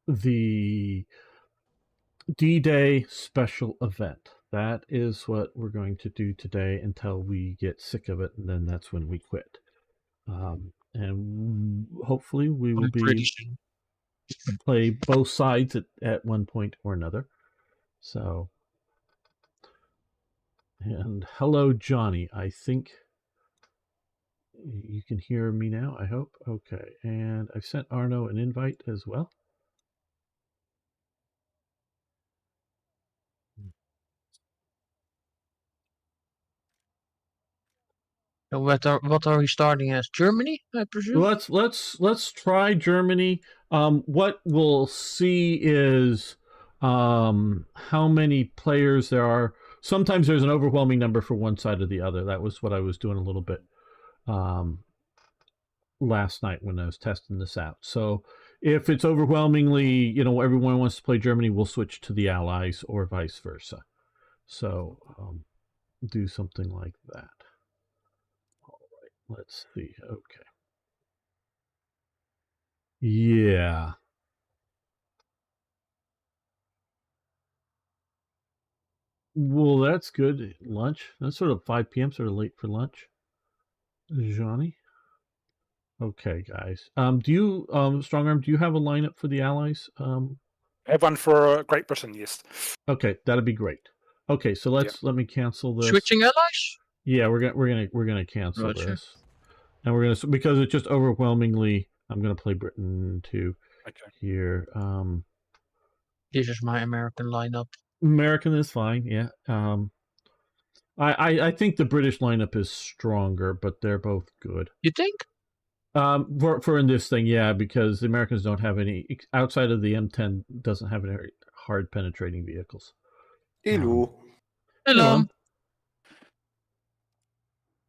the D-Day special event. That is what we're going to do today until we get sick of it, and then that's when we quit. And hopefully we will be play both sides at one point or another. So, and hello, Johnny. I think you can hear me now, I hope. Okay, and I've sent Arno an invite as well. So what are we starting as? Germany, I presume? Let's try Germany. What we'll see is how many players there are. Sometimes there's an overwhelming number for one side or the other. That was what I was doing a little bit last night when I was testing this out. So if it's overwhelmingly, everyone wants to play Germany, we'll switch to the Allies or vice versa. So do something like that. All right, let's see. Okay. Yeah. Well, that's good. Lunch. That's sort of 5 p.m., sort of late for lunch. Johnny? Okay, guys. Do you, Strongarm, do you have a lineup for the Allies? I have one for Great Britain, yes. Okay, that'd be great. Okay, so let me cancel this. Switching allies? Yeah, we're gonna cancel this. And we're gonna, because it's just overwhelmingly, I'm gonna play Britain too. Okay. Here. This is my American lineup. American is fine, yeah. I think the British lineup is stronger, but they're both good. You think? For in this thing, yeah, because the Americans don't have any, outside of the M10, doesn't have any hard penetrating vehicles. Hello. Hello. Lum.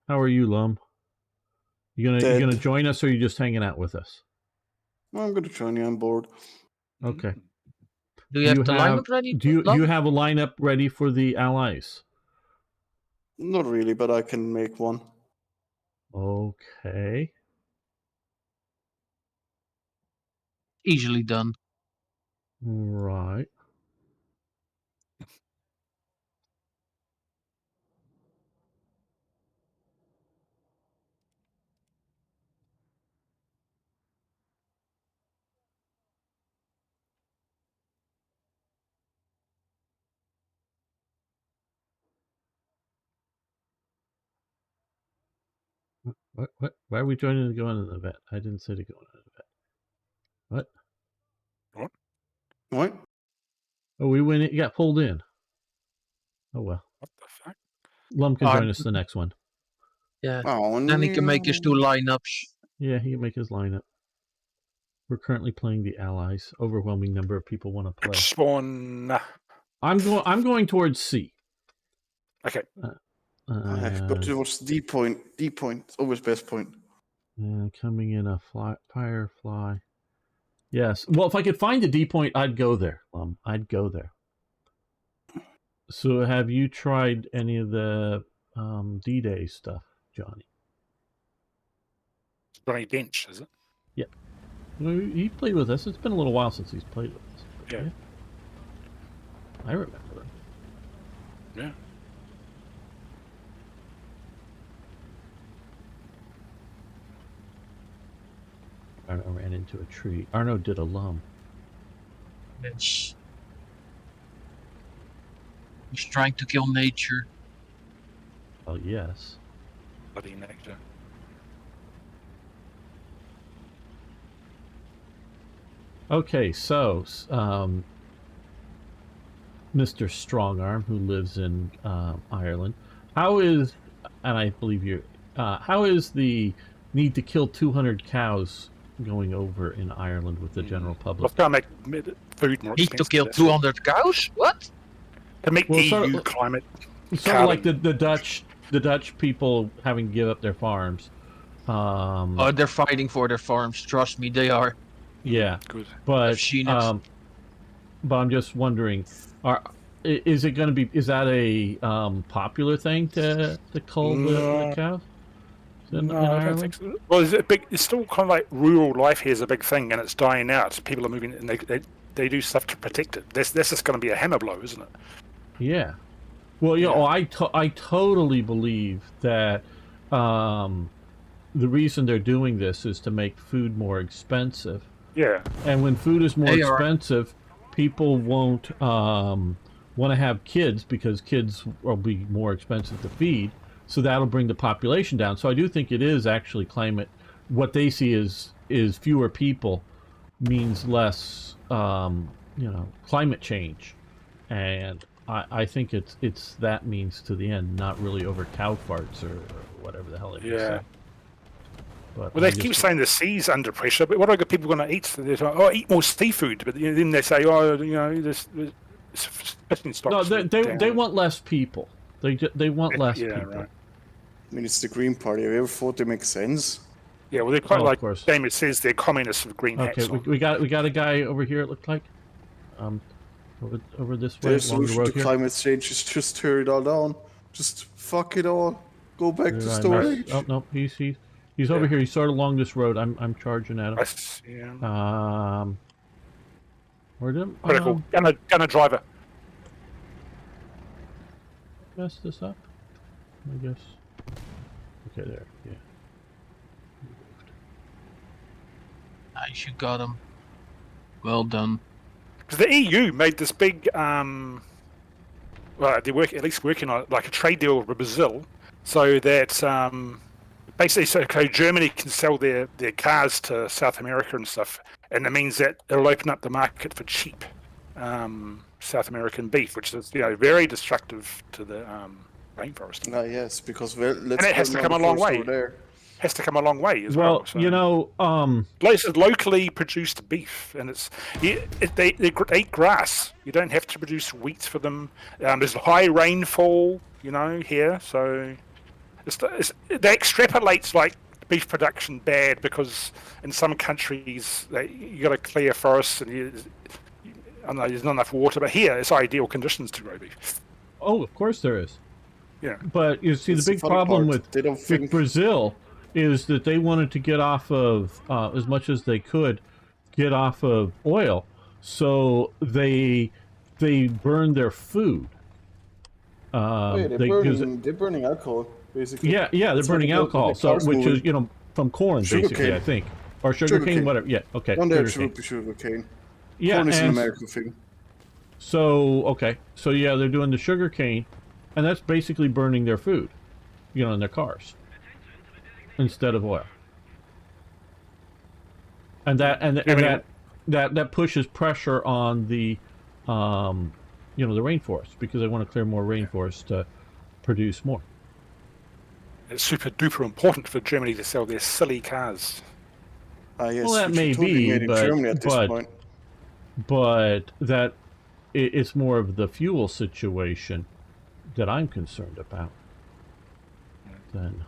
How are you, Lum? You gonna join us, or are you just hanging out with us? I'm gonna join you on board. Okay. Do you have the lineup ready? Do you have a lineup ready for the Allies? Not really, but I can make one. Okay. Easily done. Right. What? Why are we joining to go on an event? I didn't say to go on an event. What? What? Oh, we went. It got pulled in. Oh well. What the fuck? Lum can join us the next one. Yeah. Oh, then he can make his 2 lineups. Yeah, he can make his lineup. We're currently playing the Allies. Overwhelming number of people want to play. Spawn. I'm going towards C. Okay. I have to go towards D point. D point. It's always best point. Coming in a Firefly. Yes. Well, if I could find a D point, I'd go there. I'd go there. So have you tried any of the D-Day stuff, Johnny? Johnny Bench, is it? Yeah. He played with us. It's been a little while since he's played with us. Yeah. I remember him. Yeah. Arno ran into a tree. Arno did a Lum. He's trying to kill nature. Oh, yes. Bloody nature. Okay, so Mr. Strongarm, who lives in Ireland, how is, and I believe you, how is the need to kill 200 cows going over in Ireland with the general public? I've got to make food more expensive. Need to kill 200 cows? What? To make EU climate. Sort of like the Dutch people having to give up their farms. Oh, they're fighting for their farms. Trust me, they are. Yeah, good. But I'm just wondering, is it going to be? Is that a popular thing to cull the cows? in No, I don't Ireland? think so. Well, it's still kind of like rural life here is a big thing, and it's dying out. People are moving, and they do stuff to protect it. This is going to be a hammer blow, isn't it? Yeah. Well, you Yeah. know, I totally believe that the reason they're doing this is to make food more expensive. Yeah. And when food is more They are. expensive, people won't want to have kids because kids will be more expensive to feed. So that'll bring the population down. So I do think it is actually climate. What they see is fewer people means less, climate change, and I think it's that means to the end, not really over cow farts or whatever the hell they say. But Well, they keep saying the sea's under pressure, but what are people going to eat? So they're like, oh, eat more seafood. But then they say, oh, this fishing stocks. No, they want less people. They want less Yeah, people. right. I mean, it's the Green Party. Have you ever thought they make sense? Yeah, well, they're quite Of like course. Damon says, they're communists with green hats Okay, on. we got a guy over here. It looked like, over this way Their along the solution road to here. climate change is just tear it all down. Just fuck it all. Go back to Did I storage. miss- Oh no, he's over here. He's sort of along this road. I'm charging at him. Yeah. Where'd him? Critical. Gunner driver. Mess this up? I guess. Okay, there. Yeah. Nice, you got him. Well done. Because the EU made this big, well, they're at least working on it, like a trade deal with Brazil, so that basically, so Germany can sell their cars to South America and stuff, and it means that it'll open up the market for cheap South American beef, which is very destructive to the rainforest. Yes, because And it has to come a long way. There. Has to come a long way as well. Well, So. This is locally produced beef, and they eat grass. You don't have to produce wheat for them. There's high rainfall, here, so they extrapolate like beef production bad because in some countries you got to clear forests and I don't know, there's not enough water, but here it's ideal conditions to grow beef. Oh, of course there is. Yeah, but you see, It's the the big funny problem part. They don't think- with Brazil is that they wanted to get off of as much as they could get off of oil, so they burned their food. They're burning alcohol, basically. Yeah, they're That's burning what the alcohol, so cars which moving. is from corn, Sugar basically, cane. I think, or Sugar sugarcane, cane. whatever. Yeah, okay. Don't have sugarcane. sugar cane. Yeah, Corn is an and American thing. so yeah, they're doing the sugar cane, and that's basically burning their food, in their cars, instead of oil. And that pushes pressure on the, the rainforest, because they want to clear more rainforest to produce more. it's super duper important for Germany to sell their silly cars. Yes, Well, that which are may totally be, made in Germany at this point. but that it's more of the fuel situation that I'm concerned about then.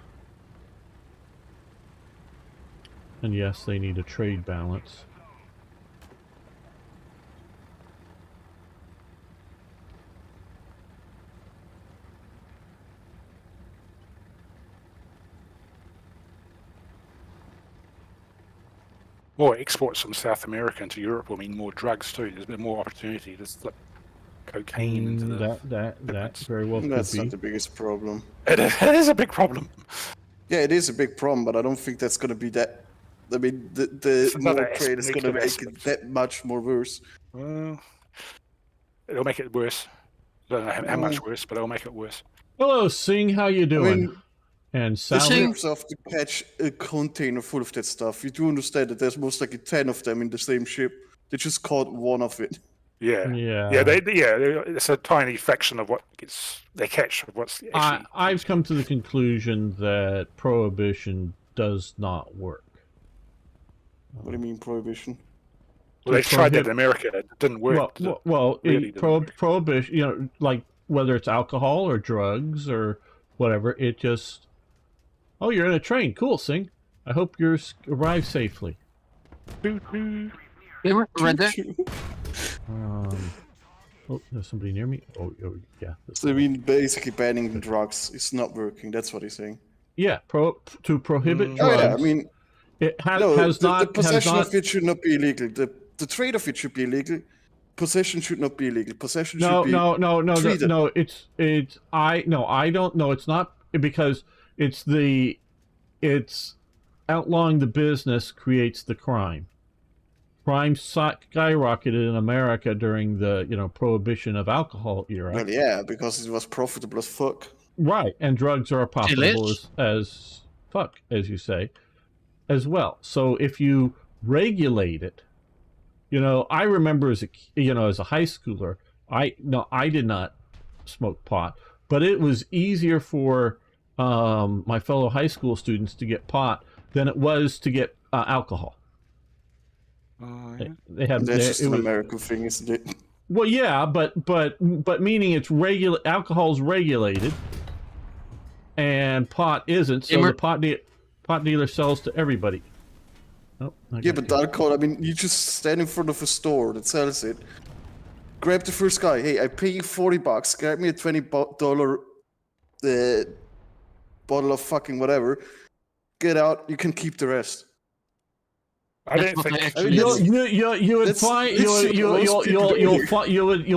And yes, they need a trade balance. More exports from South America into Europe will mean more drugs too. There's a bit more opportunity to slip cocaine into the. That very well That's could be. not the biggest problem. It is a big problem. Yeah, it is a big problem, but I don't think that's going to be that. I mean, the It's more another trade is going to negative make it aspect. that much more worse. Well, it'll make it worse. I don't know how much worse, but it'll make it worse. Hello, Sing. How you I doing? mean, And Sally. Sing- yourself to catch a container full of that stuff. You do understand that there's most likely 10 of them in the same ship. They just caught one of it. Yeah, Yeah. It's a tiny fraction of what they catch. Of what's actually. I've come to the conclusion that prohibition does not work. What do you mean, prohibition? Well, they to tried that prohibit- in America. It didn't work. Really didn't work. Prohibition, like whether it's alcohol or drugs or whatever, it just. Oh, you're in a train. Cool, Sing. I hope you arrive safely. Gamer, right there. Oh, there's somebody near me. Oh yeah. So I mean, basically banning drugs is not working. That's what he's saying. Yeah, to prohibit Oh drugs. yeah, I mean, it no, has the not possession has not. of it should not be illegal. The trade of it should be illegal. Possession should not be illegal. Possession should be treated. No. I don't know. It's not because it's outlawing the business creates the crime. Crime skyrocketed in America during the prohibition of alcohol era. Well, yeah, because it was profitable as fuck. Right, and drugs are profitable as fuck, as you say, as well. So if you regulate it, I remember as a high schooler, I did not smoke pot, but it was easier for my fellow high school students to get pot than it was to get alcohol. Yeah. They had That's just an American thing, isn't it? Well, yeah, but meaning it's alcohol's regulated, and pot isn't. So the pot dealer sells to everybody. Oh, yeah, but alcohol. I mean, you just stand in front of a store that sells it. Grab the first guy. Hey, I pay you $40. Grab me a $20 bottle of fucking whatever. Get out. You can keep the rest. I don't think you would find you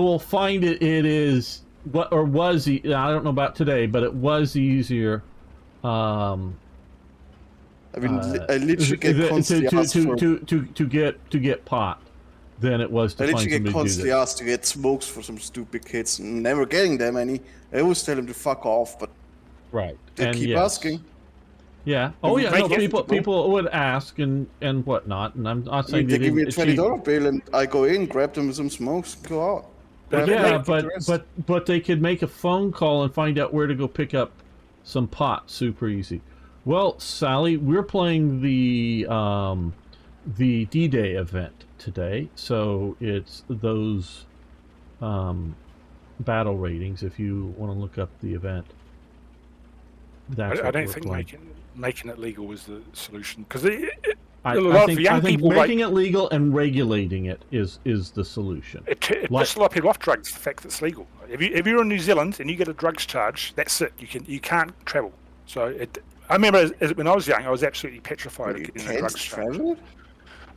will find it is what or was I don't know about today, but it was easier. I mean, I literally get constantly asked to get pot than it was to find somebody to do this. I literally get constantly asked to get smokes for some stupid kids, and never getting them any. I always tell them to fuck off, but they keep asking. Yeah. Oh yeah. No, people would ask and whatnot, and I'm not saying they give me a $20 bill, and I go in, grab them some smokes, go out. Yeah, but they could make a phone call and find out where to go pick up some pot super easy. Well, Sally, we're playing the D-Day event today, so it's those battle ratings. If you want to look up the event, I don't think making it legal is the solution, because I think making it legal and regulating it is the solution. It puts a lot of people off drugs. The fact that it's legal. If you're in New Zealand and you get a drugs charge, that's it. You can't travel. So I remember when I was young, I was absolutely petrified of getting a drugs charge. A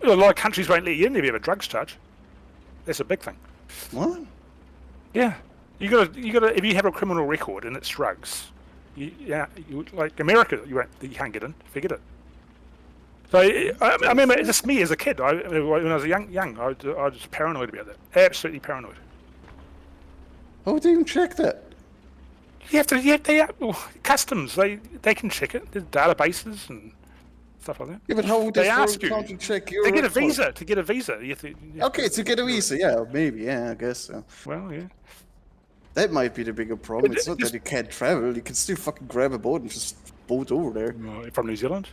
lot of countries won't let you in if you have a drugs charge. That's a big thing. What? Yeah, you got to. If you have a criminal record and it's drugs. Like America, you can't get in. Forget it. So I remember just me as a kid. When I was young, I was paranoid about that. Absolutely paranoid. How would they even check that? Customs. They can check it. There's databases and stuff like that. Yeah, but how would they ask you check your to get a visa? To get a visa, okay, to get a visa, yeah, maybe, yeah, I guess so. Well, yeah. That might be the bigger problem. It's not that you can't travel. You can still fucking grab a boat and just boat over there. From New Zealand?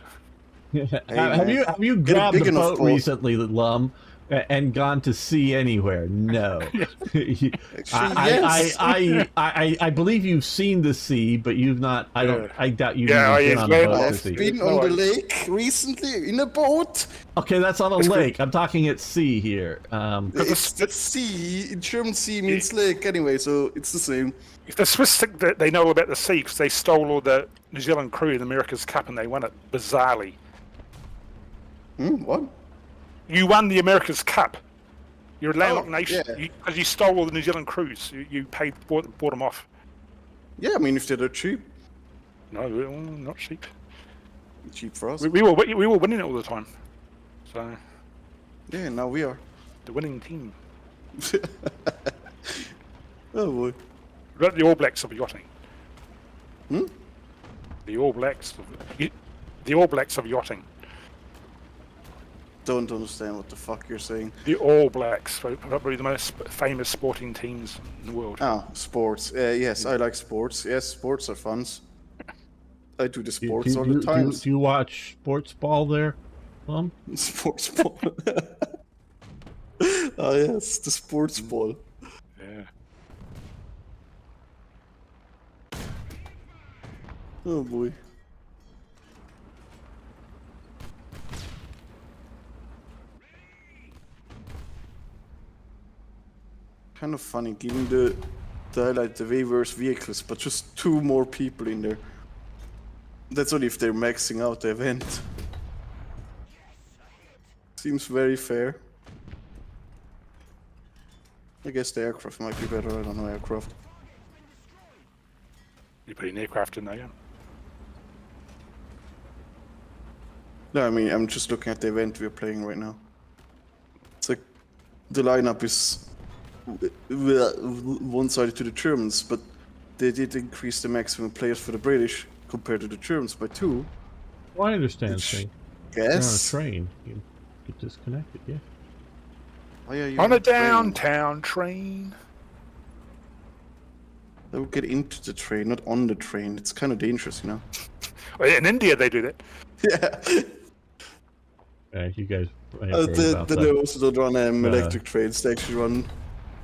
Have you grabbed a boat recently, Lum, and gone to sea anywhere? No. Actually, yes. I believe you've seen the sea, but you've not. I doubt you've been on a boat. I've been on the lake recently in a boat. Okay, that's on a lake. I'm talking at sea here. It's the sea. German sea means lake anyway, so it's the same. If the Swiss think that they know about the sea because they stole all the New Zealand crew in America's Cup and they won it bizarrely. What? You won the America's Cup. You're a landlocked nation because you stole all the New Zealand crews. You bought them off. Yeah, I mean if they're cheap. No, not cheap. Cheap for us. We were winning it all the time. So. Yeah, now we are. The winning team. Oh boy. The All Blacks of yachting. The All Blacks of yachting. Don't understand what the fuck you're saying. The All Blacks, probably the most famous sporting teams in the world. Ah, sports. Yes, I like sports. Yes, sports are fun. I do the sports all the time. Do you watch sports ball there, Plum? Sports ball. Oh yes, the sports ball. Yeah. Oh boy. Kind of funny, given the way worse vehicles, but just 2 more people in there. That's only if they're maxing out the event. Seems very fair. I guess the aircraft might be better. I don't know aircraft. You put an aircraft in there, yeah. No, I mean, I'm just looking at the event we're playing right now. It's like the lineup is one-sided to the Germans, but they did increase the maximum players for the British compared to the Germans by 2. Well, I understand, Which- thing. You're on a Yes. train. You get disconnected, yeah. Why are you On a train? downtown train. They would get into the train, not on the train. It's kind of dangerous, you know? Well, in India, they do that. Yeah. You guys may have heard about They that. also don't run electric trains. They actually run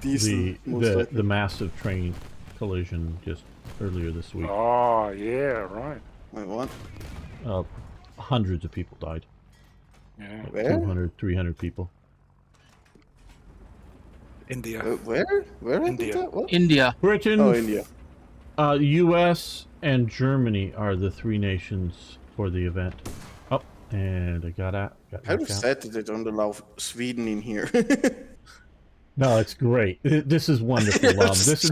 diesel. The massive train collision just earlier this week. Oh, yeah, right. Wait, what? Hundreds of people died. Yeah. Where? 200, 300 people. India. Where? Where? India. India? What? India. Britain, Oh, India. U.S. and Germany are the 3 nations for the event. Oh, and I got out. Kind of sad that they don't allow Sweden in here. No, it's great. This is wonderful, Lum. This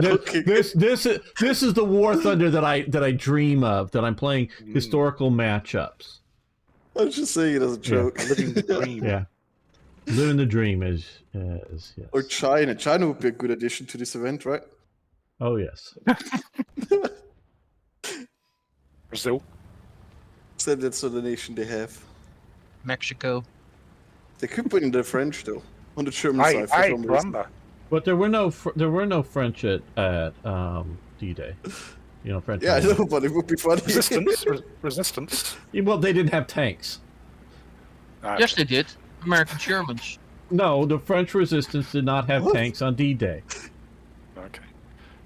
is the War Thunder that I dream of. That I'm playing historical matchups. I was just saying it as a joke. Living the dream. Yeah, living the dream is yes. Or China. China would be a good addition to this event, right? Oh yes. Brazil. Said that's not a nation they have. Mexico. They could put in the French though, on the German Hey, side for hey, some reason. Brumba. But there were no French at D-Day. You know, French. Yeah, I Army. know, but it would be funny. Resistance. Resistance. Well, they didn't have tanks. Yes, they did. American Germans. No, the French resistance did not have What? tanks on D-Day. Okay.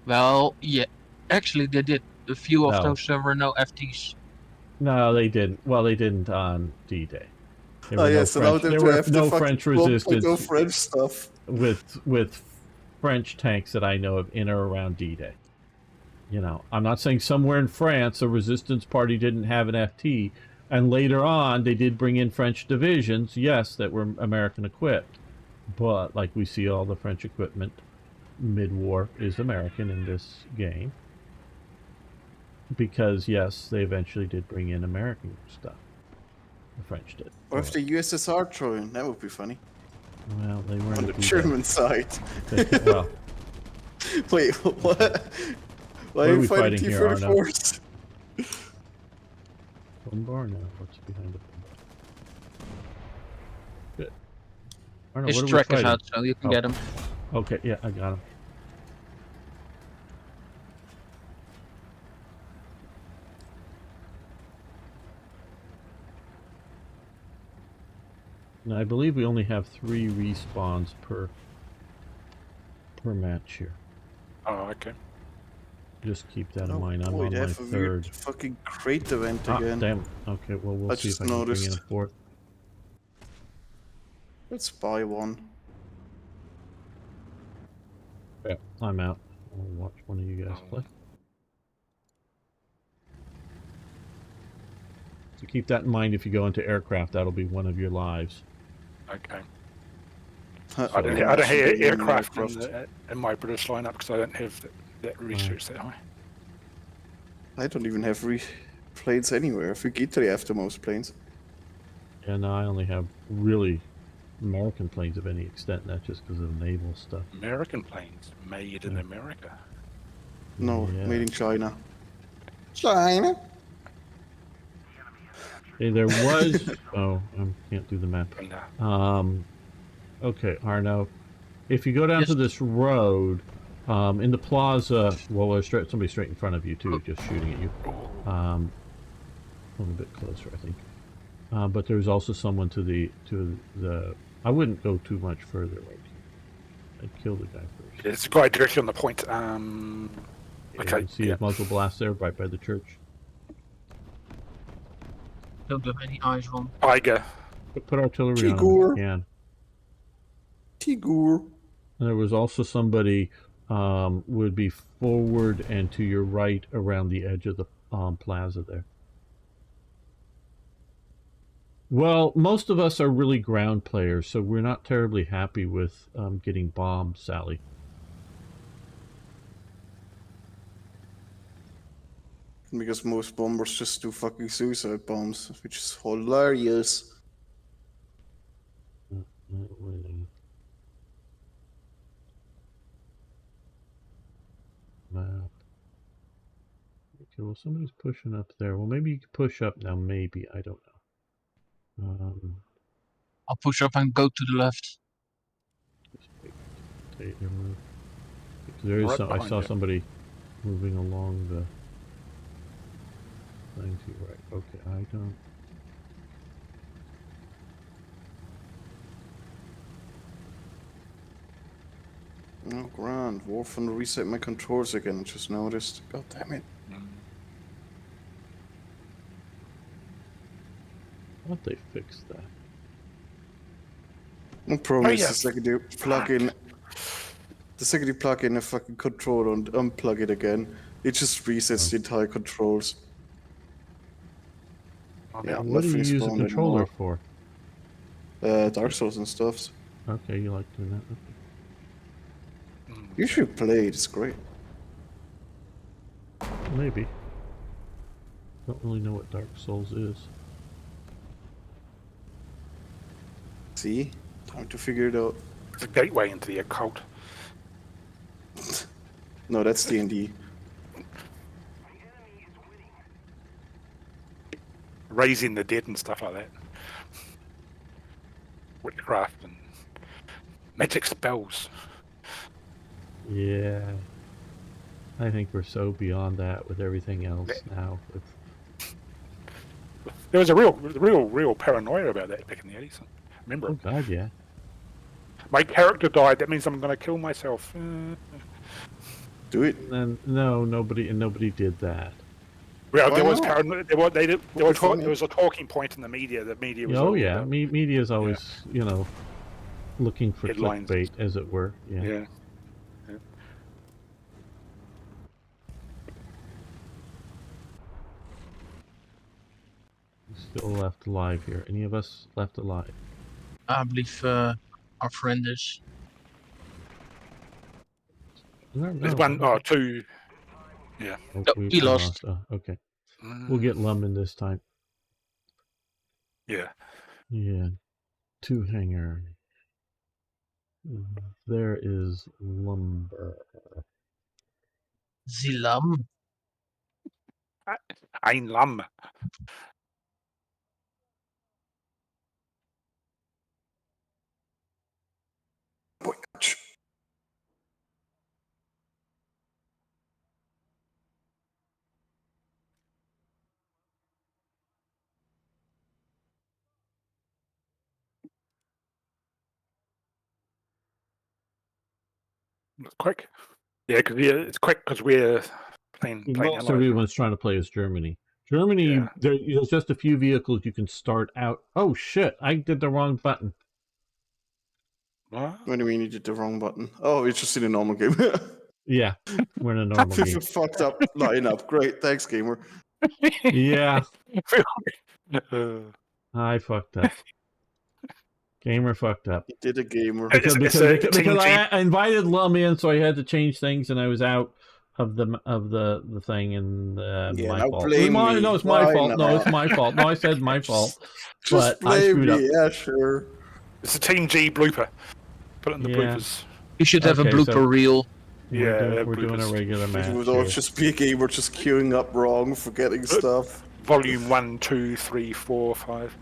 Well, yeah. Actually, they did. A few of No. those were no FTs. No, they didn't. Well, they didn't on D-Day. There Oh were yeah, no so now French, they there have were to no fucking French 1.0 resistance French stuff. with French tanks that I know of in or around D-Day. You know, I'm not saying somewhere in France a resistance party didn't have an FT, and later on they did bring in French divisions, yes, that were American equipped, but like we see all the French equipment mid-war is American in this game, because yes, they eventually did bring in American stuff. The French did. Or if the USSR throw in, that would be funny. Well, they weren't On the at D-Day. German side. Well, Wait, what? Why What are are you we fighting fighting here, Arno? T-34s? one bar now. What's behind the good? Arno, His what are we track is fighting? out, so you can Oh. get him. Okay, yeah, I got him. Now, I believe we only have 3 respawns per match here. Oh, okay. Just keep that in Oh, mind. I'm boy, on they my have a weird 3rd. fucking crate event Ah, again. damn. Okay, well, we'll I see if just I can bring in a noticed. 4th. Let's buy one. Yeah, I'm out. I'll watch one of you guys play. So keep that in mind if you go into aircraft. That'll be one of your lives. Okay. I I don't have aircraft in my British lineup because I don't have that research that high. I don't even have planes anywhere. I think Italy have the most planes. And I only have really American planes of any extent, and that's just because of naval stuff. American planes made in America. No, Yeah. made in China. China? Hey, there was... oh, I can't do the map. Nah. Okay, Arno. If you go down to this road, in the plaza, well, there's somebody straight in front of you, too, just shooting at you. A little bit closer, I think. But there's also someone to the... I wouldn't go too much further. Right? I'd kill the guy first. There's a guy directly on the point. Yeah, Okay. you see his muzzle blast there, right by the church. Don't have any eyes on. Tiger. Put artillery on him if Tigor. you can. Tigor. And there was also somebody would be forward and to your right around the edge of the plaza there. Well, most of us are really ground players, so we're not terribly happy with getting bombed, Sally. Because most bombers just do fucking suicide bombs, which is hilarious. Not winning. Map. Okay, well, somebody's pushing up there. Well, maybe you can push up now. Maybe, I don't know. I'll push up and go to the left. Just take your move. Because there is Right some. I behind saw you. somebody moving along the thing to your right. Okay, I don't. Oh, grand. Wolf and reset my controls again. I just noticed. God damn it. I thought they fixed that. No problem Oh, is yeah. the second you plug in, a fucking controller and unplug it again, it just resets the entire controls. Yeah, What do you nothing use a spawned controller anymore. for? Dark Souls and stuff. Okay, you like doing that? Okay. You should play it. It's great. Maybe. Don't really know what Dark Souls is. See, time to figure it out. It's a gateway into the occult. No, that's D&D. Raising the dead and stuff like that. Witchcraft and magic spells. Yeah. I think we're so beyond that with everything else now. There was a real paranoia about that back in the 80s. Remember? Oh God, yeah. My character died. That means I'm going to kill myself. Do it. And no, nobody did that. Well, Why there was not? paranoia. There was a talking point in the media. The media was. Oh all yeah, about media is always, you know, looking for Headlines. clickbait, as it were. Yeah. Yeah. Still left alive here. Any of us left alive? I believe our friend is. No, There's one or two. Yeah. Oh, No, we he lost. Oh, okay. We'll get Lummin this time. Yeah. Yeah. Two hanger. There is lumber. Zilam. Ein Lamm. It's quick. Yeah, because it's quick because we're playing Most allies. everyone's trying to play as Germany. Germany, Yeah. there's just a few vehicles you can start out. Oh shit! I did the wrong button. What? What do you mean you did the wrong button? Oh, it's just in a normal game. Yeah, we're in a normal game. Fucked up lineup. Great, thanks, gamer. Yeah, Uh, I fucked up. Gamer fucked up. You did a gamer. It's Because a TeamG. I invited Lum in, so I had to change things, and I was out of the thing, and Yeah, my now fault. blame me. No, it's my Why fault. No, not? it's my fault. No, I said my fault. Just But I blame screwed up. me. Yeah, sure. It's a TeamG blooper. Put it in the Yeah. bloopers. You should have Okay, a blooper so- rewreel. Yeah, we're doing a bloopers. regular match. It would here. always just be a gamer just queuing up wrong, forgetting stuff. Volume 1, 2, 3, 4, 5.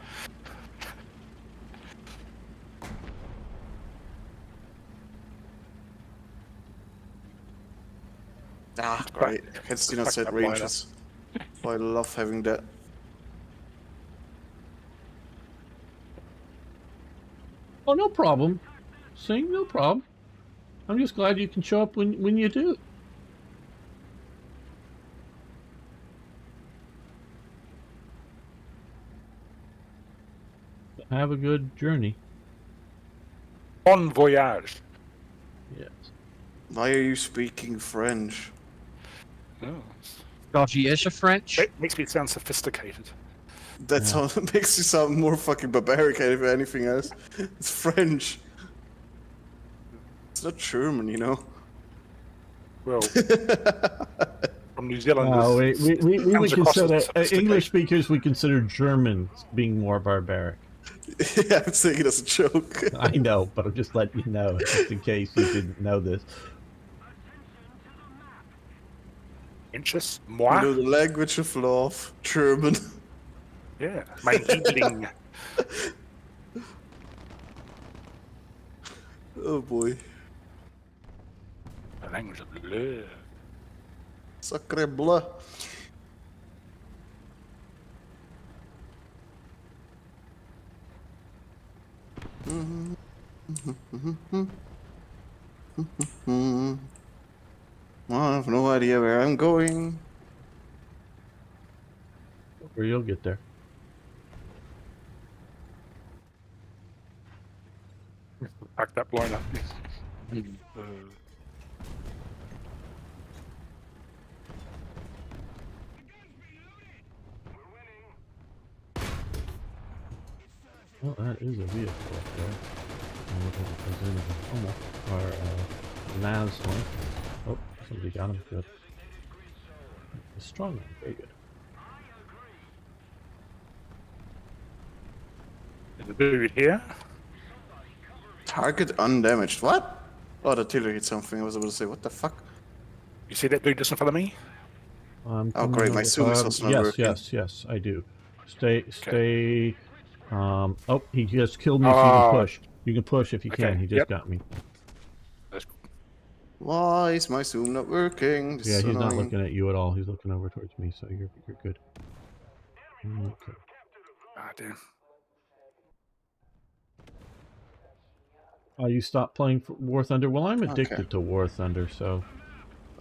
Ah, great. I can still not set Fuck that lineup. ranges. I love having that. Oh, no problem. Sing, no problem. I'm just glad you can show up when you do. Have a good journey. Bon voyage. Yes. Why are you speaking French? Oh, Because he is a French. that makes me sound sophisticated. That makes you sound more fucking barbaric than anything else. It's French. It's not German, you know. Well, from New Zealand. No, we would consider sophistication. English speakers. We consider Germans being more barbaric. Yeah, I'm saying it as a joke. I know, but I'm just letting you know, just in case you didn't know this. Inches, You moi. know, the language of love, German. Yeah, mein Liebling. Oh boy. The language of love. Sacre bleu. I have no idea where I'm going. Or you'll get there. Pack that blind up. Well, that is a vehicle up there. Or Naz one. Oh, somebody got him. Good. A strong one. Very good. There's a dude here. Target undamaged. What? Oh, the artillery hit something. I was about to say, what the fuck? You see that dude just in front of me? Oh, great. My zoom is also not working. Yes, I do. Stay. Oh, he just killed me. So you can push. You can push if you can. He just got me. That's cool. Why is my zoom not working? This Yeah, is he's not annoying. looking at you at all. He's looking over towards me, so you're good. Okay. Ah, damn. Oh, you stopped playing for War Thunder? Well, I'm addicted to War Thunder, so...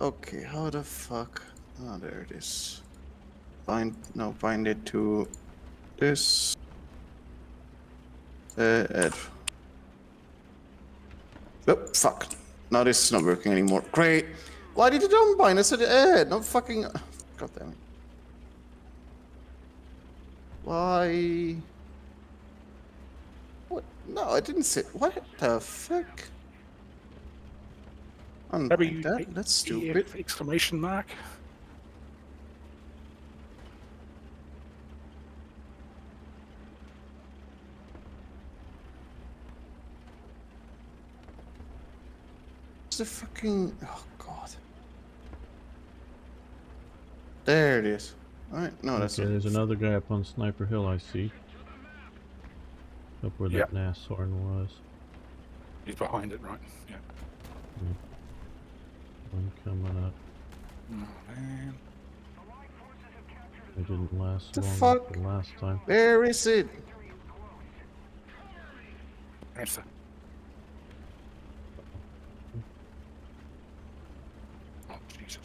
Okay, how the fuck? Oh, there it is. Bind it to this. Add. Oh, fuck. Now this is not working anymore. Great. Why did it unbind? I said add, not fucking... God damn it. Why... What? No, I didn't say... What the fuck? Unbind that? That's stupid. Exclamation mark. What's the fucking... Oh, God. There it is. Alright, no, that's... Okay, there's another guy up on Sniper Hill, I see. Up where that Nashorn was. He's behind it, right? Yeah. One coming up. Oh, man. It didn't last The long fuck? the last time. Where is it? Answer. Oh, Jesus.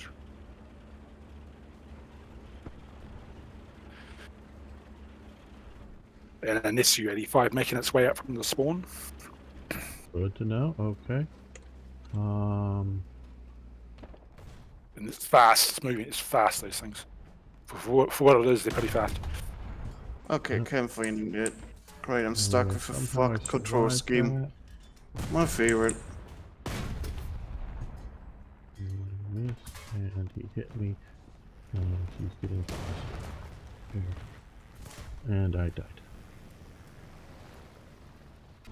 And an SU-85 making its way up from the spawn. Good to know. Okay. And it's fast. It's moving. It's fast, those things. For what it is, they're pretty fast. Okay, can't find it. Great, I'm stuck with a fucked control scheme. My favorite. Missed, and he hit me. And he's getting closer. And I died.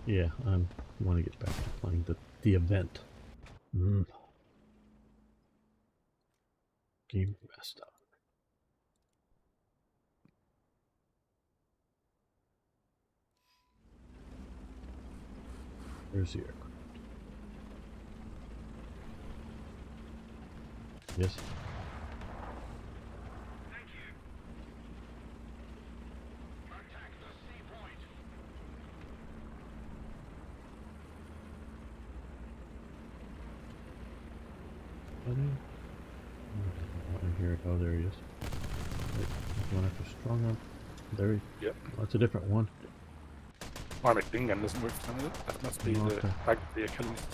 Yeah, I want to get back to playing the event. Game messed up. Where's the aircraft? Yes. I hear it. Oh, there he is. Wait, going after strong up. There he. Yep. Oh, that's a different one. My machine gun doesn't work for some of it. That must be the Achilles.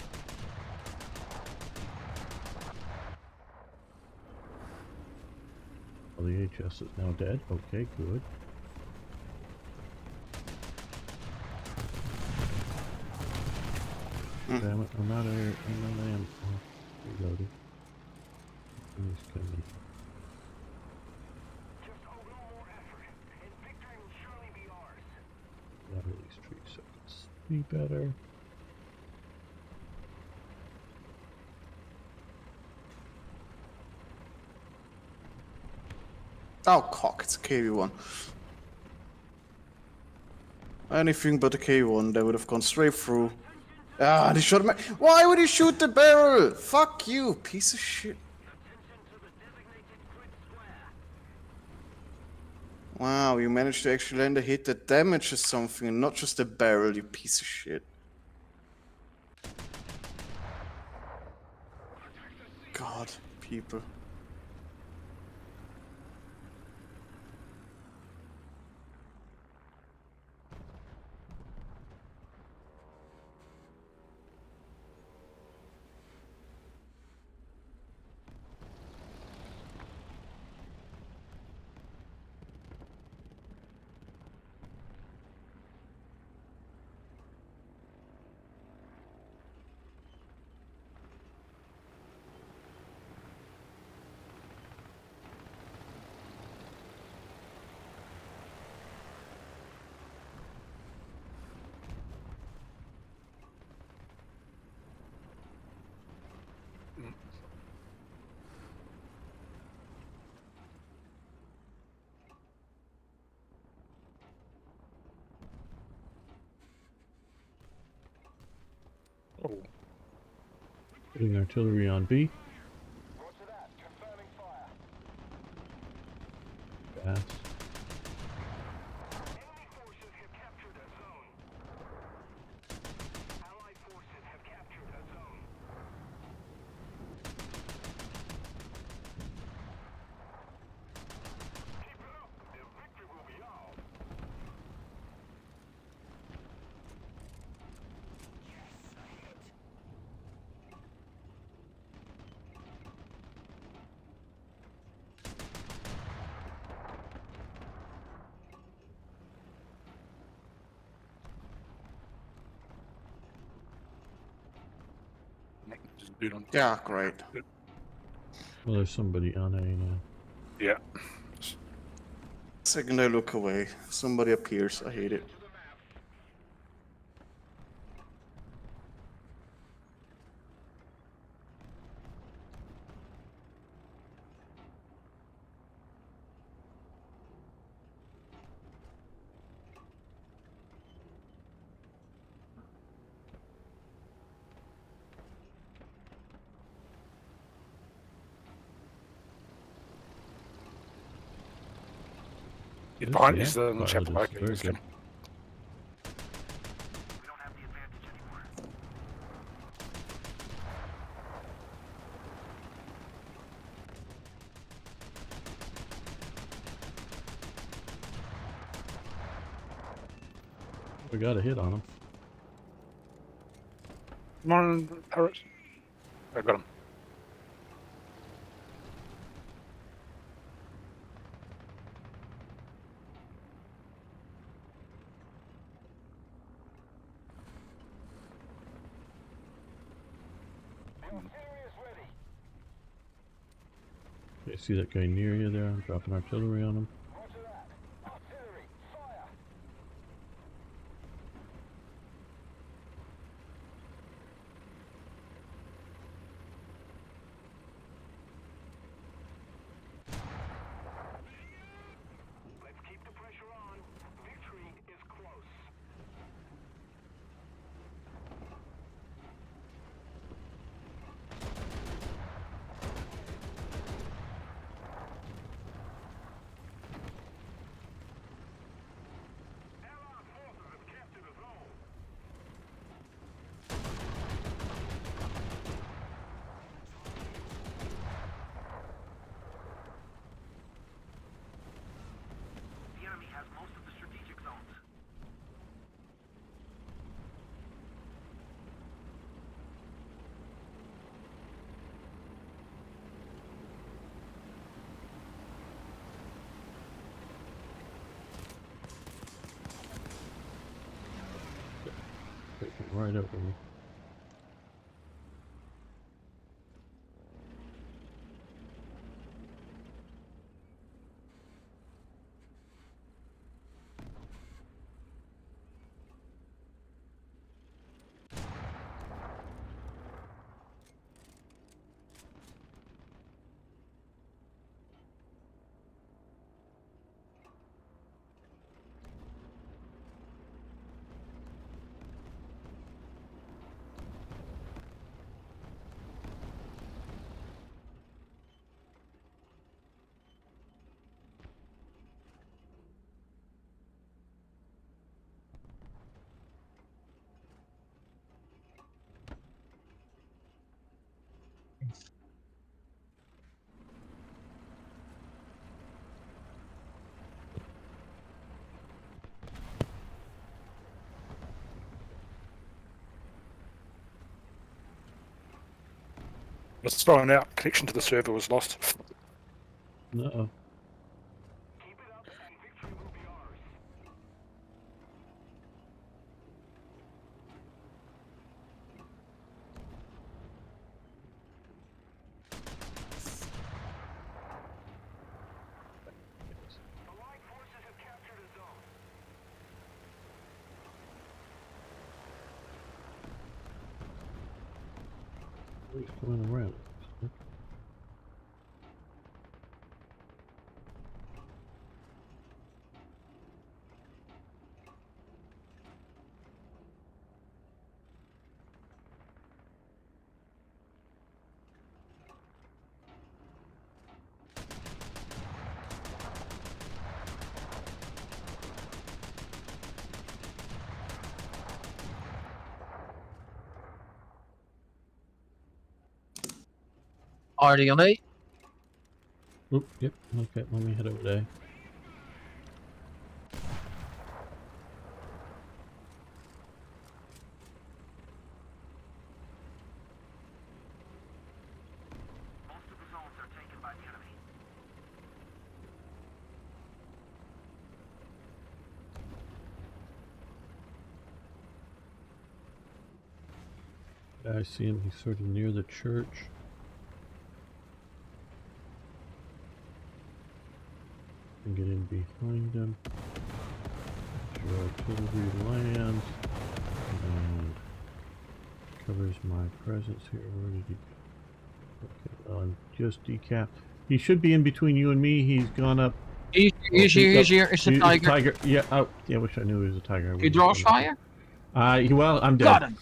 Oh, the HS is now dead. Okay, good. Damn it, I'm out of here. I'm out of ammo. Reloading. He's coming. Got these trees so I can see better. Oh, cock, it's a KV1. Anything but a KV1, they would have gone straight through. Ah, they shot me. Why would you shoot the barrel? Fuck you, piece of shit. Wow, you managed to actually land a hit that damages something and not just a barrel, you piece of shit. God, people. Oh, Putting artillery on B. Gas. just do it on. Yeah, great. Well, there's somebody on A now. Yeah. Second I look away, somebody appears. I hate it. Behind Yeah, is the quite chap others. like Very good. We got a hit on him. Come on, Harris. I got him. Okay, see that guy near you there? I'm dropping artillery on him. Right over me. was thrown out. Connection to the server was lost. Uh-oh. What's going around? Already on A. Oop, yep, okay, let me head over there. I see him, he's sort of near the church. And get in behind him. Your artillery lands. And covers my presence here. Where did he go? Okay, well, I'm just decapped. He should be in between you and me. He's gone up. He's here. It's a tiger. Yeah, oh, yeah, I wish I knew he was a tiger. He draws fire? Well, I'm dead. Got him.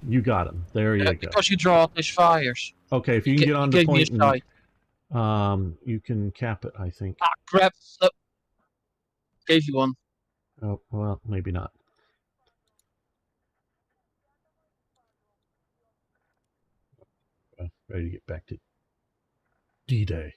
You got him. There you go. Because you draw his fires. Okay, if you can get on the point, and, you can cap it, I think. Ah, crap. Look. Gave you one. Oh, well, maybe not. Ready to get back to D-Day.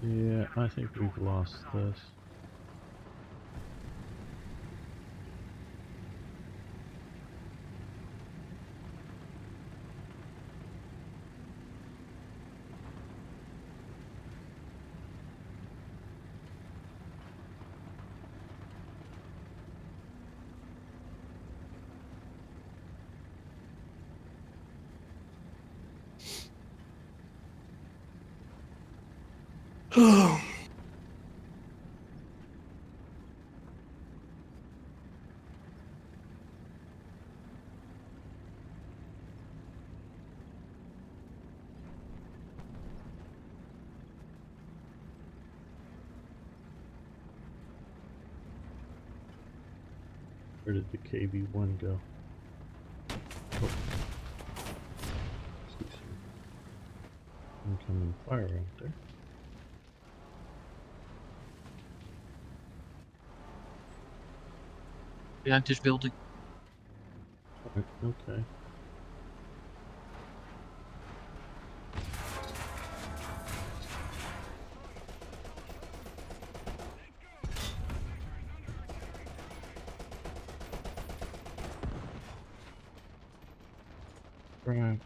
Yeah, I think we've lost this. Where did the KV-1 go? Oh. See some incoming fire out there. Behind this building. Okay. Right.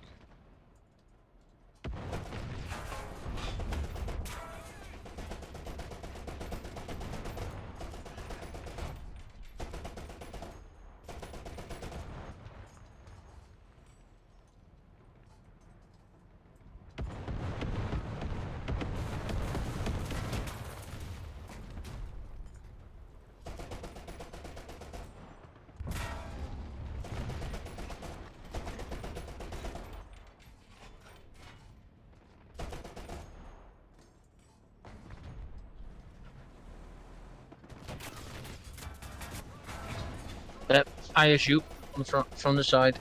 ISU on the front, from the side.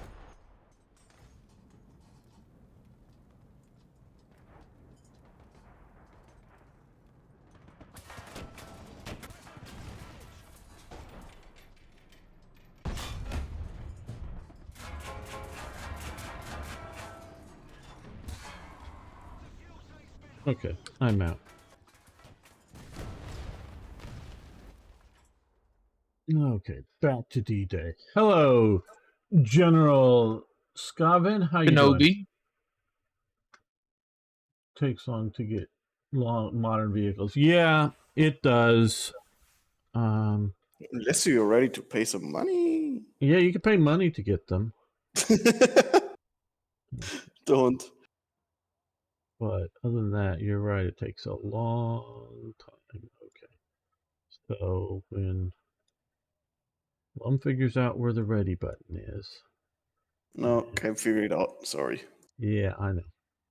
Okay, I'm out. Okay, back to D-Day. Hello, General Scavin. How you doing? Kenobi. Takes long to get modern vehicles. Yeah, it does. Unless you're ready to pay some money. Yeah, you can pay money to get them. Don't. But other than that, you're right. It takes a long time. Okay. So when one figures out where the ready button is. No, can't figure it out. Sorry. Yeah, I know.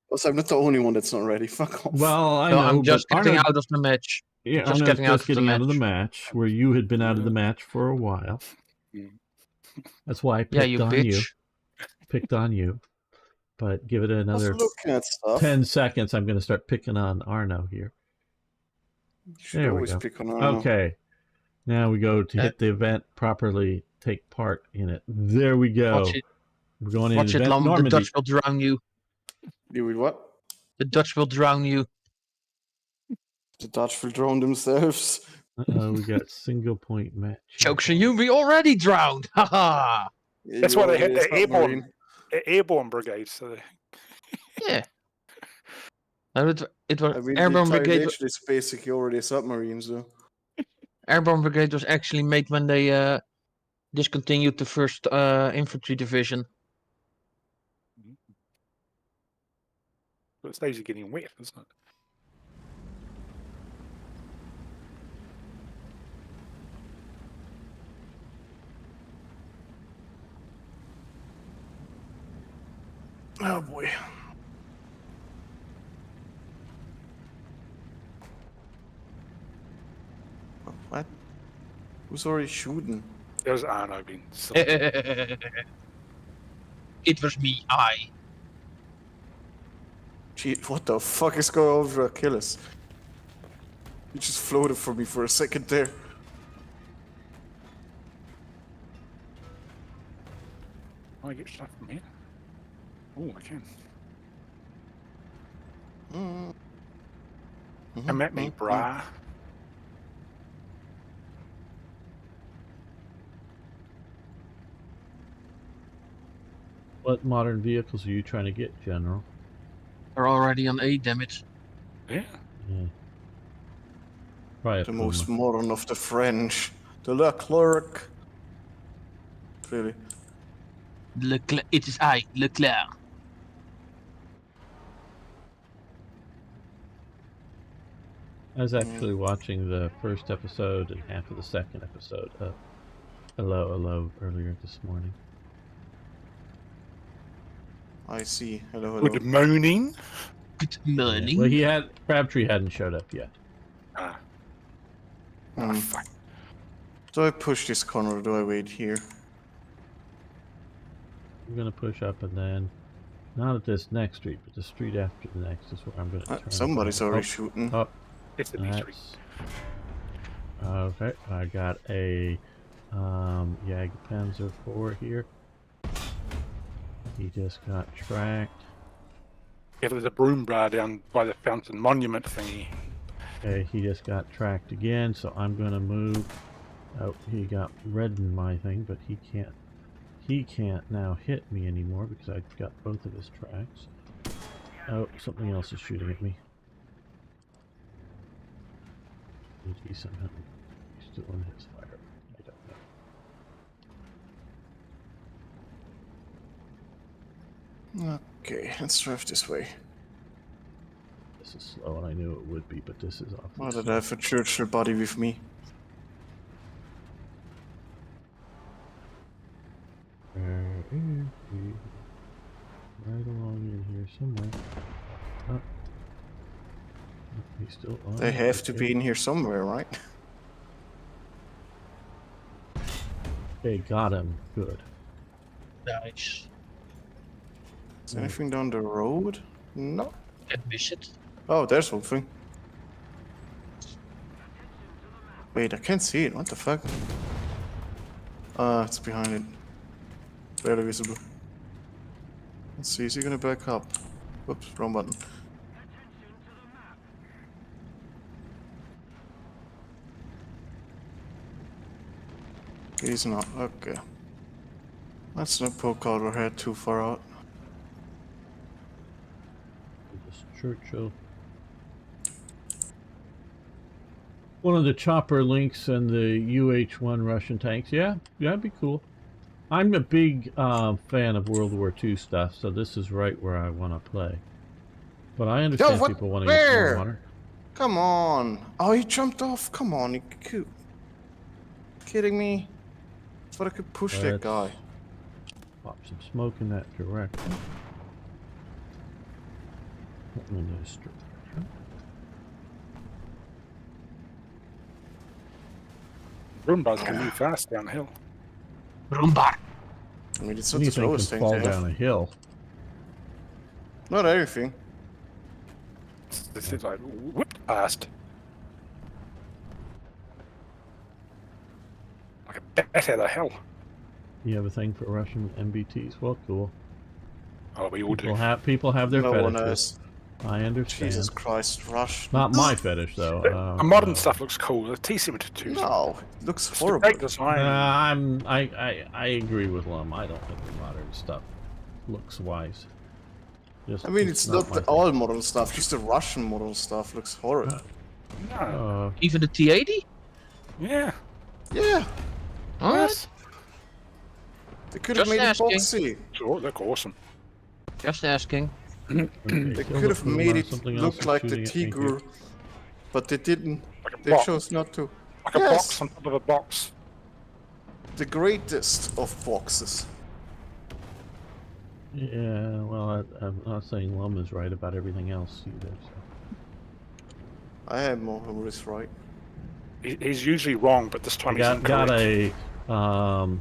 Also, I'm not the only one that's not ready. Fuck off. Well, I No, know, I'm just but getting Arno, out of the match. yeah, just Arno's getting out just of the getting out of the match. match where you had been out of the Yeah. match for a while. Mm. That's why I picked Yeah, you on bitch. you. Picked on you. But give it I was another looking at stuff. 10 seconds. I'm going to start picking on Arno here. You should There we always go. pick on Arno. Okay. Now we go to hit the event properly, take part in it. There we go. Watch it. We're going into Watch the it, event Lam. The Normandy. Dutch will drown you. You will what? The Dutch will drown you. The Dutch will drown themselves. We got single point match. Jokes on you, we already drowned. Haha. Yeah, That's you why they had already the submarine. airborne brigade. So they, Yeah. And it was I mean, Airborne the Brigade. retaliation is basically already a submarine, so. Airborne Brigade was actually made when they discontinued the first infantry division. but it stays you getting wet, isn't it? Oh boy. What? Who's already shooting? There's Arno being It was me, I. Gee, what the fuck is going on with Achilles? He just floated for me for a second there. Can I get stuff from here? Oh, I can. Come at me, brah. What modern vehicles are you trying to get, General? We're already on 8, damn it. Yeah. Yeah. Probably a The Puma. most modern of the French. The Leclerc. Really? Leclerc, it is I, Leclerc. I was actually watching the first episode and half of the second episode of Hello earlier this morning. I see. Hello, hello. Good morning. Good morning. Well, Crabtree hadn't showed up yet. Ah. Hmm. Fuck. Do I push this corner or do I wait here? I'm gonna push up and then, not at this next street, but the street after the next is where I'm gonna turn. Somebody's around. already shooting. Up. It's the B3. Okay, I got a Jagdpanzer 4 here. He just got tracked. Yeah, there's a broom bar down by the fountain monument thingy. Okay, he just got tracked again, so I'm gonna move. Oh, he got red in my thing, but he can't now hit me anymore because I've got both of his tracks. Oh, something else is shooting at me. Is he somehow still in his fire? I don't know. Okay, let's drive this way. This is slow, and I knew it would be, but this is awful. Why did I have a Churchill body with me? Where is he? Right along in here somewhere. Oh. He's still on. They have to be in here somewhere, right? Okay, got him. Good. Nice. Is anything down the road? No. Can't miss it. Oh, there's something. Wait, I can't see it. What the fuck? It's behind it. Barely visible. Let's see, is he gonna back up? Whoops, wrong button. He's not. Okay. Let's not poke out our head too far out. This Churchill. One of the chopper links and the UH-1 Russian tanks. Yeah, that'd be cool. I'm a big fan of World War II stuff, so this is right where I want to play. But I understand what? people want to get Where? more water. Come on! Oh, he jumped off. Come on, you kidding me? I thought I could push that guy. Pop some smoke in that direction. Roombas can move fast downhill. Rumbar. I mean, it's not the Anything slowest can thing fall to down have. a hill. Not everything. This is like whipped past. Like a bat out of hell. You have a thing for Russian MBTs? Well, cool. Oh, we all do. People have their No one fetishes. has. I understand. Jesus Christ, Rush. Not my fetish though. The modern stuff looks cool. The T-72. No, it looks It's horrible. great design. I agree with Lum. I don't think the modern stuff looks wise. I mean, it's not my all modern stuff, just the Russian modern stuff looks horrible. No. thing. Even the T80? Yeah. Yeah, Alright. they could have Just made it asking. boxy. Sure, look awesome. Just asking. Okay, They kill could the have Puma, made it something else look is like the shooting at me here. Tiger, but they didn't. Like a They box. chose not to. Like a Yes. box on top of a box. The greatest of boxes. Yeah, well, I'm not saying Lum is right about everything else either. So. I am more humorous, right? He's usually wrong, but this time he's got incorrect. a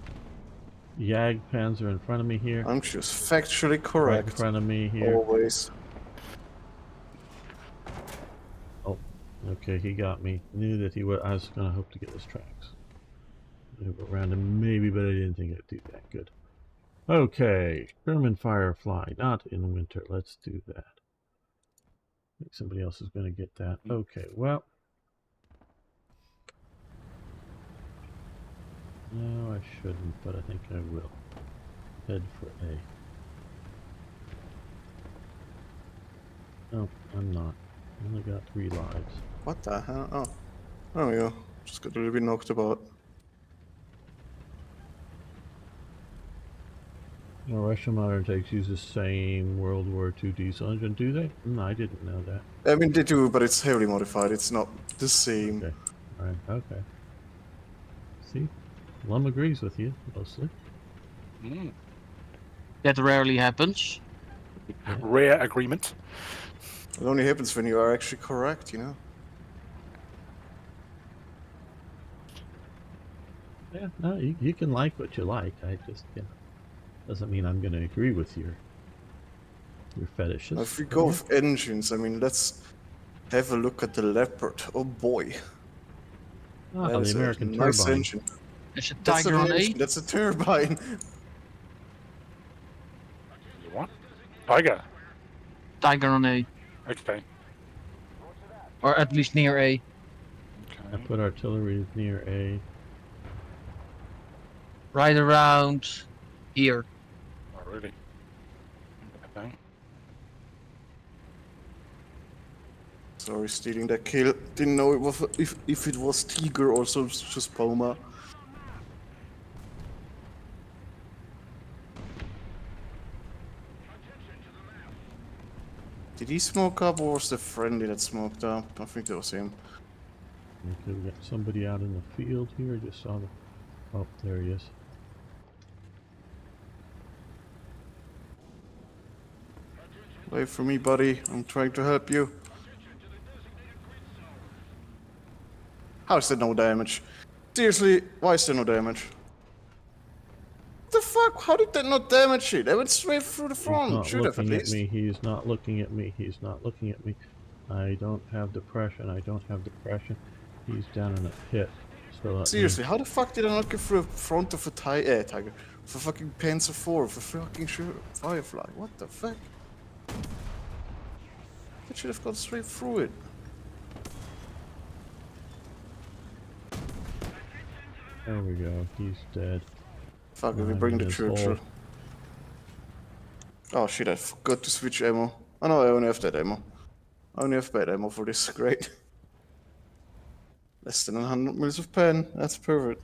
Jag Panzer in front of me here. I'm just factually Right in correct. front of me here. Always. Oh, okay, he got me. Knew that he was. I was gonna hope to get his tracks. Move around him maybe, but I didn't think I'd do that. Good. Okay, German Firefly, not in winter. Let's do that. I think somebody else is gonna get that. Okay, well. No, I shouldn't, but I think I will. Head for A. No, I'm not. I only got 3 lives. What the hell? Oh. There we go. Just got a little bit knocked about. Well, Russian modern tanks use the same World War II diesel engine, do they? No, I didn't know that. I mean, they do, but it's heavily modified. It's not the same. Okay. Alright, okay. See? Lum agrees with you, mostly. Mm. That rarely happens. Rare agreement. It only happens when you are actually correct, you know? Yeah, no, you can like what you like. I just, doesn't mean I'm going to agree with your fetishes. If we but go yeah. with engines, I mean, let's have a look at the Leopard. Oh boy. Ah, That the is a American nice turbine. engine. There's a That's Tiger not on an A. engine, that's a turbine. You what? Tiger. Tiger on A. Okay. Or at least near A. I Okay. put artillery near A. Right around here. Oh, really? Okay. Sorry, stealing that kill. Didn't know it was if it was Tiger or just Puma. Did he smoke up or was the friendly that smoked up? I think that was him. Okay, we got somebody out in the field here. I just saw the. Oh, there he is. Wait for me, buddy. I'm trying to help you. How is there no damage? Seriously, why is there no damage? fuck? How did that not damage it? I went straight through the He's front. not Should have at looking at least. me. He's not looking at me. He's not looking at me. I don't have depression. I don't have depression. He's down in a pit. So let Seriously, how the fuck did I not get through the front of a tiger? For fucking Panzer IV, for fucking Firefly. What the fuck? I should have gone straight through it. There we go. He's dead. Fuck, if we I'm bring in the his church hole. through. Oh shit, I forgot to switch ammo. Oh no, I only have that ammo. I only have bad ammo for this, great. Less than 100 mils of pen, that's perfect.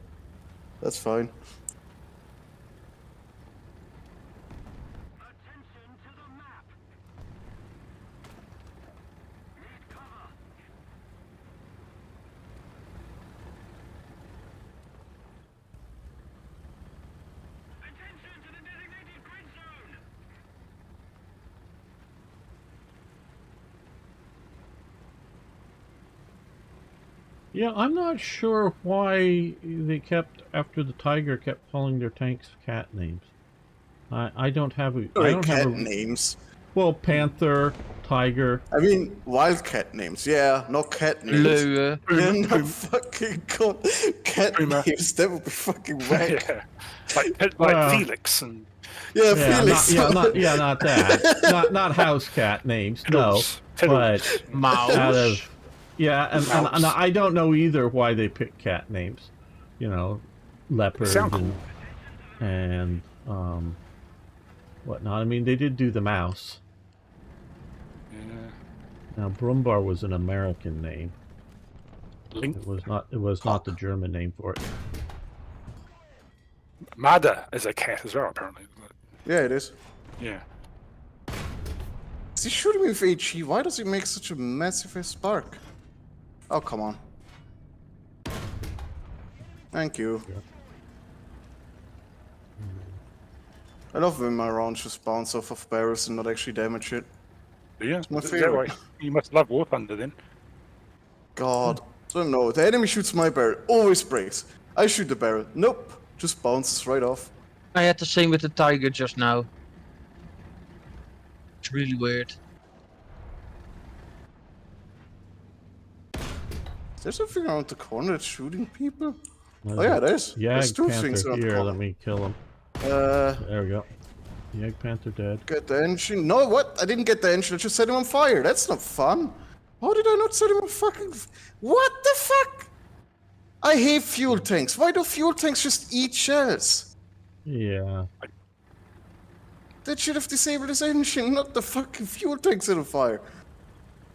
That's fine. Yeah, I'm not sure why they kept, after the Tiger, kept calling their tanks cat names. I don't have a... I don't cat have a... names. Well, Panther, Tiger... I mean, wildcat names, yeah, not cat names. Leeuwen. Yeah, no fucking god. Cat Puma. names, that would be fucking whack. Yeah. Like Well, Felix and Yeah, Yeah, Felix. not that. not house cat names, no. Tiddles. But Mouse. out of... Yeah, and Mouse. I don't know either why they pick cat names. You know, leopard Sound cool. and whatnot. I mean, they did do the mouse. Yeah. Now, Brumbar was an American name. Link. It was not. It was not the German name for it. Mada is a cat as well, apparently. Yeah, it is. Yeah. Is he shooting me with HE? Why does he make such a massive spark? Oh, come on. Thank you. Yeah. I love when my rounds just bounce off of barrels and not actually damage it. Yeah. my Is that favorite. why? You must love War Thunder then. God. So no, the enemy shoots my barrel, always breaks. I shoot the barrel, nope, just bounces right off. I had the same with the Tiger just now. It's really weird. Is there something around the corner that's shooting people? There's Oh yeah, a there's Yag two things Panther around the here. Let corner. me kill him. Uh, There we go. Yag Panther dead. get the engine. No, what? I didn't get the engine, I just set him on fire. That's not fun. How did I not set him on fucking... What the fuck? I hate fuel tanks. Why do fuel tanks just eat shells? Yeah. That should have disabled his engine, not the fucking fuel tank set on fire.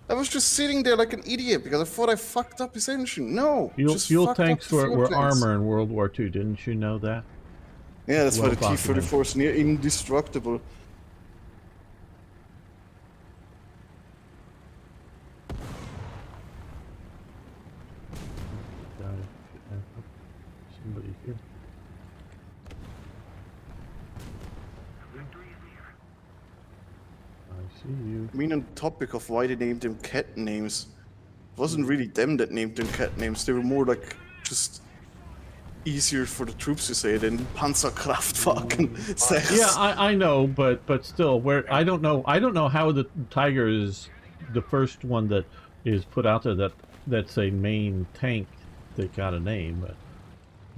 I was just sitting there like an idiot because I thought I fucked up his engine. No, just Fuel fucked up tanks the fuel were tanks. armor in World War II. Didn't you know that? Yeah, that's why Well the documented. T-34 is near indestructible. Somebody here. I see you. I mean, on the topic of why they named them cat names, it wasn't really them that named them cat names. They were more like just easier for the troops to say than Panzerkraftwagen. Yeah, I know, but still, where I don't know how the Tiger is the first one that is put out there that's a main tank that got a name, but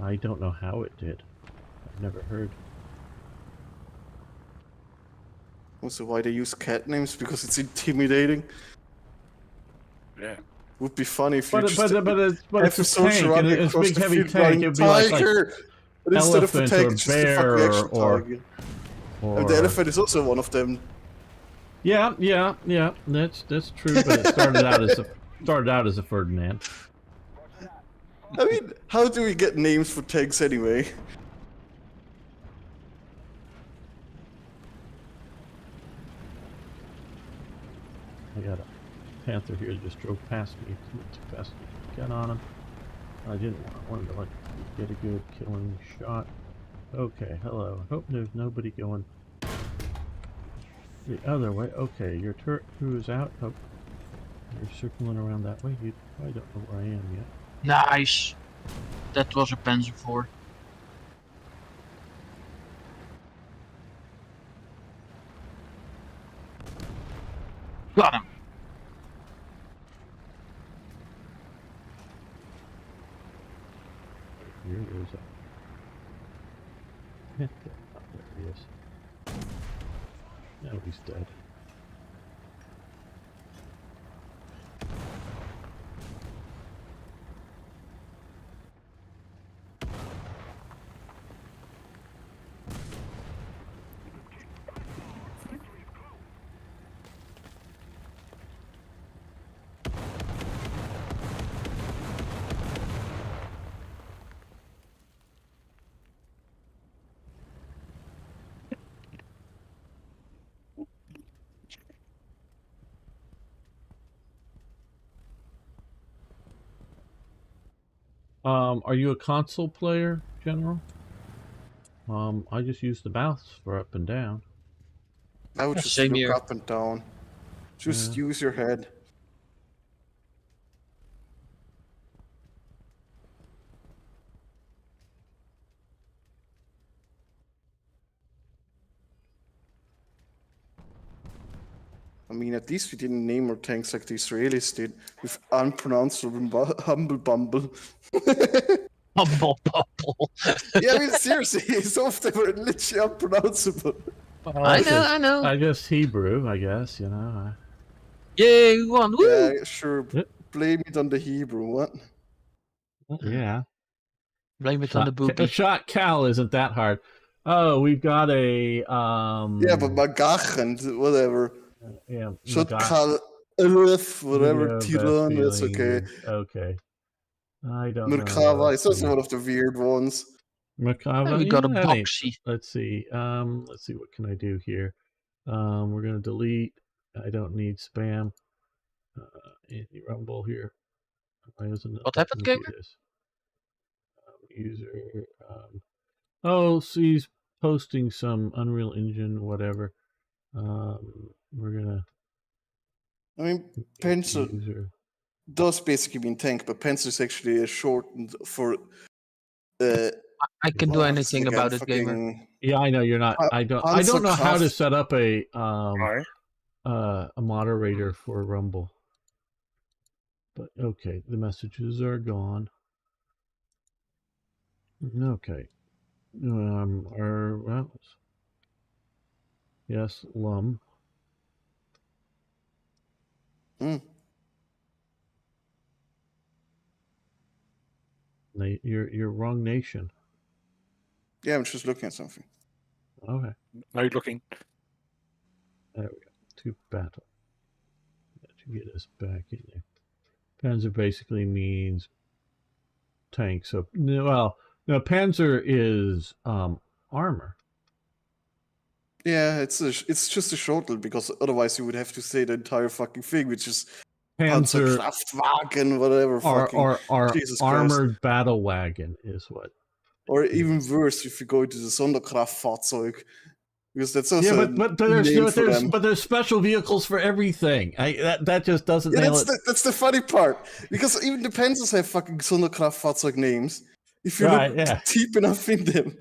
I don't know how it did. I've never heard. Also, why they use cat names? Because it's intimidating. Yeah. Would be funny if you But just it's have a a soldier tank, running and it's a across big the heavy field tank. running, It'd be like tiger. But instead of a elephant tank, or it's just a bear fucking action or- tiger. or And the elephant is also one of them. yeah. That's true. But it started out as a Ferdinand. I mean, how do we get names for tanks anyway? I got a Panther here that just drove past me. Too fast to get on him. I didn't want to like get a good killing shot. Okay, hello. I hope there's nobody going the other way. Okay, your turret crew is out. Oh, you're circling around that way. I don't know where I am yet. Nice. That was a Panzer IV. Got him. Where is that? Yeah, oh, there he is. Now he's dead. Are you a console player, General? I just use the mouse for up and down. I would Yeah, just same look here. up and down. Just Yeah. use your head. I mean, at least we didn't name our tanks like the Israelis did, with unpronounceable humble bumble. Bumble. Yeah, I mean, seriously, some of them were literally unpronounceable. Well, I know. I guess Hebrew, I guess, you know. Yay, we won. Woo! Yeah, sure. Yep. Blame it on the Hebrew, what? Yeah. Blame it on the booby. Shot Cal isn't that hard. Oh, we've got a Yeah, but Magach and whatever. yeah, Shot Magach. Kal Elef, whatever, Video, best Tiran, that's feeling okay. is- okay. I don't know. Merkava is Let's also see. one of the weird ones. Merkava, And we got a that ain't- boxy. Let's see. What can I do here? We're gonna delete. I don't need spam. Andy Rumble here. Why isn't it What letting happened, me do Gamer? this? User. Oh, so he's posting some Unreal Engine, whatever. We're gonna. I mean, pencil User. does basically mean tank, but pencil is actually a shortened for. I can do what was anything again? about it, Gamer. Fucking Yeah, I know you're not. I don't know how to set up a moderator for Rumble. But okay, the messages are gone. Okay. Well, yes, Lum. Hmm. You're wrong nation. Yeah, I'm just looking at something. Okay. No looking. There we go. To battle. To get us back in there. Panzer basically means tank. So well, no, Panzer is armor. Yeah, it's just a short little because otherwise you would have to say the entire fucking thing, which is Panzer Panzerkraftwagen, whatever. or Jesus armored battle wagon is what. Or even worse, if you go to the Sonderkraftfahrzeug, because that's also Yeah, but them. there's special vehicles for everything. That just doesn't Yeah, nail it. that's the funny part, because even the Panzers have fucking Sonderkraftfahrzeug names. If you Right, look deep enough in them,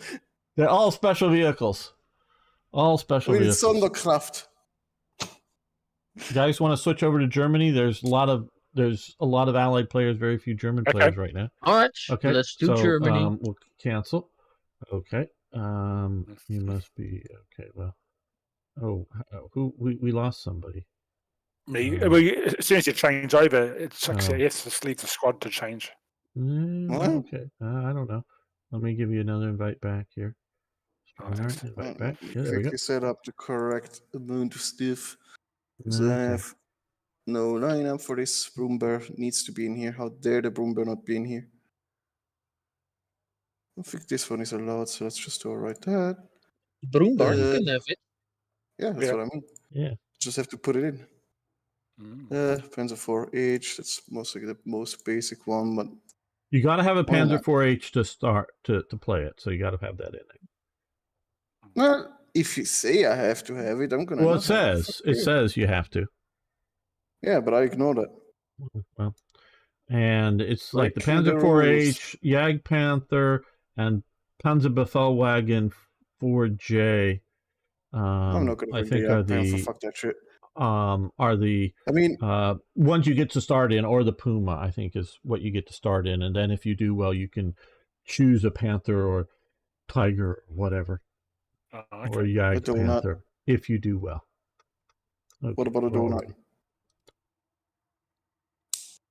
they're all special vehicles. All special I mean, it's vehicles. Sonderkraft. You guys want to switch over to Germany? There's a lot of Allied players, very few German players right now. All right. Okay, Let's do Germany. We'll cancel. Okay. You must be okay. Well, who we lost somebody. Me. Well, as soon as you change over, it's actually yes, just leaves the squad to change. Okay. I don't know. Let me give you another invite back here. Oh, thanks. Invite back. Yeah, there we go. Quickly set up the correct amount of stuff. So Okay. I have no lineup for this. Broombear needs to be in here. How dare the Broombear not be in here? I think this one is allowed, so let's just override that. Broombar, you can have it. Yeah, that's what I mean. Yeah. Just have to put it in. Mm. Panzer 4H, that's mostly the most basic one, but You got to have a Why Panzer not? 4H to start to play it, so you got to have that in it. well, if you say I have to have it, I'm gonna. Well, not have it. it says you have to. Yeah, but I ignore that. Well, and it's like the Breaking the Panzer rules. 4H, Jagdpanther, and Panzerbefehlwagen 4J. I'm not gonna I bring think the are Panther. the Fuck that shit. are the I mean, ones you get to start in, or the Puma, I think, is what you get to start in. And then if you do well, you can choose a Panther or Tiger or whatever, Oh, or okay. Jagd A donut. Panther, if you do well. Okay, what about a where are donut? we?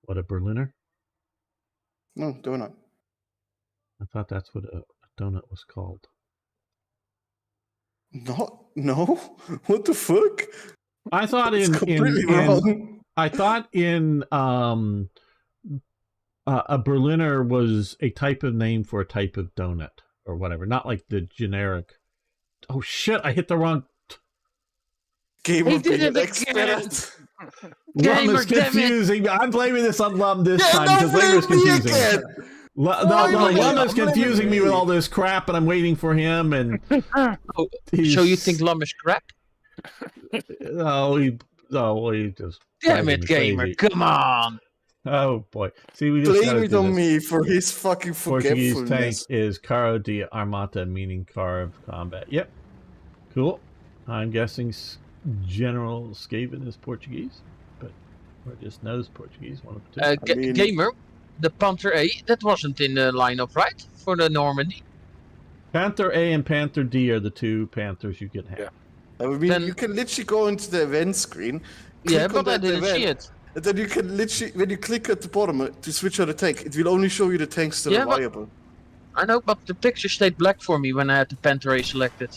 What, a Berliner? No, donut. I thought that's what a donut was called. No? What the fuck? I thought It's in completely wrong. I thought in a Berliner was a type of name for a type of donut or whatever, not like the generic. Oh shit! I hit the wrong. Gamer He did being it an expert. Lum Gamer, is damn it. confusing me. I'm blaming this on Lum this time Yeah, because don't Lamer's blame me confusing. again. No, Why would Lum I? is I'm blaming confusing me with me. all this crap, and I'm waiting for him. And Oh, he's, so you think Lum is crap? he just Damn driving it, me gamer! crazy. Come on. Oh boy! See, we just Blame gotta it do on this. me for his fucking Portuguese tank forgetfulness. is Caro de Armata, meaning car of combat. Yep. Cool. I'm guessing General Skaven is Portuguese, but or just knows Portuguese. One of the two. I mean- Gamer, the Panther A, that wasn't in the lineup, right? For the Normandy. Panther A and Panther D are the two Panthers you can have. Yeah. I mean, Then- you can literally go into the event screen. Yeah, click on but I that didn't see event, it. And then you can literally, when you click at the bottom to switch out the tank, it will only show you the tanks that Yeah, are but- viable. I know, but the picture stayed black for me when I had the Panther A selected.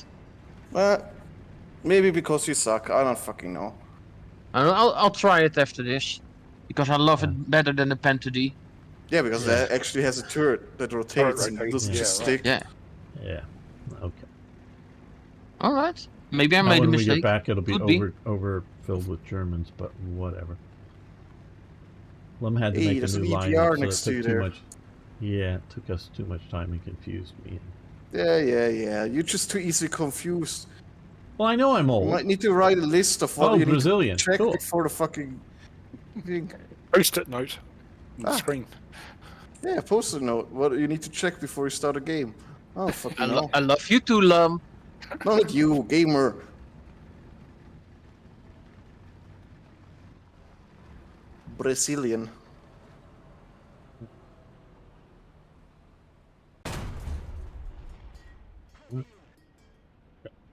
Maybe because you suck. I don't fucking know. I'll try it after this. Because I love Yeah. it better than the Panther D. Yeah, because Yeah. that actually has a turret that rotates and rotates, doesn't yeah, just right. stick. Yeah. Yeah. Okay. Alright. Maybe I Now made a when we get mistake. back, it'll be Could be. overfilled with Germans, but whatever. Lum had to Hey, make a there's new an line, EPR so next it to took you too there. much. Yeah, it took us too much time and confused me. Yeah. You're just too easily confused. Well, I know I'm You old. might need to write a list of what Oh, you Brazilian. need to check Cool. before the fucking thing. Post-it note on the Ah. screen. Yeah, post-it note. What you need to check before you start a game. Oh, fucking hell. I love you too, Lum. Not you, gamer. Brazilian.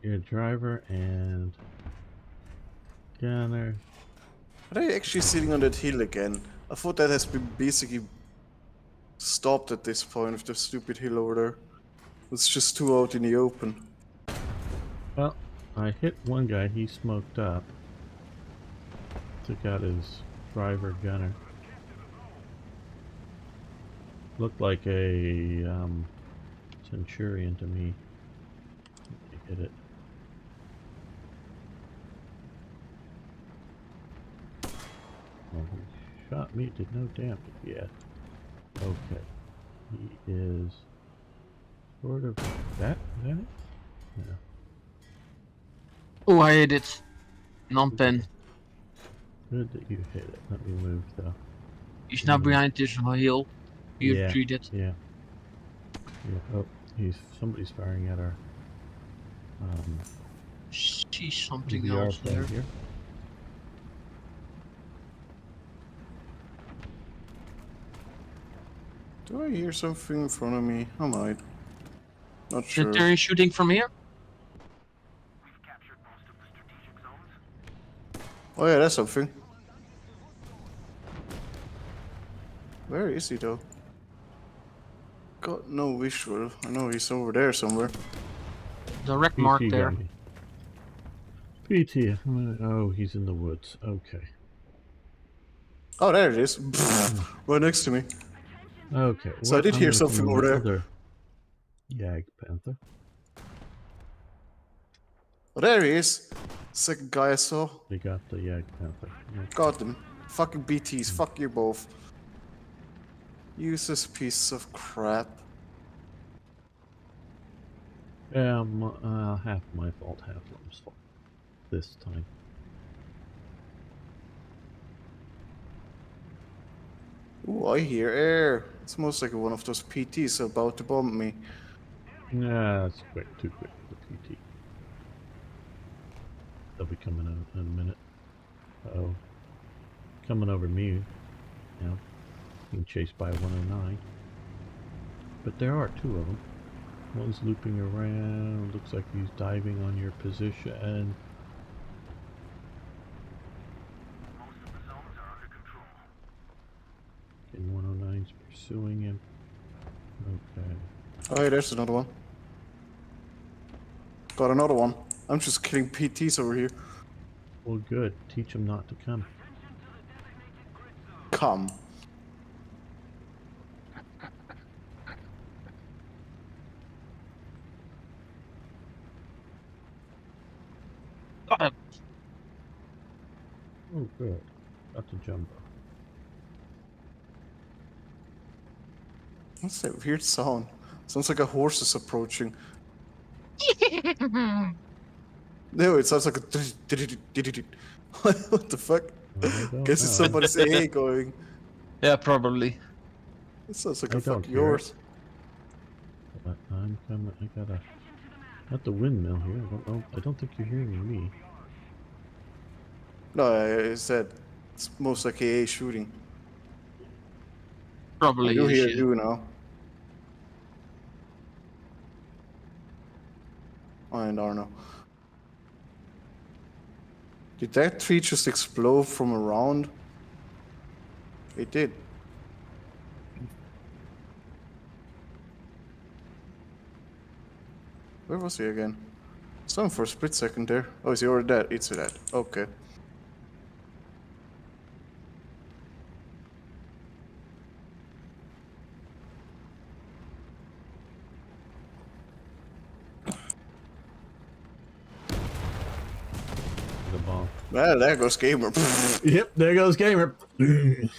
You're a driver and gunner. Are they actually sitting on that hill again? I thought that has been basically stopped at this point with the stupid hill over there. It's just too out in the open. Well, I hit one guy. He smoked up. Took out his driver gunner. Looked like a Centurion to me. Hit it. Well, he shot me. Did no damage yet. Okay. He is sort of that. Is that it? Yeah. Oh, I hit it. Non-pen. Good that you hit it. Let me move though. He's now behind this hill. You Yeah. retreated. Yeah. Yeah. Oh, somebody's firing at our See something VR else plane there. here. Do I hear something in front of me? I might. Not Is sure. there shooting from here? Oh yeah, that's something. Where is he though? Got no visual. I know he's over there somewhere. Direct mark PT there. got me. PT. Oh, he's in the woods. Okay. Oh, there it is. Right next to me. Okay. So I did I'm hear gonna something do over there. another Jagd Panther. Oh, there he is. Second guy I saw. We got the Jagd Panther. Yeah. Got them. Fucking BTs. Fuck you both. Useless piece of crap. Yeah, half my fault, half Lum's fault. This time. Ooh, I hear air. It's most like one of those PTs about to bomb me. Nah, that's quick. Too quick for the PT. They'll be coming out in a minute. Oh, coming over me. Now, being chased by a 109. But there are two of them. One's looping around. Looks like he's diving on your position. And 109's pursuing him. Okay. Oh, hey, there's another one. Got another one. I'm just killing PTs over here. Well, good. Teach him not to come. Come. Got him. Oh, good. Got the jumbo. What's that weird sound? Sounds like a horse is approaching. No, it sounds like a. What the fuck? I don't Guess it's know. somebody's A going. Yeah, probably. It sounds like I a don't fuck hear yours. But I'm coming. I gotta. Not the windmill here. I don't know. I don't think you're hearing me. No, I said it's most like AA shooting. I Probably do is, hear yeah. you now. I don't know. Did that tree just explode from around? It did. Where was he again? Saw him for a split second there. Oh, is he already dead? It's dead. Okay. The bomb. Well, there goes Gamer. Yep, there goes Gamer. What's a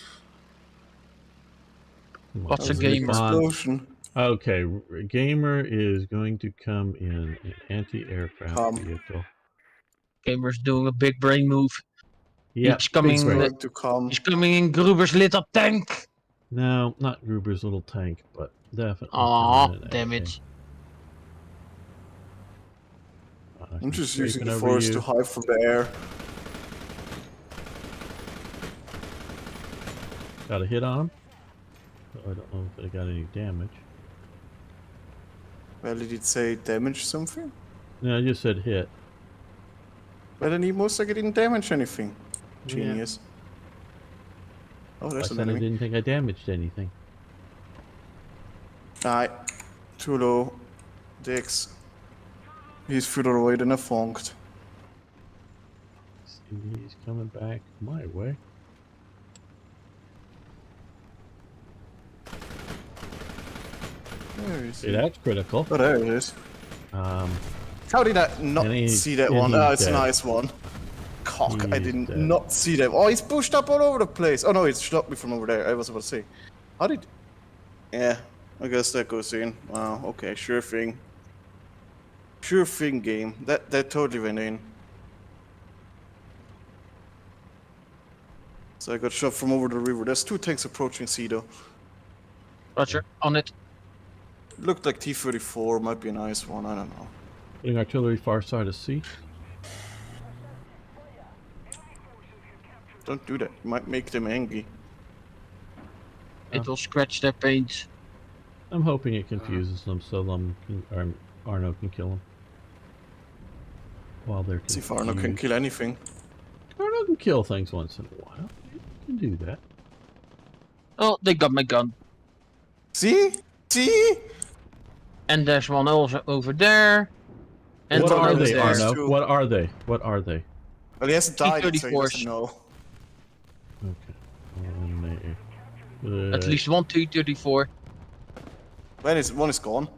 That was a big Gamer? explosion. Okay, Gamer is going to come in an anti-aircraft Come. vehicle. Gamer's doing a big brain move. Yep, He's big coming. brain. Going to come. He's coming in Gruber's little tank. No, not Gruber's little tank, but definitely. Aw, coming in an damn AA. it. I'm he's just using scraping the over force you. to hide from the air. Got a hit on him. I don't know if they got any damage. Well, did it say damage something? No, I just said hit. Well, then he most likely didn't damage anything. Yeah. Genius. Oh, I there's an said I enemy. didn't think I damaged anything. Aye. Too low. Dicks. He's further away than I funked. See, he's coming back my way. Where is See, he? that's critical. Oh, there it is. Um, How did I not And he's- see that and one? he's Ah, it's a dead. nice one. Cock, I He's didn't dead. not see that. Oh, he's pushed up all over the place. Oh no, he's shot me from over there. I was about to say. How did... Yeah, I guess that goes in. Wow, okay, sure thing. Sure thing, game. That totally went in. So I got shot from over the river. There's two tanks approaching C though. Roger, on it. Looked like T-34, might be a nice one, I don't know. putting artillery far side of C. Don't do that, you might make them angry. It will scratch their paint. I'm hoping it confuses them so Arno can kill them. While they're See confused. if Arno can kill anything. Arno can kill things once in a while. You can do that. Oh, they got my gun. See? See? And there's one also over there. And What What one are over they, there. Arno? Two. What are they? What are they? Well, he hasn't died, so he T-34s. doesn't know. Okay. At least one T-34. One is gone.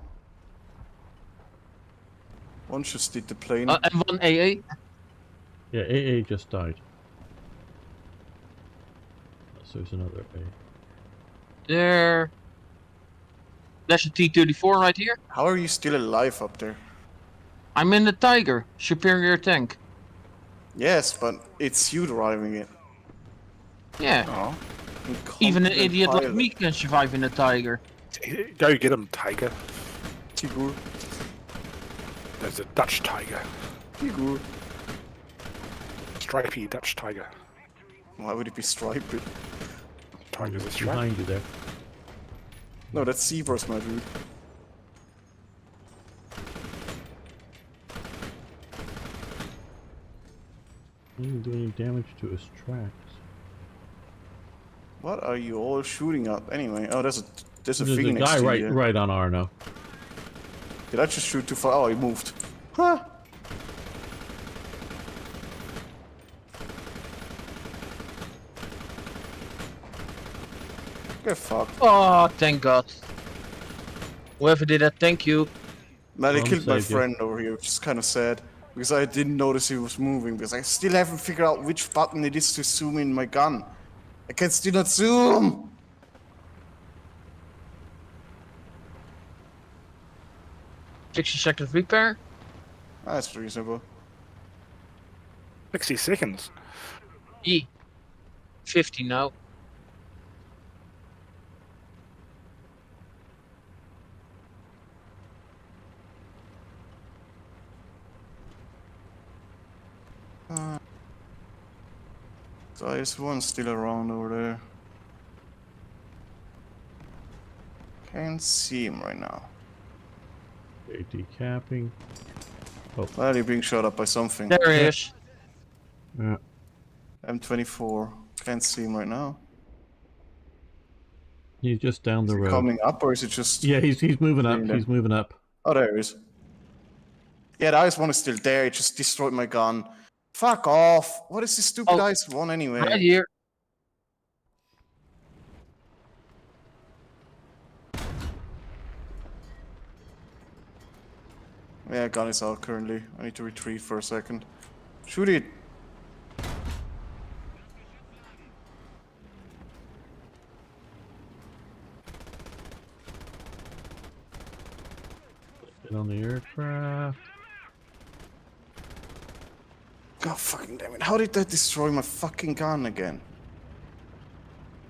One just did the plane. And one AA. Yeah, AA just died. So there's another A. There. There's a T-34 right here. How are you still alive up there? I'm in the Tiger, superior tank. Yes, but it's you driving it. Yeah. Oh, Even an Incompetent idiot like pilot. me can survive in a Tiger. go get him, Tiger. Tigur. There's a Dutch Tiger. Tigur. Stripy Dutch Tiger. Why would it be striped? Tiger's a strap. Behind you there. No, that's zebras, my dude. He didn't do any damage to his tracks. What are you all shooting at anyway? Oh, there's a There's a Phoenix. guy to you. right on Arno. Did I just shoot too far? Oh, he moved. Huh? Get fucked. Oh, thank God. Whoever did that, thank you. Man, he Well, killed my saved you. friend over here, which is kind of sad. Because I didn't notice he was moving, because I still haven't figured out which button it is to zoom in my gun. I can still not zoom! 60 seconds repair. That's reasonable. 60 seconds. E. 50 now. So there's one still around over there. Can't see him right now. Okay, decapping. Well, he's being shot up by something. There he is. Yeah. M24. Can't see him right now. He's just down the Is he road. coming up or is it just... Yeah, he's moving up. There. He's moving up. Oh, there he is. Yeah, the ice one is still there. It just destroyed my gun. Fuck off. What is this stupid Oh, ice one anyway? Right here. Yeah, gun is out currently. I need to retrieve for a second. Shoot it. Get on the aircraft. God fucking damn it. How did that destroy my fucking gun again?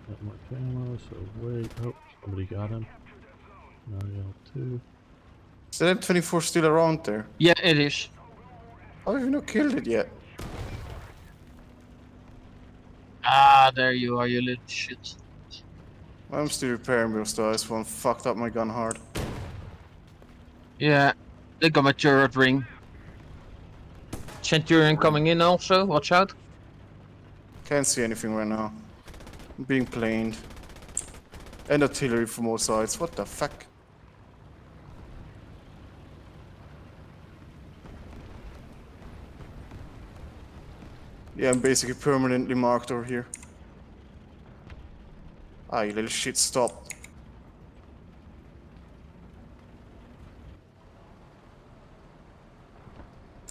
Not much ammo, so wait. Oh, somebody got him. Now L2. Is that M24 still around there? Yeah, it is. How have you not killed it yet? Ah, there you are, you little shit. I'm still repairing because the ice one fucked up my gun hard. Yeah, they got my turret ring. Centurion coming in also, watch out. Can't see anything right now. I'm being planed. And artillery from all sides. What the fuck? Yeah, I'm basically permanently marked over here. Ah, you little shit, stop.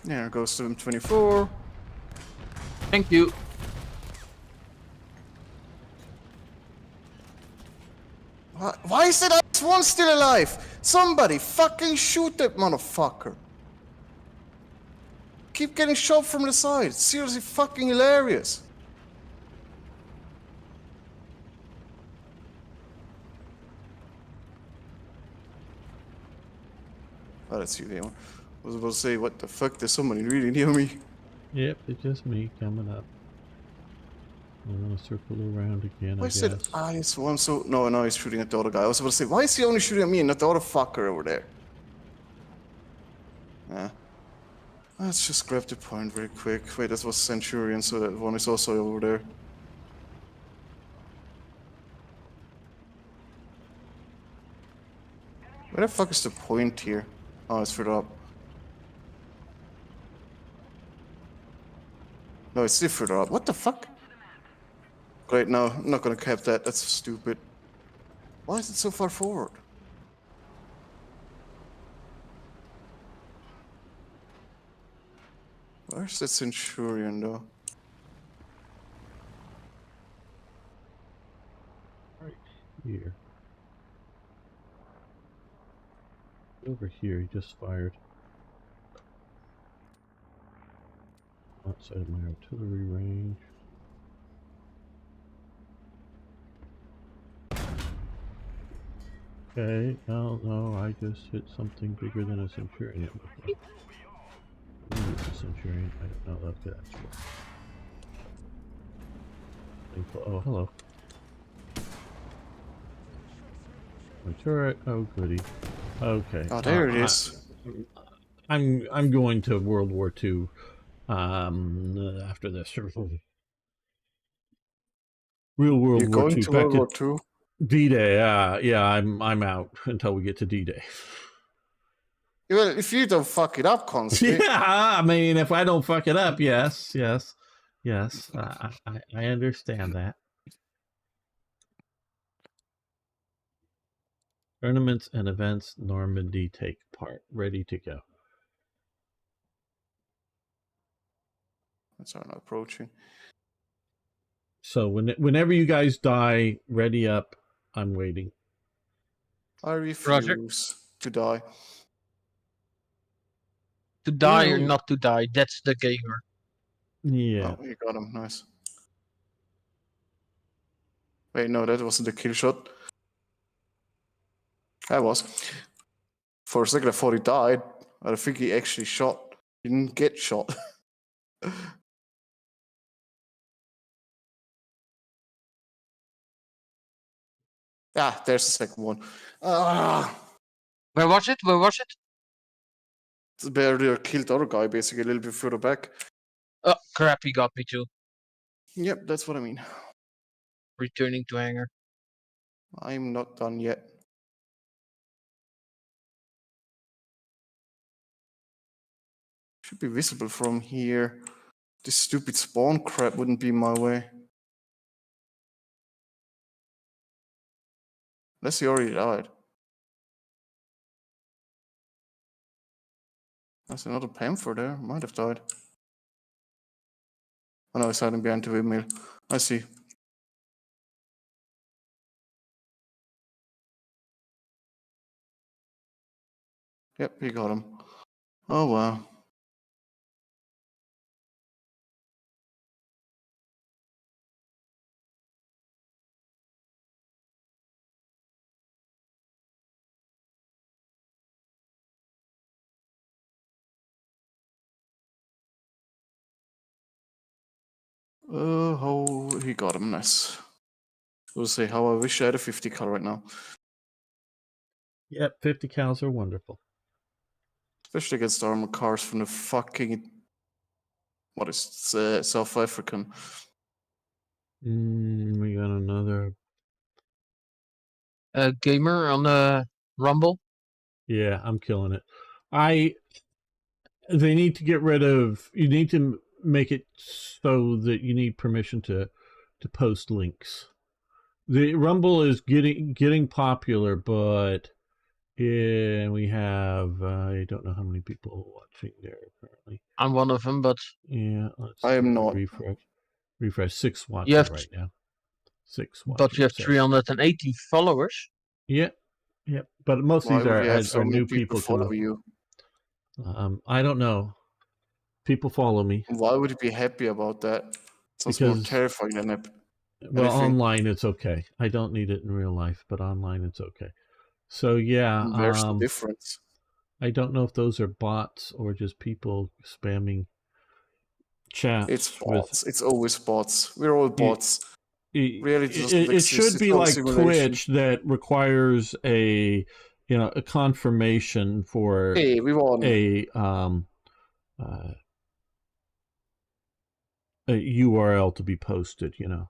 There goes to M24. Thank you. Why is that ice one still alive? Somebody fucking shoot that motherfucker. Keep getting shot from the side. It's seriously fucking hilarious. Oh, that's you there. I was about to say, what the fuck? There's somebody really near me. Yep, it's just me coming up. I'm gonna circle around again, Why I is guess. that ice one so... No, he's shooting at the other guy. I was about to say, why is he only shooting at me and not the other fucker over there? Yeah. Let's just grab the point very quick. Wait, that was Centurion, so that one is also over there. Where the fuck is the point here? Oh, it's further up. No, it's still further up. What the fuck? Great, no, I'm not gonna cap that. That's stupid. Why is it so far forward? Where's that Centurion, though? Right here. Over here, he just fired. Outside of my artillery range. Okay, no, I just hit something bigger than a Centurion. Maybe it's a Centurion, I don't know, okay, that's what. Oh, hello. My turret. Oh, goody. Okay. Oh, there it is. I'm going to World War II. After this, real World You're War going II. to Back World to War II? D-Day. Yeah, I'm out until we get to D-Day. Well, if you don't fuck it up constantly. Yeah, I mean, if I don't fuck it up, yes. I understand that. Tournaments and events, Normandy take part. Ready to go. That's not approaching. So whenever you guys die, ready up. I'm waiting. I refuse to die. To die or Well, not to die, that's the gamer. Yeah. Oh, you got him. Nice. Wait, no, that wasn't a kill shot. That was. For a second, I thought he died. I think he actually shot. He didn't get shot. Ah, there's the second one. Ah, Where was it? Where was it? it's barely killed the other guy, basically, a little bit further back. Oh, crap, he got me too. Yep, that's what I mean. Returning to hangar. I'm not done yet. Should be visible from here. This stupid spawn crap wouldn't be in my way. Unless he already died. There's another panther there. Might have died. Oh no, he's hiding behind the windmill. I see. Yep, he got him. Oh wow. Oh, he got him. Nice. We'll see how I wish I had a 50 cal right now. Yep, 50 cows are wonderful. Especially against armored cars from the fucking... What is it? South African. We got another. Gamer on the Rumble. Yeah, I'm killing it. They need to get rid of. You need to make it so that you need permission to post links. The Rumble is getting popular, but we have I don't know how many people watching there currently. I'm one of them, but Yeah, let's I am not. refresh 6 watching You have right now. 6 watching. but you have so- 380 followers. Yeah, but most of Why these would you have so are many new people people follow you? I don't know. People follow me. Why would you be happy about that? Sounds more Because- terrifying than it. Well, anything. online it's okay. I don't need it in real life, but online it's okay. So yeah, Where's the difference? I don't know if those are bots or just people spamming chats. It's bots. It's always bots. We're all bots. Reality doesn't It exist. should It's be all like simulation. Twitch that requires a confirmation for Hey, we won. a URL to be posted, and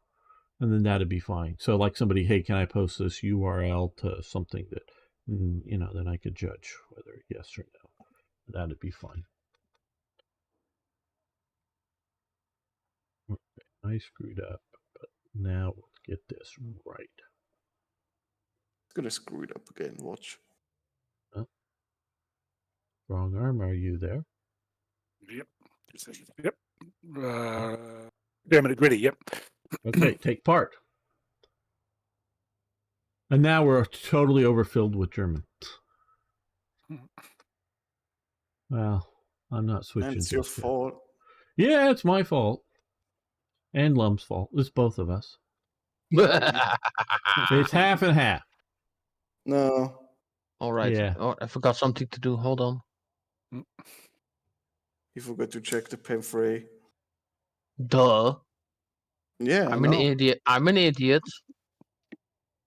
then that'd be fine. So like somebody, hey, can I post this URL to something that, then I could judge whether yes or no. That'd be fine. Okay, I screwed up, but now let's get this right. It's gonna screw it up again. Watch. Wrong arm, are you there? Yep. Yep. Damn it, ready. Yep. Okay, take part. And now we're totally overfilled with German. Well, I'm not switching. And it's your just yet. fault. Yeah, it's my fault. And Lum's fault. It's both of us. It's half and half. No. All right. Yeah. Oh, I forgot something to do. Hold on. You forgot to check the pen fray. Duh. Yeah, I'm an idiot. I'm an idiot.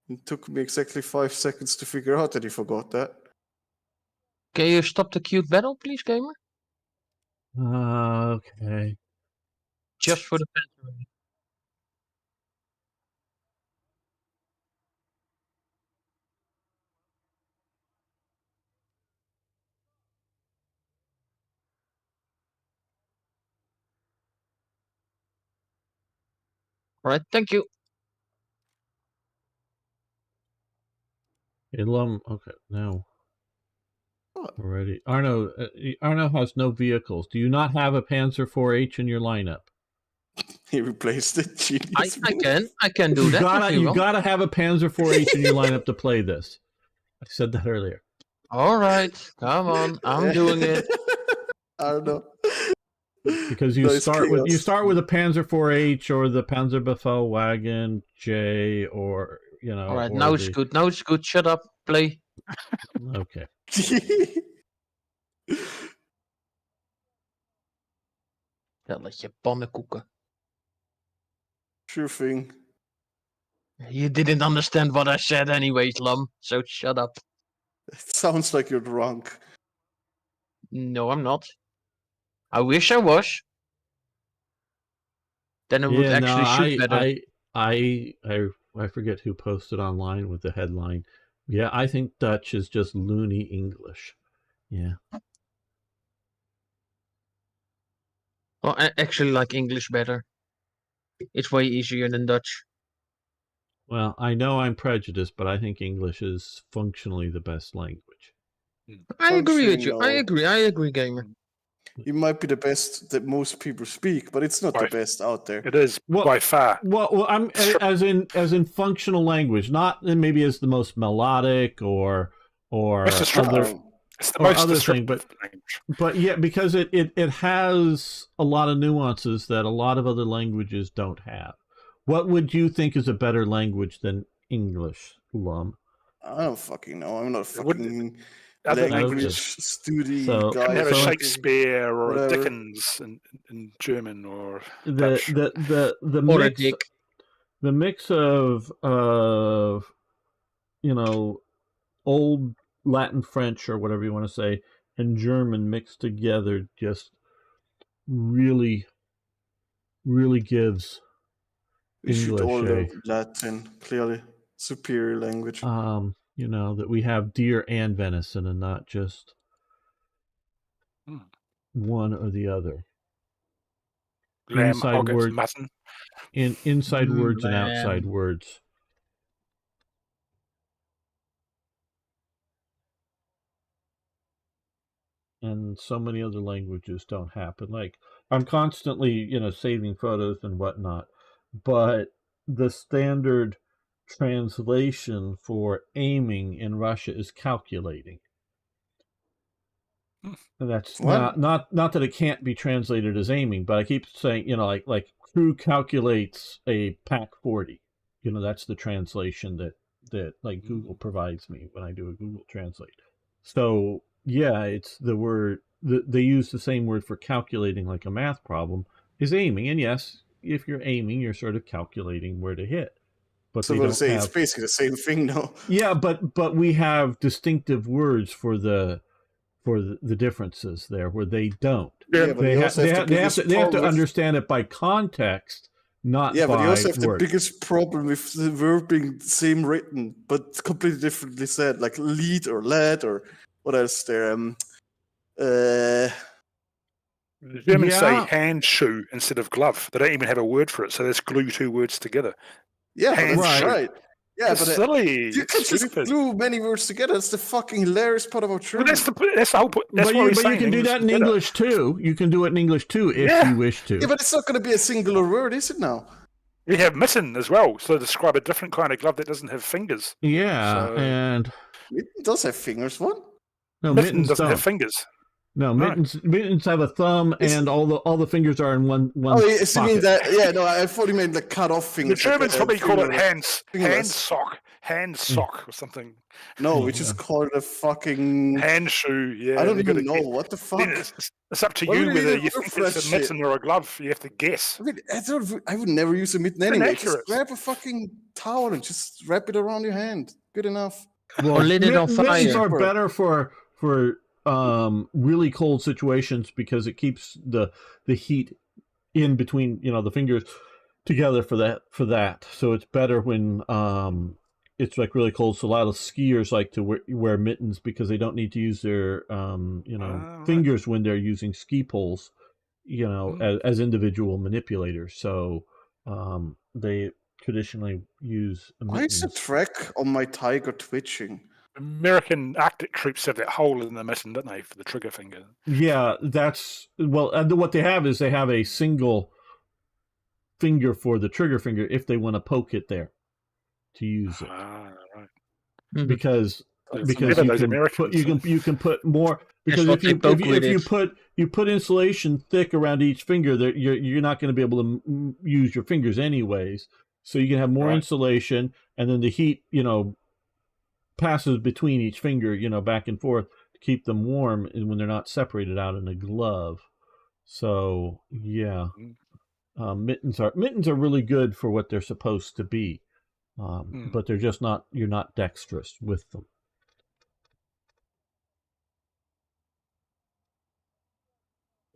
It took me exactly 5 seconds to figure out that he forgot that. Can you stop the cute battle, please, gamer? Okay. Just for the fans. All right, thank you. Ilum. Okay, now What? we're ready. Arno has no vehicles. Do you not have a Panzer IV-H in your lineup? He replaced it. Genius. I can do that. You gotta have a Panzer IV-H in your lineup to play this. I said that earlier. All right, come on, I'm doing it. I don't know. Because you start with a Panzer IV-H or the Panzerbefelwagen J, or All right, now it's good. Now it's good. Shut up. Play. Okay. Stelletje pannenkoeken. Sure thing. You didn't understand what I said anyways, Lum. So shut up. It sounds like you're drunk. No, I'm not. I wish I was. Then it would actually shoot better. I forget who posted online with the headline. Yeah, I think Dutch is just loony English. Yeah. Well, I actually like English better. It's way easier than Dutch. Well, I know I'm prejudiced, but I think English is functionally the best language. I agree with you. I agree, gamer. It might be the best that most people speak, but it's not the best out there. It is by far. Well, I'm as in functional language, not maybe as the most melodic or It's the most other thing, language. But yeah, because it has a lot of nuances that a lot of other languages don't have. What would you think is a better language than English, Lum? I don't fucking know. I'm not a fucking language study So, guy. You can have a So- Shakespeare or whatever. a Dickens in German or The Dutch. the Or a mix, dick. the mix of old Latin, French, or whatever you want to say, and German mixed together just really gives We should all English learn Latin, clearly. Superior language. that we have deer and venison and not just one or the other. Lamb, inside hoggets, word- mutton. Inside words and Man. outside words. And so many other languages don't happen. Like, I'm constantly, saving photos and whatnot, but the standard translation for aiming in Russia is calculating. And that's What? not that it can't be translated as aiming, but I keep saying, like crew calculates a pack 40. That's the translation that like Google provides me when I do a Google Translate. So yeah, it's the word they use the same word for calculating, like a math problem, is aiming. And yes, if you're aiming, you're sort of calculating where to hit. But So they I'm don't gonna say have... it's basically the same thing now. Yeah, but we have distinctive words for the differences there, where they don't. Yeah, but They you have also have the biggest to problem with- understand it by context, not Yeah, by but you also have the words. biggest problem with the verb being the same written, but completely differently said, like lead or led or what else there? The Germans say Yeah. hand shoe instead of glove. They don't even have a word for it, so let's glue two words together. Yeah, but Hand that's shoe. right. Yeah, It's but silly. you It's can just stupid. glue many words together. That's the fucking hilarious part about But German. that's the whole point. That's But what you we're saying. can do that in is better. English too. You can do it in English too if Yeah. you wish to. Yeah, but it's not going to be a singular word, is it now? We have mitten as well, so to describe a different kind of glove that doesn't have fingers. Yeah, So- and It does have fingers, what? no, Mitten mittens doesn't don't. have fingers. No, No. mittens have a thumb, It's- and all the fingers are in one Oh, yes, you mean pocket. that? Yeah, no, I thought you meant the cut off The fingers. Germans like probably call it finger- hand fingerless. sock. hand sock or something. No, we just call it a fucking Hand shoe, yeah. I don't you gotta even know guess. what the Then fuck. it's up to Why you would they whether even you look think for it's that a shit? mitten or a glove. You have to guess. I mean, I would never use a mitten anyway. Just inaccurate. grab a fucking towel and just wrap it around your hand. Good enough. Well, Or lit it on mittens fire. are better for really cold situations because it keeps the heat in between the fingers together for that. So it's better when it's like really cold. So a lot of skiers like to wear mittens because they don't need to use their fingers when they're using ski poles, as individual manipulators. So they traditionally use Why is the mittens. track on my tiger twitching? American Arctic troops have that hole in the mitten, don't they, for the trigger finger? Yeah, and what they have is they have a single finger for the trigger finger if they want to poke it there to use it. Right. Mhm. Because Those you can Americans. you can put more because what they poke with if it. you put insulation thick around each finger, you're not going to be able to use your fingers anyways. So you can have more Right. insulation, and then the heat passes between each finger, back and forth to keep them warm, and when they're not separated out in a glove. So yeah, mittens are really good for what they're supposed to be, but they're just not. You're not dexterous with them.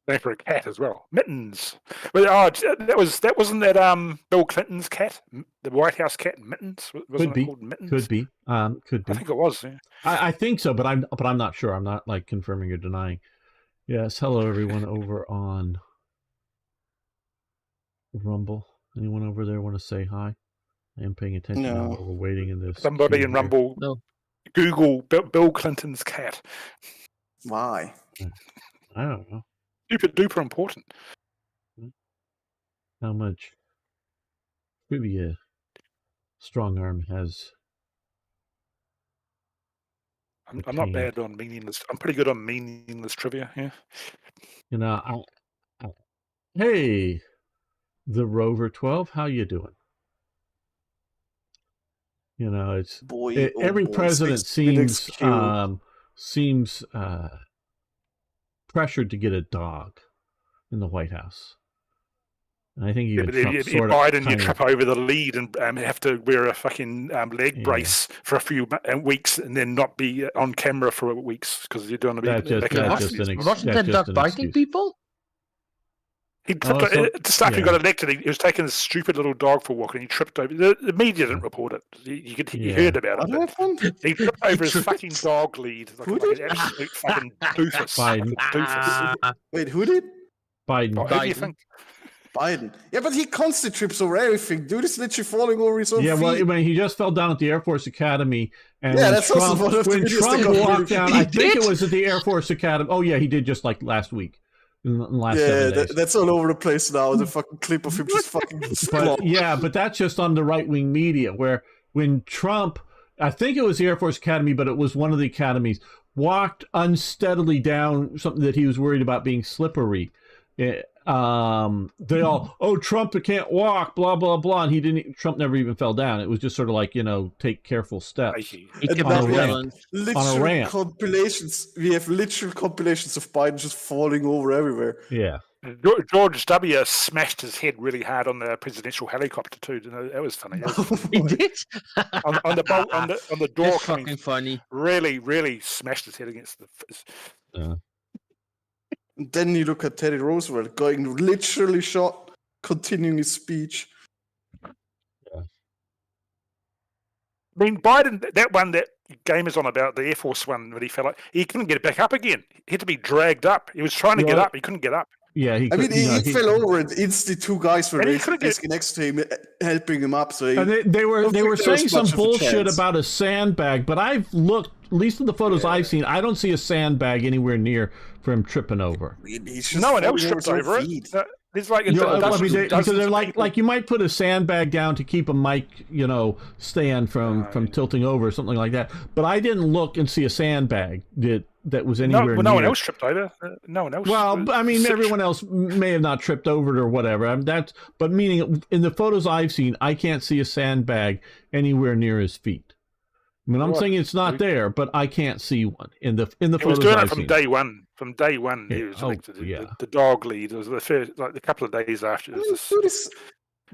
Going for a cat as well. Mittens. Well, that wasn't that Bill Clinton's cat, the White House cat, Mittens. Wasn't it called Mittens? Could be. Could be. I think it was. Yeah. I think so, but I'm not sure. I'm not like confirming or denying. Yes. Hello, everyone over on Rumble. Anyone over there want to say hi? I am paying attention now while we're waiting in this. Somebody queue in here. Rumble. No. Google Bill Clinton's cat. Why? I don't know Super duper important. how much trivia Strong Arm has. I'm not bad on meaningless. I'm pretty good on meaningless trivia. Yeah. Hey, the Rover 12, how you doing? It's Boy, every president 6 minutes seems pressured to get a dog in the White House. And I think even But Trump if Biden, you trip over the lead and have to wear a fucking leg brace for a few weeks and then not be on camera for weeks because you're doing a Wasn't Wasn't that duck biting people? He tripped just after he got elected. He was taking this stupid little dog for a walk and he tripped over. The media didn't report it. You heard about it. What happened? He tripped over his fucking dog lead. Like an absolute fucking doofus. Biden. Wait, who did? Biden. Who do you think? Biden. Yeah, but he constantly trips over everything. Dude is literally falling over his own feet. Well, I mean, he just fell down at the Air Force Academy, and Yeah, that's also one of the when videos Trump they got walked down, He I think did? it was at the Air Force Academy. Oh yeah, he did just like last week. In the last 7 days. That's all over the place now. The fucking clip of him just fucking. But that's just on the right wing media. Where when Trump, I think it was the Air Force Academy, but it was one of the academies, walked unsteadily down something that he was worried about being slippery. They all, Trump can't walk, blah blah blah, and Trump never even fell down. It was just sort of like take careful steps. He And kept now on we have yelling. literal compilations. We have literal compilations of Biden just falling over everywhere. Yeah. George W. smashed his head really hard on the presidential helicopter too. That was funny. He did? on the door. That's fucking funny. Really smashed his head against the. And then you look at Teddy Roosevelt going literally shot, continuing his speech. I mean, Biden, that game is on about, the Air Force one, when he fell out, he couldn't get it back up again. He had to be dragged up. He was trying to get up. He couldn't get up. Yeah, he fell over and instantly 2 guys were basically next to him, helping him up. So they were saying some bullshit chance. about a sandbag, but I've looked, at least in the photos I've seen, I don't see a sandbag anywhere near for him tripping over. No one else tripped over it. It's like because they're like you might put a sandbag down to keep a mic, stand from tilting over or something like that. But I didn't look and see a sandbag that was anywhere near. No one else tripped over. No one else. Well, I mean, everyone else may have not tripped over it or whatever. But meaning in the photos I've seen, I can't see a sandbag anywhere near his feet. I mean, I'm Right. saying it's not there, but I can't see one in the He was photos doing it I've from seen. day one. From day one, he Yeah. was Oh, elected yeah. the dog lead. It was the first, like a couple of days after. It was this,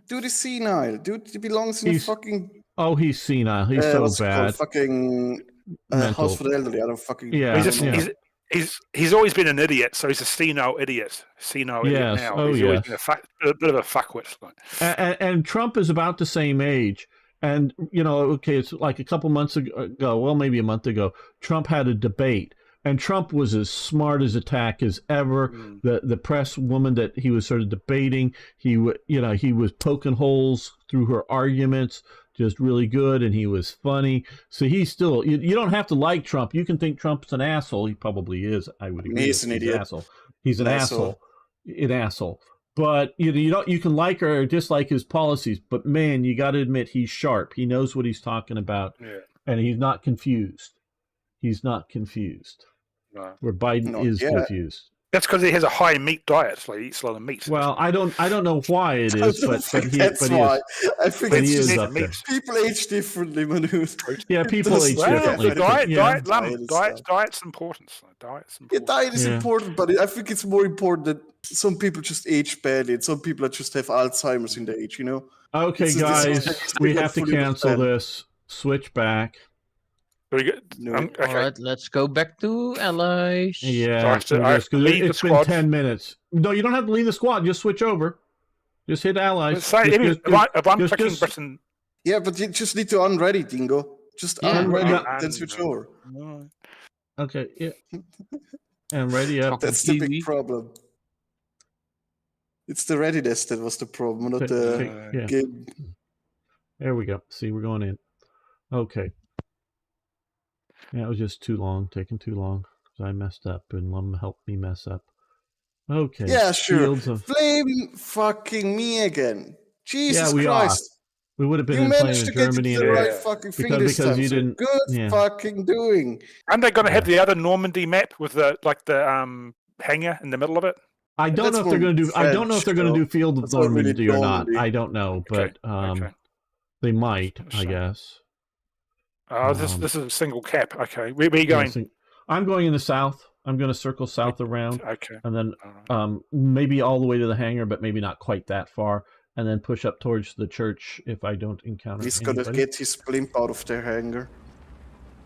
Dude is senile. Dude, he belongs in a He's fucking he's senile. He's so what's it called? bad. Fucking Mental. house for the elderly. I don't fucking. Yeah, he's, I just, don't know. yeah. he's always been an idiot, so he's a senile idiot. Senile idiot Yes. now. Oh, He's always yes. been a bit of a fuckwit. Like. And Trump is about the same age. And, okay, it's like a couple months ago, well, maybe a month ago, Trump had a debate. And Trump was as smart as a tack as ever. The press woman that he was sort of debating, he was poking holes through her arguments, just really good, and he was funny. So he's still, you don't have to like Trump. You can think Trump's an asshole. He probably is. I would agree. He's an idiot. Asshole. He's an asshole. An asshole. But you can like or dislike his policies, but man, you got to admit he's sharp. He knows what he's talking about, and he's not confused. He's not confused. No. Where Biden is confused. That's because he has a high meat diet. Like he eats a lot of meat. Well, I don't know why it is, but that's why. I think he is up there. People age differently, Manu. Yeah, people age differently. Diet's important. Yeah, diet is important, but I think it's more important that some people just age badly, and some people just have Alzheimer's in the age. Okay, guys, we have to cancel this. Switch back. Okay. All right, let's go back to allies. Yeah, it's been 10 minutes. No, you don't have to leave the squad. Just switch over. Just hit allies. If I'm picking Britain... Yeah, but you just need to unready, Dingo. Just unready, then switch over. Okay, yeah. And ready up. That's the big problem. It's the readiness that was the problem, not the game. There we go. See, we're going in. Okay. Yeah, it was just too long, taking too long. I messed up, and Lum helped me mess up. Okay. Yeah, sure. Blame fucking me again. Jesus Christ. We would have been playing in Germany and right fucking because you didn't. Good fucking doing. And they're going to have the other Normandy map with the hangar in the middle of it. I don't know if they're going to do. I don't know if they're going to do Field of Normandy or not. I don't know, but they might. I guess. Oh, this is a single cap. Okay, where are you going? I'm going in the south. I'm going to circle south around. Okay. And then maybe all the way to the hangar, but maybe not quite that far. And then push up towards the church if I don't encounter He's going to get his blimp out of their hangar.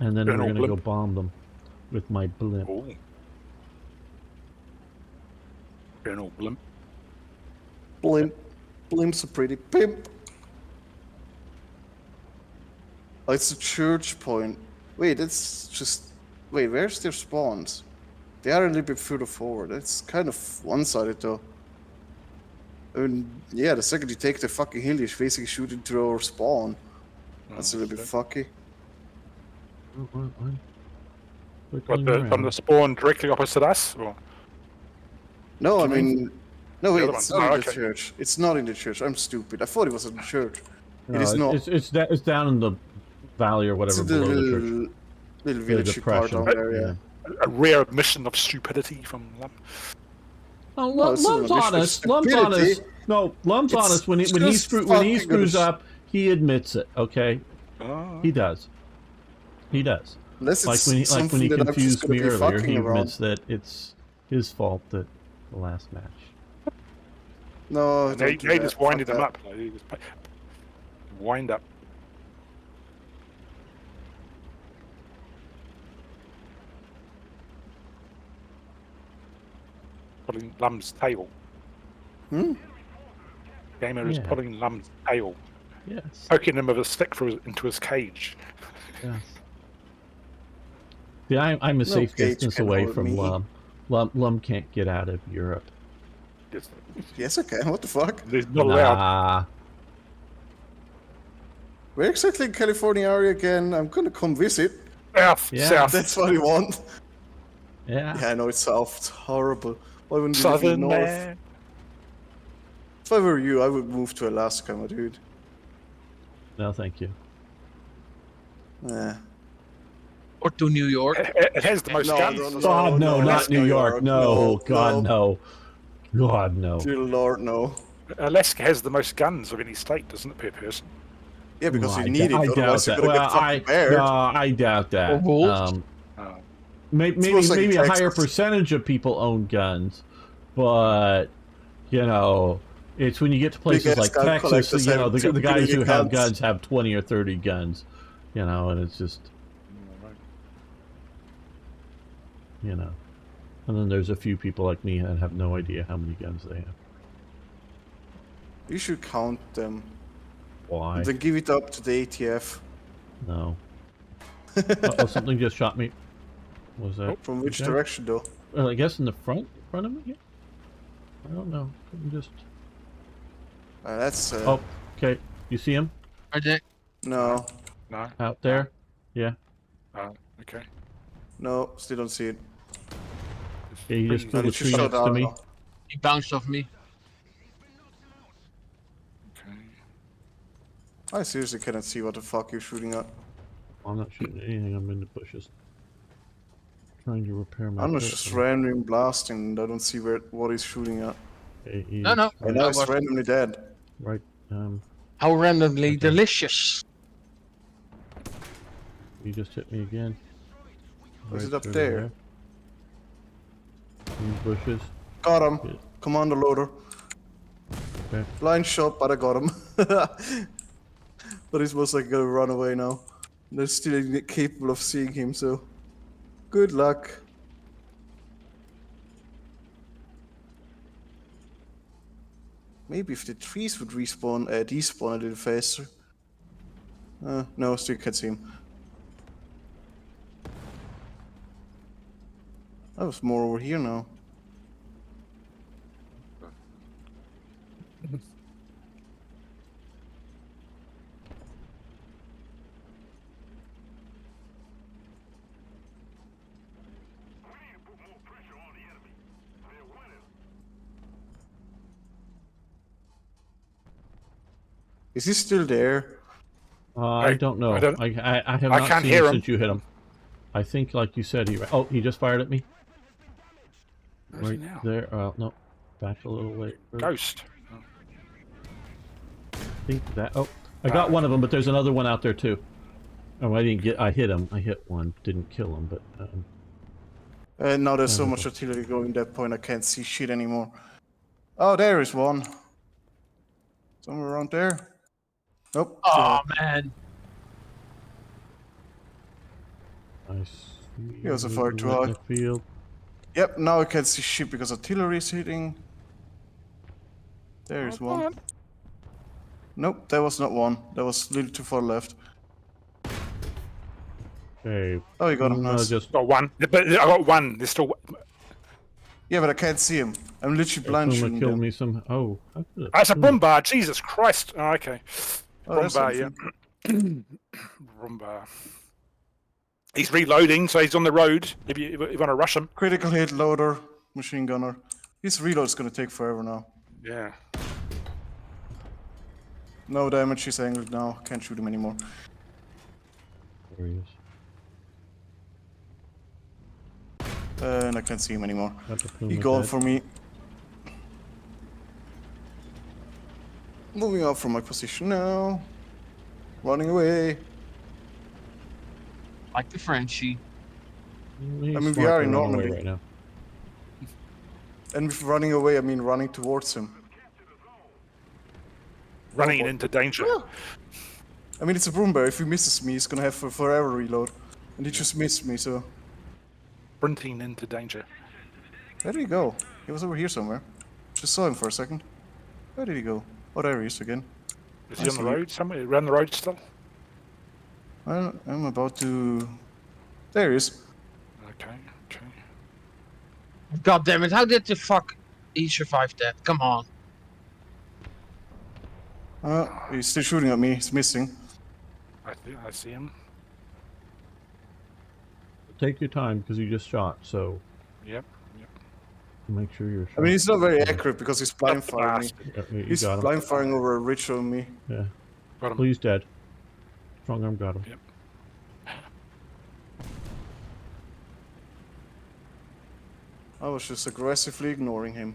And then we're going to go bomb them with my blimp. Ooh. Colonel Blimp. Blimp's a pretty pimp. Oh, it's a church point. Wait, it's just... Wait, where's their spawns? They are a little bit further forward. It's kind of one-sided, though. I mean, yeah, the second you take the fucking hill, you're basically shooting through our spawn. That's a little bit fucky. From the spawn directly opposite us? Or? No, I mean... No, wait, it's not in the church. It's not in the church. I'm stupid. I thought it was in the church. No, it is not. It's down in the valley or whatever below the church. Little village part down there, yeah. A rare admission of stupidity from Lum. Oh, Lum's honest. Lum's honest. No, Lum's honest. When he screws up, he admits it. Okay, he does. He does. Like when he confused me earlier, he admits that it's his fault that the last match. No, they just winded him up. Like, wind up. Pulling Lum's tail. Gamer is pulling Lum's tail. Yes. Poking him with a stick into his cage. Yes. Yeah, I'm a safe distance away from Lum. Lum can't get out of Europe. Yes, I can. What the fuck? He's not allowed. Where exactly in California are you again? I'm gonna come visit. South. That's what I want. Yeah. Yeah, I know it's south. It's horrible. Why wouldn't you Southern live in north? man. If I were you, I would move to Alaska, my dude. No, thank you. Yeah. Or to New York. It has the most guns. God, no, not New York. No, God, no. God, no. Dear Lord, no. Alaska has the most guns of any state, doesn't it, per person? Yeah, because Well, you need it, I doubt otherwise you're that. gonna Well, get fucking bared. no, I doubt that. Or wolves. Oh. Maybe most like maybe a higher Texas. percentage of people own guns, but you know, it's when you get to places Big-ass like gun Texas, collectors you know, have the 2 guys billion who have guns. guns have 20 or 30 guns, you know, and it's just, you know, and then there's a few people like me that have no idea how many guns they have. You should count them. Why? And then give it up to the ATF. No. Uh-oh, something just shot me. What was that? From which Okay. direction, though? Well, I guess in the front of me? Yeah. I don't know. Couldn't just... That's Oh, okay. You see him? Right there. no, No. Out there? Yeah. Oh, okay. no, still don't see it. Yeah, he just Pretty- killed a It's just tree shot next to down me. now. He bounced off me. Okay. I seriously cannot see what the fuck you're shooting at. I'm not shooting at anything. I'm in the bushes. Trying to repair my. I'm not kit, just but randomly blasting and I don't see what he's shooting at. he No, is no. And Right, now he's was- randomly dead. right. How randomly Okay. delicious. He just hit me again. Is it Right up over there? In the bushes. Got him. Yeah. Commander loader. Okay. Blind shot, but I got him. But he's most likely gonna run away now. They're still capable of seeing him, so good luck. Maybe if the trees would respawn, despawn a little faster. No, still can't see him. That was more over here now. Is he still there? I don't know. I don't- I have I not can't seen hear him him. since you hit him. I think, like you said, oh, he just fired at me. Where's he Right now? there. No, back a little way. Ghost. I think that. Oh, I got one of them, but there's another one out there too. Oh, I didn't get. I hit him. I hit one. Didn't kill him, but. Now there's so much artillery going that point I can't see shit anymore. Oh, there is one. Somewhere around there. Nope. Oh man. I see. He also fired too movement in high. the field. Yep, now I can't see shit because artillery is hitting. There is one. Nope, that was not one. That was a little too far left. Okay. Oh, you got him. Nice. Just Got one. But I got one. There's still. Yeah, but I can't see him. I'm literally blind Puma shooting killed them. me some. Oh, how could it- That's a Brumbar. Jesus Christ. Oh, okay. Oh, that's Brumbar, something. yeah. Brumbar. He's reloading, so he's on the road. If you want to rush him. Critical hit, loader, machine gunner. His reload's gonna take forever now. Yeah. No damage, he's angled now. Can't shoot him anymore. There he is. And I can't see him anymore. Got the Puma He gone dead. for me. Moving up from my position now. Running away. Like the Frenchie. He's I mean, we smart are to in run away Normandy. right now. And with running away, I mean running towards him. Running Robot. into danger. Yeah. I mean, it's a broom bear. If he misses me, he's gonna have a forever reload. And he just missed me, so... Sprinting into danger. Where did he go? He was over here somewhere. Just saw him for a second. Where did he go? Oh, there he is again. Is I he on see. the road somewhere? Around the road still? I'm about to... There he is. Okay. Okay. God damn it! How did the fuck he survive that? Come on. He's still shooting at me. He's missing. I see him. Take your time because you just shot, so Yep. Yep. make sure you're shot. I mean, he's not very accurate because he's blind firing me. Bastard. Yeah, you He's got him. blind firing over a ridge on me. Yeah. Got him. Please dead. Strong arm got him. Yep. I was just aggressively ignoring him.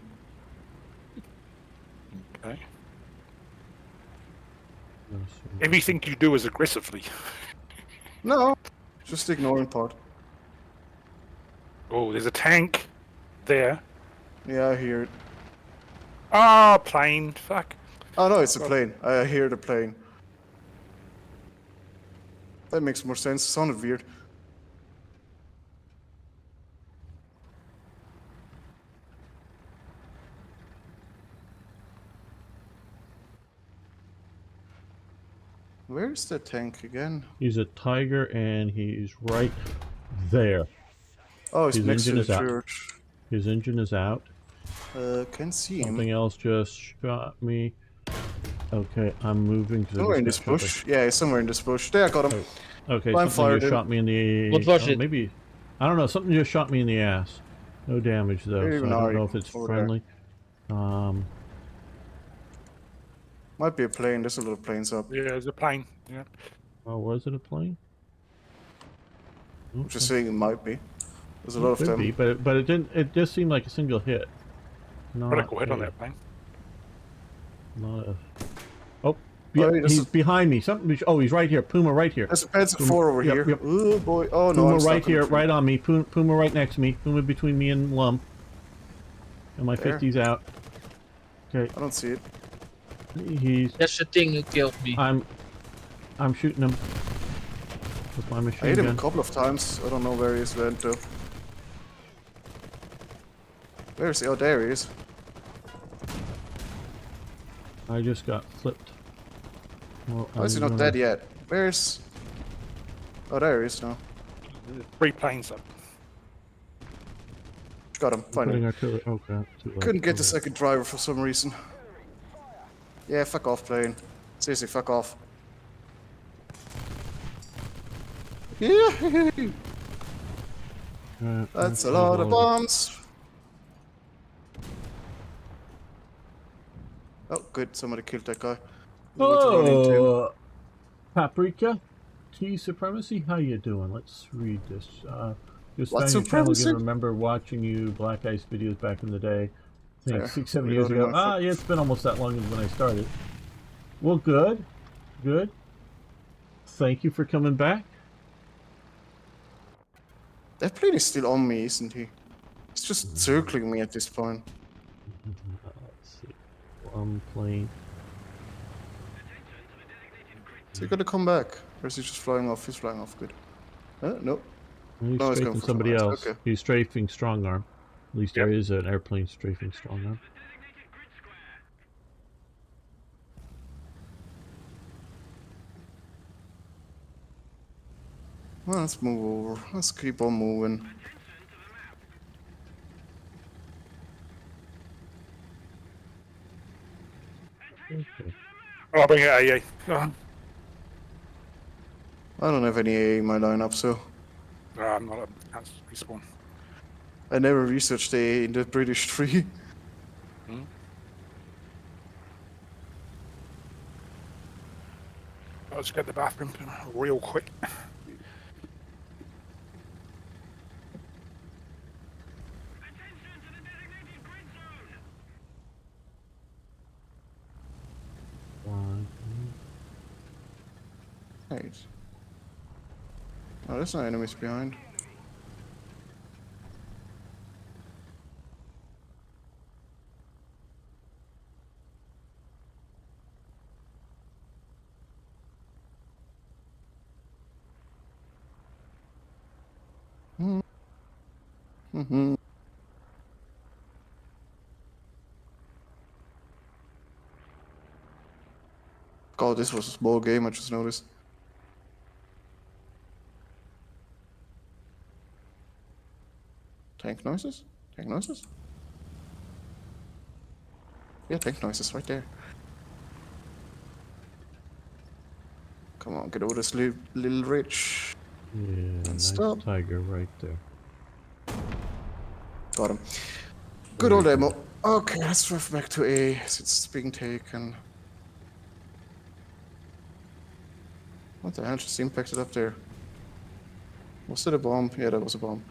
Okay. Everything you do is aggressively. No, just ignoring part. Oh, there's a tank there. Yeah, I hear it. Ah, plane. Fuck. Oh no, it's a plane. I hear the plane. That makes more sense. It sounded weird. Where's the tank again? He's a tiger, and he's right there. Oh, it's His next to engine the is out. church. His engine is out. Can see him. Something else just shot me. Okay, I'm moving to Somewhere in this bush. Yeah, he's somewhere in this bush. There, I got him. Okay, Blind something fired just him. shot me in the... What was it? Maybe... I don't know, something just shot me in the ass. No damage, though, Where so even I are don't know you? if it's Over there. friendly. Might be a plane. There's a lot of planes up. Yeah, there's a plane. Yeah. Oh, was it a plane? I'm just saying it might be. There's a lot of Could them. be, but it didn't... It just seemed like a single hit. Critical hit on a- that plane. Not a... Oh, yeah, Oh, this he's is- behind me. Something... Oh, he's right here. Puma right here. There's a Panzer Puma- 4 over yep, here. yep. Oh boy. Oh no, Puma I'm stuck right in here, the tree. right on me. Puma right next to me. Puma between me and Lum. And my There. 50's out. Okay, I don't see it. he's... That's the thing who killed me. I'm shooting him with my I machine hit him a gun. couple of times. I don't know where he's went to. Where is he? Oh, there he is. I just got flipped. Well, Why is he not dead yet? Where's... Oh, there he is now. There's 3 planes up. Got him, Putting finally. artillery. Oh god. Too late. Couldn't get the Okay. second driver for some reason. Yeah, fuck off, plane. Seriously, fuck off. Yeah, that's a lot of bombs. Oh, good. Somebody killed that guy. We want to run into him. Oh, Paprika, T Supremacy. How you doing? Let's read this. Just What found your channel. supremacy? Again, remember watching you Black Ice videos back in the day. I think Yeah, 6-7 we years don't ago. know. Ah, yeah, it's been almost that long as when I started. Well, good, good. Thank you for coming back. That plane is still on me, isn't he? He's just circling me at this point. Let's see. Plane. Is he gonna come back? Or is he just flying off? He's flying off, good. No. He's No, it's strafing going for somebody someone else. else, okay. He's strafing strong arm. At least Yep. there is an airplane strafing strong arm. Well, let's move over. Let's keep on moving. Okay. Oh, I'll bring it AA. Oh, I don't have any AA in my lineup, so I'm not a can't respawn. I never researched AA in the British tree. I'll just get the bathroom real quick. Right. Oh, there's no enemies behind. Mm-hmm. God, this was a small game, I just noticed. Tank noises? Tank noises? Yeah, tank noises right there. Come on, get over this little ridge. Yeah, nice stop. tiger right there. Got him. Good old ammo. Okay, let's drive back to A, as it's being taken. What the hell just impacted up there? Was it a bomb? Yeah, that was a bomb.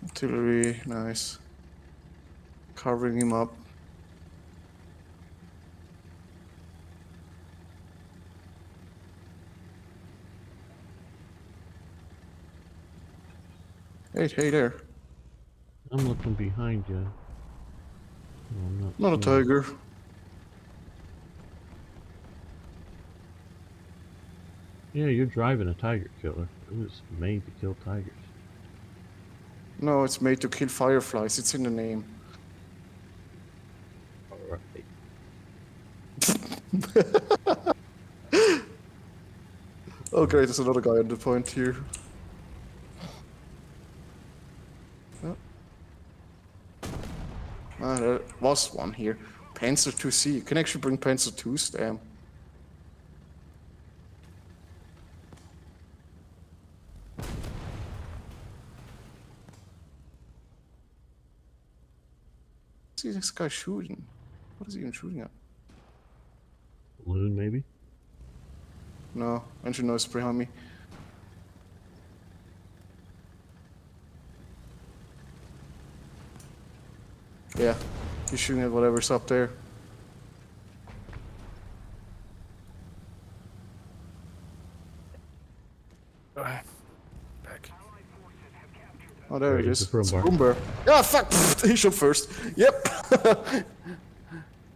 Artillery, nice. Covering him up. Hey there. I'm looking behind you. No, I'm Not a seeing it. tiger. Yeah, you're driving a tiger killer. It was made to kill tigers. No, it's made to kill fireflies. It's in the name. Alright. Oh great, there's another guy on the point here. Oh. Ah, there was one here. Panzer 2C. You can actually bring Panzer 2s, damn. See this guy shooting. What is he even shooting at? Balloon, maybe? No, engine noise behind me. Yeah, he's shooting at whatever's up there. Back. Oh, there it There's is. the It's a broom broom bear. Ah, fuck! He shot first. Yep.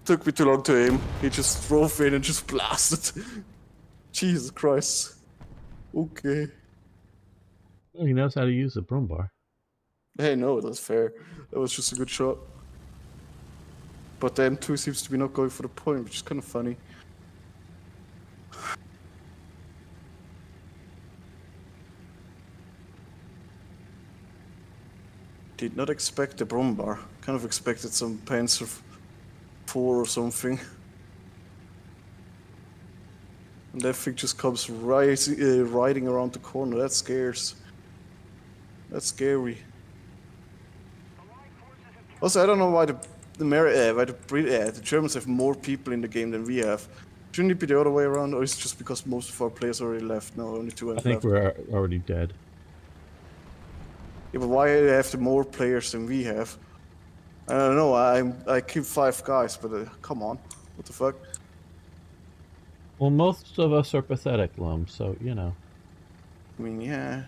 Took me too long to aim. He just drove in and just blasted. Jesus Christ. Okay. Oh, he knows how to use the broom bar. Hey, no, that's fair. That was just a good shot. But the M2 seems to be not going for the point, which is kind of funny. Did not expect the broom bar. Kind of expected some Panzer 4 or something. And that thing just comes riding around the corner. That scares. That's scary. Also, I don't know why the Germans have more people in the game than we have. Shouldn't it be the other way around, or is it just because most of our players already left? No, only 2 I have think left. we're already dead. Yeah, but why do they have the more players than we have? I don't know. I keep 5 guys, but come on, what the fuck? Well, most of us are pathetic, Lum, so, you know. I mean, yeah.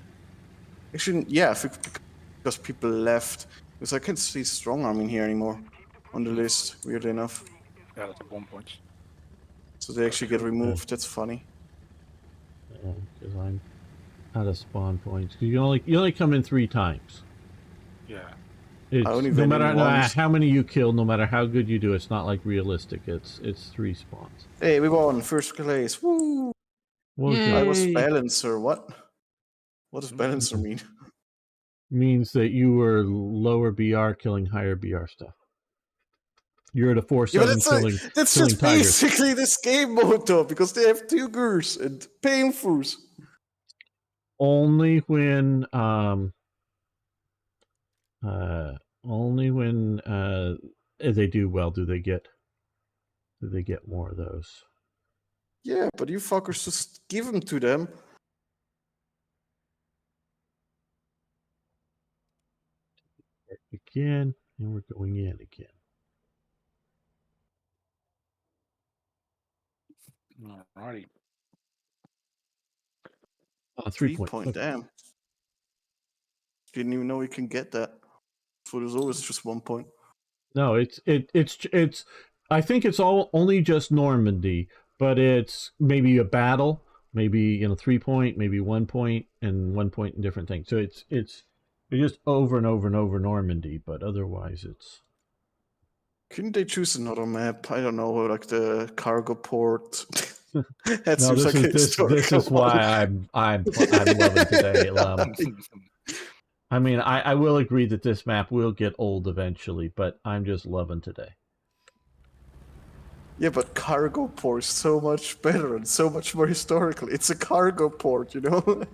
Actually, yeah, I think because people left. Because I can't see strong arm in here anymore on the list, weirdly enough. Yeah, that's at 1 point. So they actually get removed. That's funny. Because I'm out of spawn points. 'Cause you only come in 3 times. Yeah. It's, only no went matter in no matter once. how many you kill, no matter how good you do, it's not like realistic. It's 3 spawns. Hey, we won first place. Woo! What was Yay. that? I was balancer. What? What does balancer mean? Means that you were lower BR killing higher BR stuff. You're at a 4-7 Yeah, but killing that's killing just tigers. basically this game mode, though, because they have tigers and painfuls. Only when they do well do they get more of those. Yeah, but you fuckers just give them to them. Again, and we're going in again. Alrighty. 3 3 point, Okay. damn. Didn't even know we can get that. So there's always just 1 point. No, it's I think it's only just Normandy, but it's maybe a battle, maybe 3 point, maybe 1 point, and 1 point in different things. So it's just over and over and over Normandy, but otherwise it's. Couldn't they choose another map? I don't know, like the cargo port. That No, seems like a this historical is why I'm loving today. I mean, I will agree that this map will get old eventually, but I'm just loving today. Yeah, but cargo port is so much better and so much more historical. It's a cargo port, you know?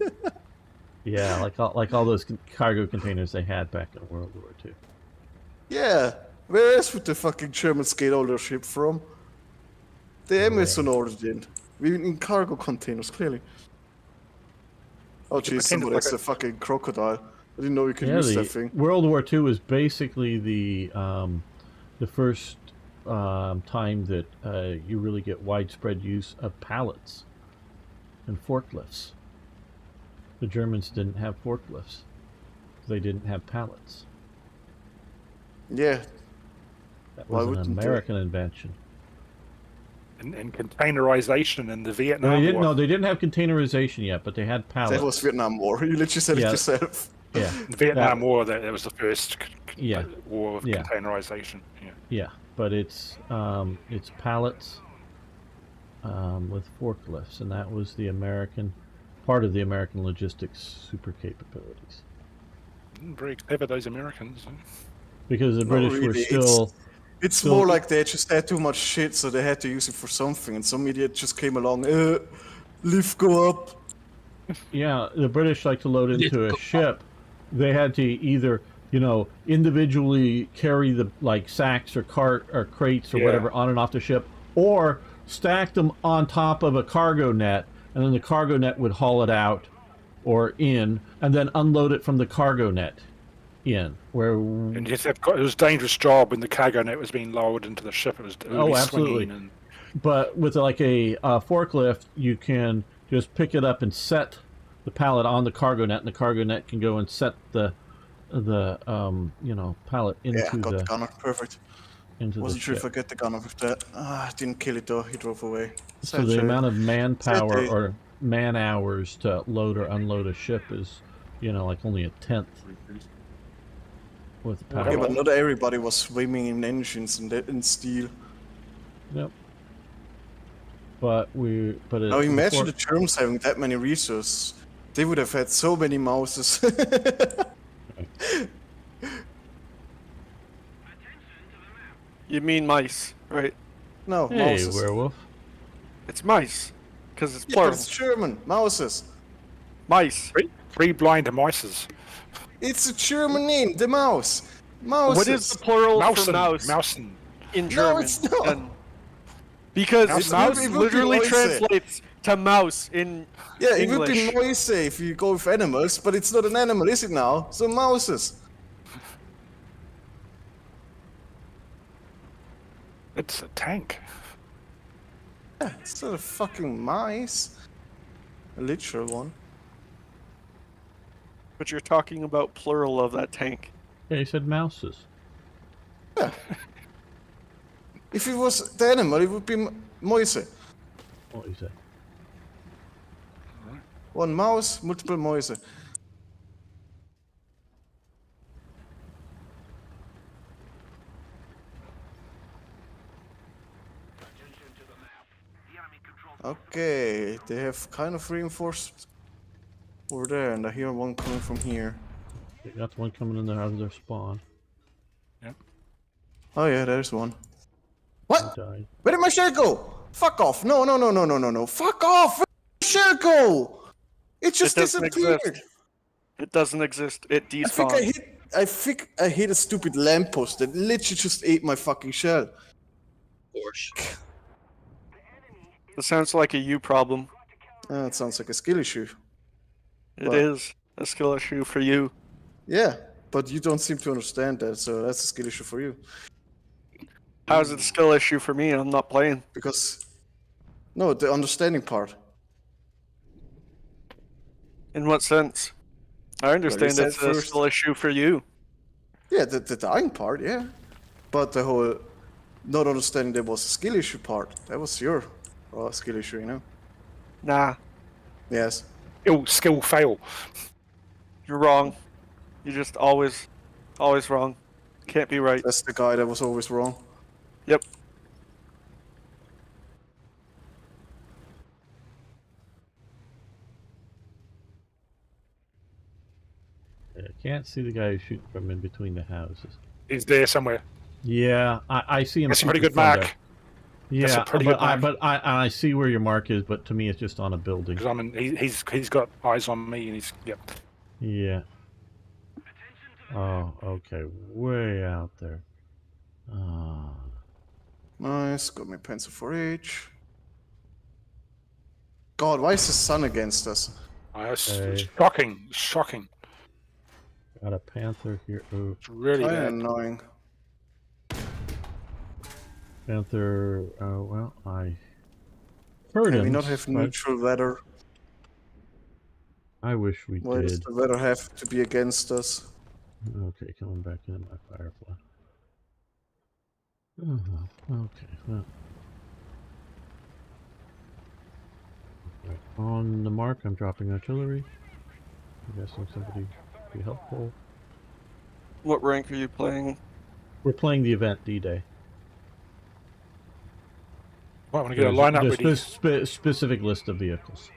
Yeah, like all those cargo containers they had back in World War II. Yeah, where else would the fucking Germans get all their ship from? The Amazon origin. We in cargo containers, clearly. Oh jeez, pretend it's somebody like has a fucking crocodile. I didn't know you could Yeah, use the that thing. World War II was basically the first time that you really get widespread use of pallets and forklifts. The Germans didn't have forklifts. They didn't have pallets. Yeah. That Why was an wouldn't they? American invention. And containerization in the No, Vietnam they didn't. War. No, they didn't have containerization yet, but they had pallets. That was Vietnam War. You literally said Yeah. it yourself. Yeah. The Vietnam War, that was the first Yeah. war of Yeah. containerization. Yeah. Yeah, but it's pallets with forklifts, and that was the American part of the American logistics super capabilities. Very clever, those Americans. Because the Not British were really, still. It's So- more like they just had too much shit, so they had to use it for something, and some idiot just came along. Lift go up. Yeah, the British like to load into a go- ship. They had to either, individually carry the sacks or crates or Yeah. whatever on and off the ship, or stack them on top of a cargo net, and then the cargo net would haul it out or in, and then unload it from the cargo net in. Where And it was a dangerous job when the cargo net was being lowered into the ship. It was really absolutely. swinging and But with a forklift, you can just pick it up and set the pallet on the cargo net, and the cargo net can go and set the pallet into Yeah, got the the gunner. Perfect. into Wasn't the sure ship. if I get the gunner with that. Didn't kill it though. He drove away. So the amount of manpower they- or man hours to load or unload a ship is, like only a tenth with the Yeah, Yeah, pallet. but not everybody was swimming in engines and in steel. Yep. But Now imagine the Germans having that many resources. They would have had so many mouses. You mean mice, right? No, Hey, mouses. werewolf. It's mice, because it's Yeah, plural. but it's German. Mouses. Mice. three blind mices. It's a German name. The mouse. Mouses. What is the plural for Mousen. mouse Mousen. in No, German? it's not. then? Because It's mouse it would be literally Mäuse. translates to mouse in Yeah, it English. would be Mäuse if you go with animals, but it's not an animal, is it now? So mouses. It's a tank. Yeah, it's not a fucking mice. A literal one. But you're talking about plural of that tank. Yeah, he said mouses. If it was the animal, it would be Mäuse. What do you say? One mouse, multiple Mäuse. Okay, they have kind of reinforced over there, and I hear one coming from here. They got the one coming in there out of their spawn. Oh yeah, there's one. He What? died. Where did my shell go? Fuck off! No, no, no, no, no, no, no! Fuck off! Where did my shell go? It just doesn't disappeared. exist. It doesn't exist. It I think I despawned. hit. I think I hit a stupid lamppost that literally just ate my fucking shell. Of course. This sounds like a you problem. It sounds like a skill issue. It What? is a skill issue for you. Yeah, but you don't seem to understand that, so that's a skill issue for you. How's it a skill issue for me? I'm not playing. Because no, the understanding part. In what sense? I understand said it's a first. skill issue for you. Yeah, the dying part, yeah. But the whole not understanding there was a skill issue part, that was your skill issue, you know? Nah, Yes. Skill fail. you're wrong. You're just always wrong. Can't be right. That's the guy that was always wrong. Yep. I can't see the guy who's shooting from in between the houses. He's there somewhere. Yeah, I see him. That's a pretty shooting good from mark. there. Yeah, That's a pretty but good mark. I see where your mark is, but to me it's just on a building. Because he's got eyes on me, and he's Yeah. Oh, okay, way out there. Ah, Nice, got my pencil for each. God, why is the sun against us? It's Hey. shocking. Got a panther here. Oh, It's really Kinda bad. annoying. panther. Well, I heard Can him. we not have but neutral weather? I wish we Why does did. the weather have to be against us? Okay, coming back into my firefly. Okay, well. Right. On the mark, I'm dropping artillery. I'm guessing somebody be helpful. What rank are you playing? We're playing the event D-Day. Right, want to get a lineup ready. Specific list of vehicles.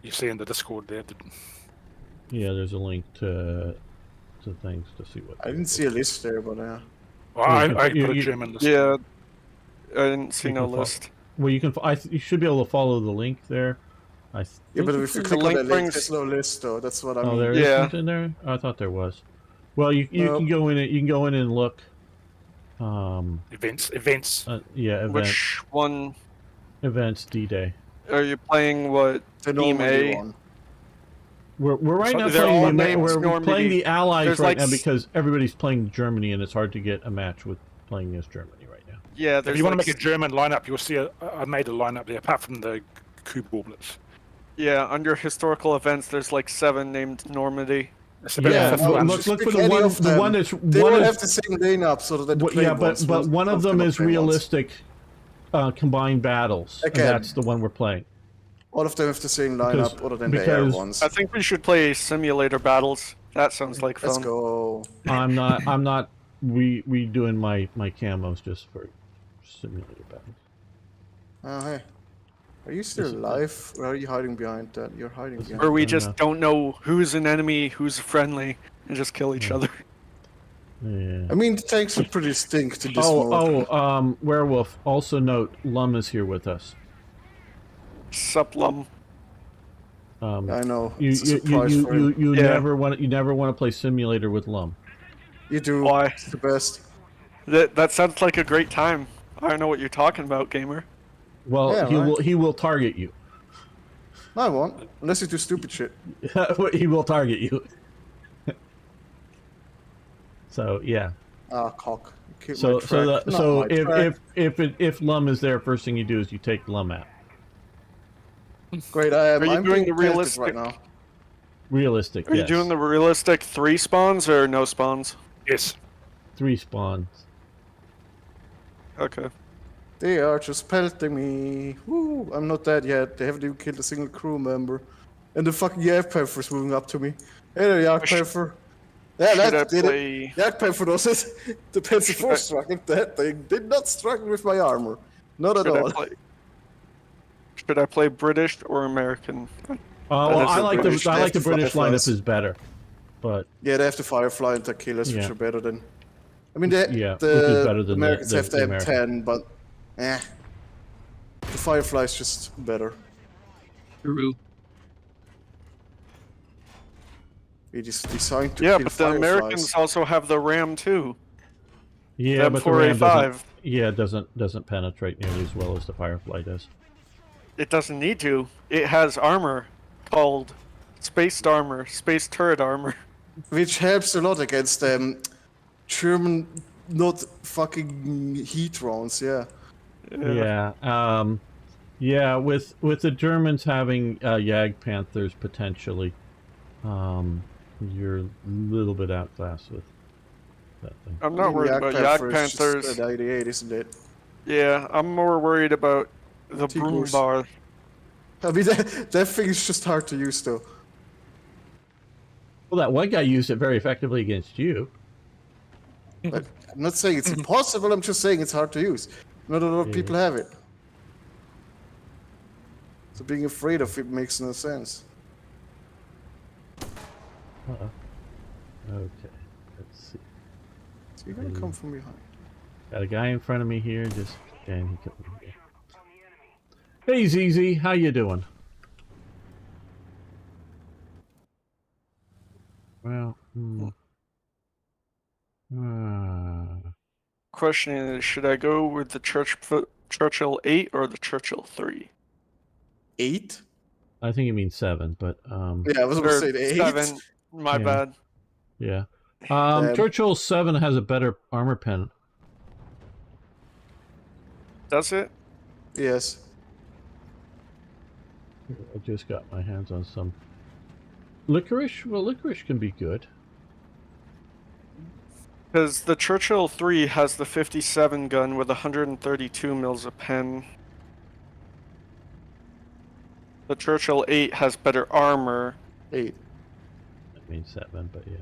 You see in the Discord there. Yeah, there's a link to things to see what. I didn't see a list there, but Well, I put a German list. Yeah, I didn't see You no can list. Well, you can. You should be able to follow the link there. yeah, think but you if you can- click on link that link, brings- there's no list though. That's what I Oh, mean. there is Yeah. something there. Oh, I thought there was. Well, you No. can go in. You can go in and look. Events. Yeah, Which one events D-Day. are you playing? What The Team Normandy A? one. We're right now They're playing all the named we're Normandy. playing the Allies There's right like now because everybody's playing Germany and it's hard to get a match with playing against Germany right now. Yeah, If there's you want to like make a German lineup, you'll see I made a lineup there, apart from the Cube Warblets. yeah, under historical events, there's like 7 named Normandy. It's about Yeah, 50 ones. look for Pick the any one. of The them. one that's They one all is have the same lineup, so that the yeah, ones but one of them is realistic combined battles. And Again. that's the one we're playing. All of them have the same Because- lineup, other than the air because- ones. I think we should play simulator battles. That sounds like Let's fun. go. I'm not redoing my camos just for simulator battles. Oh, hey. Are you still alive? Or are you hiding behind that? You're hiding behind Where we I just know. don't know who's an enemy, who's friendly, and just kill each other. Yeah. I mean, the tanks are pretty stink to this mode. Werewolf. Also note, Lum is here with us. Suplum. I know. You It's a surprise for him. you Yeah. never want to play simulator with Lum. You do. Why? It's the best. That sounds like a great time. I don't know what you're talking about, gamer. Well, Yeah, he will target you. No, I won't. Unless you do stupid shit. He will target you. So yeah. Ah, cock. Keep So my track. Not my track. if Lum is there, first thing you do is you take Lum out. Great, Are you I'm doing being the pelted realistic- right now. Realistic. Are Yes. you doing the realistic 3 spawns or no spawns? Yes. 3 spawns? Okay. They are just pelting me. Woo, I'm not dead yet. They haven't even killed a single crew member. And the fucking Yak Panther's moving up to me. Hey there, Yak Panther. Yeah, Should I that did it. play? Yak Panther does it. The Panzer Should I- IV struggled. That thing did not struggle with my armor. Not at Should all. I play? Should I play British or American? Well, that's I a like British- the they have the British Fireflies. lineup is better, but Yeah, they have the Firefly and the Killers, which Yeah. are better than. I mean, they, Yeah, which the is better than the- Americans the- have the the M10, but the Firefly's just better. True. It is designed to Yeah, kill but the Fireflies. Americans also have the Ram too. yeah, The but the Ram M4A5. doesn't penetrate nearly as well as the Firefly does. It doesn't need to. It has armor called spaced armor, space turret armor. Which helps a lot against German not fucking heat drones, yeah. Yeah, with the Germans having Jag Panthers potentially, you're a little bit outclassed with that thing. I'm not worried about Yak Panthers. Is 98, isn't it? Yeah, I'm more worried about the Tigers. Broombar. I mean, that thing is just hard to use, though. Well, that one guy used it very effectively against you. But I'm not saying it's impossible, I'm just saying it's hard to use. Not a lot of people have it. So being afraid of it makes no sense. Uh-oh. Okay, let's see. So you're gonna come from behind. Got a guy in front of me here. Just and he killed me. Hey ZZ, how you doing? Well, Question is, should I go with the Churchill 8 or the Churchill 3? 8? I think it means 7, but Yeah, I was going to Or say the 8. 7. My Yeah. bad. yeah. Damn. Churchill 7 has a better armor pen. Does it? Yes. I just got my hands on some licorice. Well, licorice can be good. Because the Churchill 3 has the 57 gun with 132 mils of pen. The Churchill 8 has better armor, 8. That means 7, but yeah.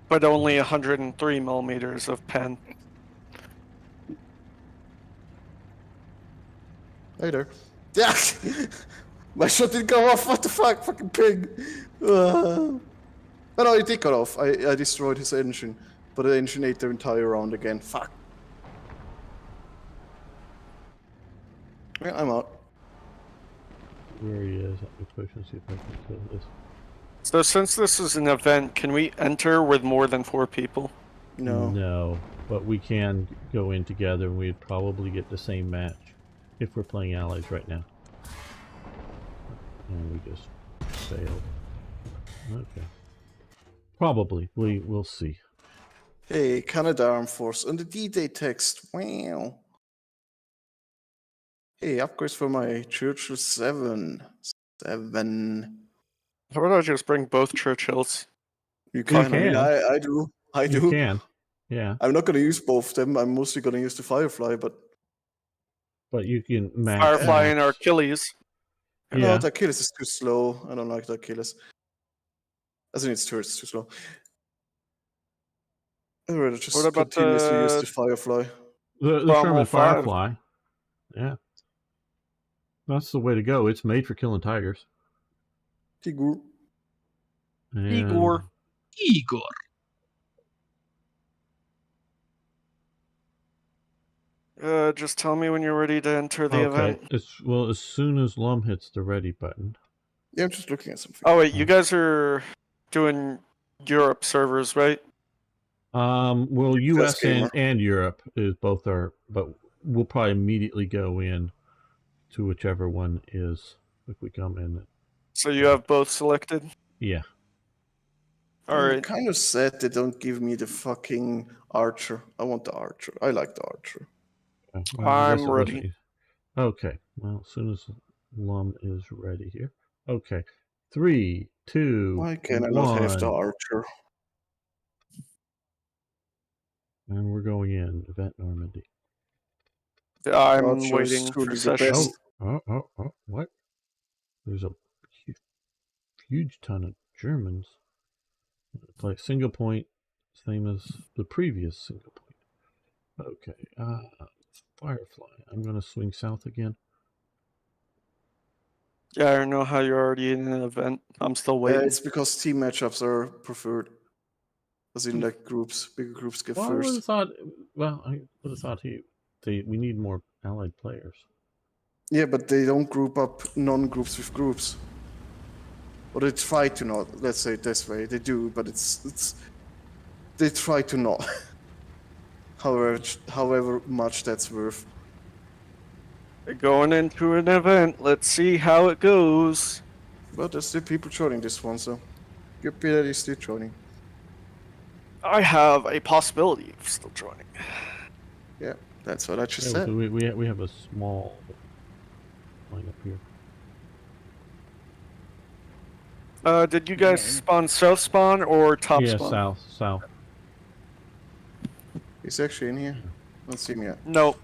but only 103 millimeters of pen. Hey there. Yeah! My shot didn't go off. What the fuck? Fucking pig. Oh no, it did go off. I destroyed his engine. But the engine ate the entire round again. Fuck. Yeah, I'm out. Where he is, let me push and see if I can kill this. So since this is an event, can we enter with more than 4 people? No. No, but we can go in together and we'd probably get the same match if we're playing allies right now. And we just failed. Okay. Probably. We'll see. Hey, Canada Armed Force. On the D-Day text. Wow. Hey, upgrades for my Churchill 7. 7. How about I just bring both Churchills? You can. I mean, can. I do. I You do. can. Yeah. I'm not going to use both of them. I'm mostly going to use the Firefly, but... But you can match. Firefly and max. Achilles. No, Yeah. the Achilles is too slow. I don't like the Achilles. I think it's too slow. I'd rather just What about continuously use the- the Firefly. The Cromwell Sherman 5? Firefly. Yeah. That's the way to go. It's made for killing tigers. Tigur. And Igor. Igor. Just tell me when you're ready to enter the Okay. event. Well, as soon as Lum hits the ready button. Yeah, I'm just looking at something. Oh wait, you guys are doing Europe servers, right? Well, U.S. gamer. and Europe is both are, but we'll probably immediately go in to whichever one is if we come in. So you have both selected? Yeah. All I'm right. kind of sad they don't give me the fucking Archer. I want the Archer. I like the Archer. Well, I guess I'm it was- ready. Okay. Well, as soon as Lum is ready here. Okay. 3, 2, Why can I not have the 1, Archer? and we're going in. Event Normandy. I'm Archer is waiting truly for the session. best. Oh, what? There's a huge ton of Germans. Like single point, same as the previous single point. Okay, Firefly. I'm gonna swing south again. Yeah, I don't know how you're already in an event. I'm still Yeah, waiting. it's because team matchups are preferred. As in, like, groups. Bigger groups get Well, I would have first. thought. Well, I would have thought we need more allied players. Yeah, but they don't group up non-groups with groups. Or they try to not. Let's say it this way. They do, but it's they try to not. However much that's worth. Going into an event. Let's see how it goes. But there's still people joining this one, so good be that he's still joining. I have a possibility of still joining. Yeah, that's what I just Yeah, said. we have a small line up here. Did you guys spawn south spawn or top Yeah, spawn? south. He's actually in here. Don't see him yet. No.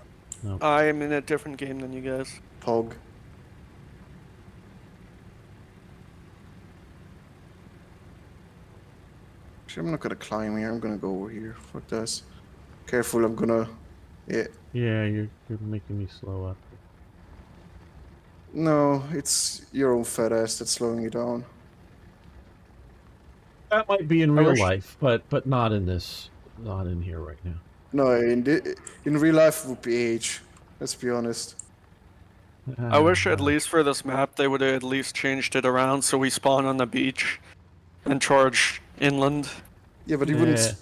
No. I am in a different game than you guys. Pog. Actually, I'm not gonna climb here. I'm gonna go over here. Fuck this. Careful, I'm gonna. Yeah. Yeah, you're making me slow up. No, it's your own fat ass that's slowing you down. That might be in I real wish- life, but not in this, not in here right now. No, in real life it would be age. Let's be honest. I wish at least for this map they would have at least changed it around so we spawn on the beach and charge inland. Yeah, but he wouldn't Yeah.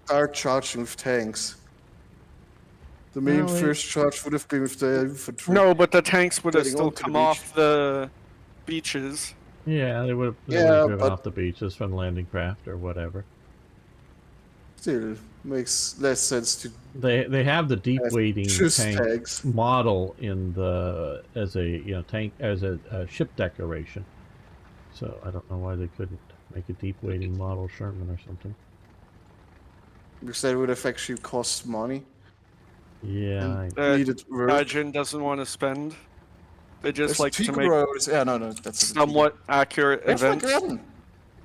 start charging with tanks. The main No, it- first charge would have been with the infantry. No, but the tanks would have Getting still onto the come beach. off the beaches. Yeah, they would have Yeah, driven but off the beaches from landing craft or whatever. still makes less sense to They have the deep have wading just tank tags. model in the as a tank as a ship decoration. So I don't know why they couldn't make a deep wading model Sherman or something. Because that would have actually cost money. Yeah, And Uh, needed work. Gaijin doesn't want to spend. They just There's like to people make roads. Yeah, no, that's a somewhat accurate Where's my events. gun?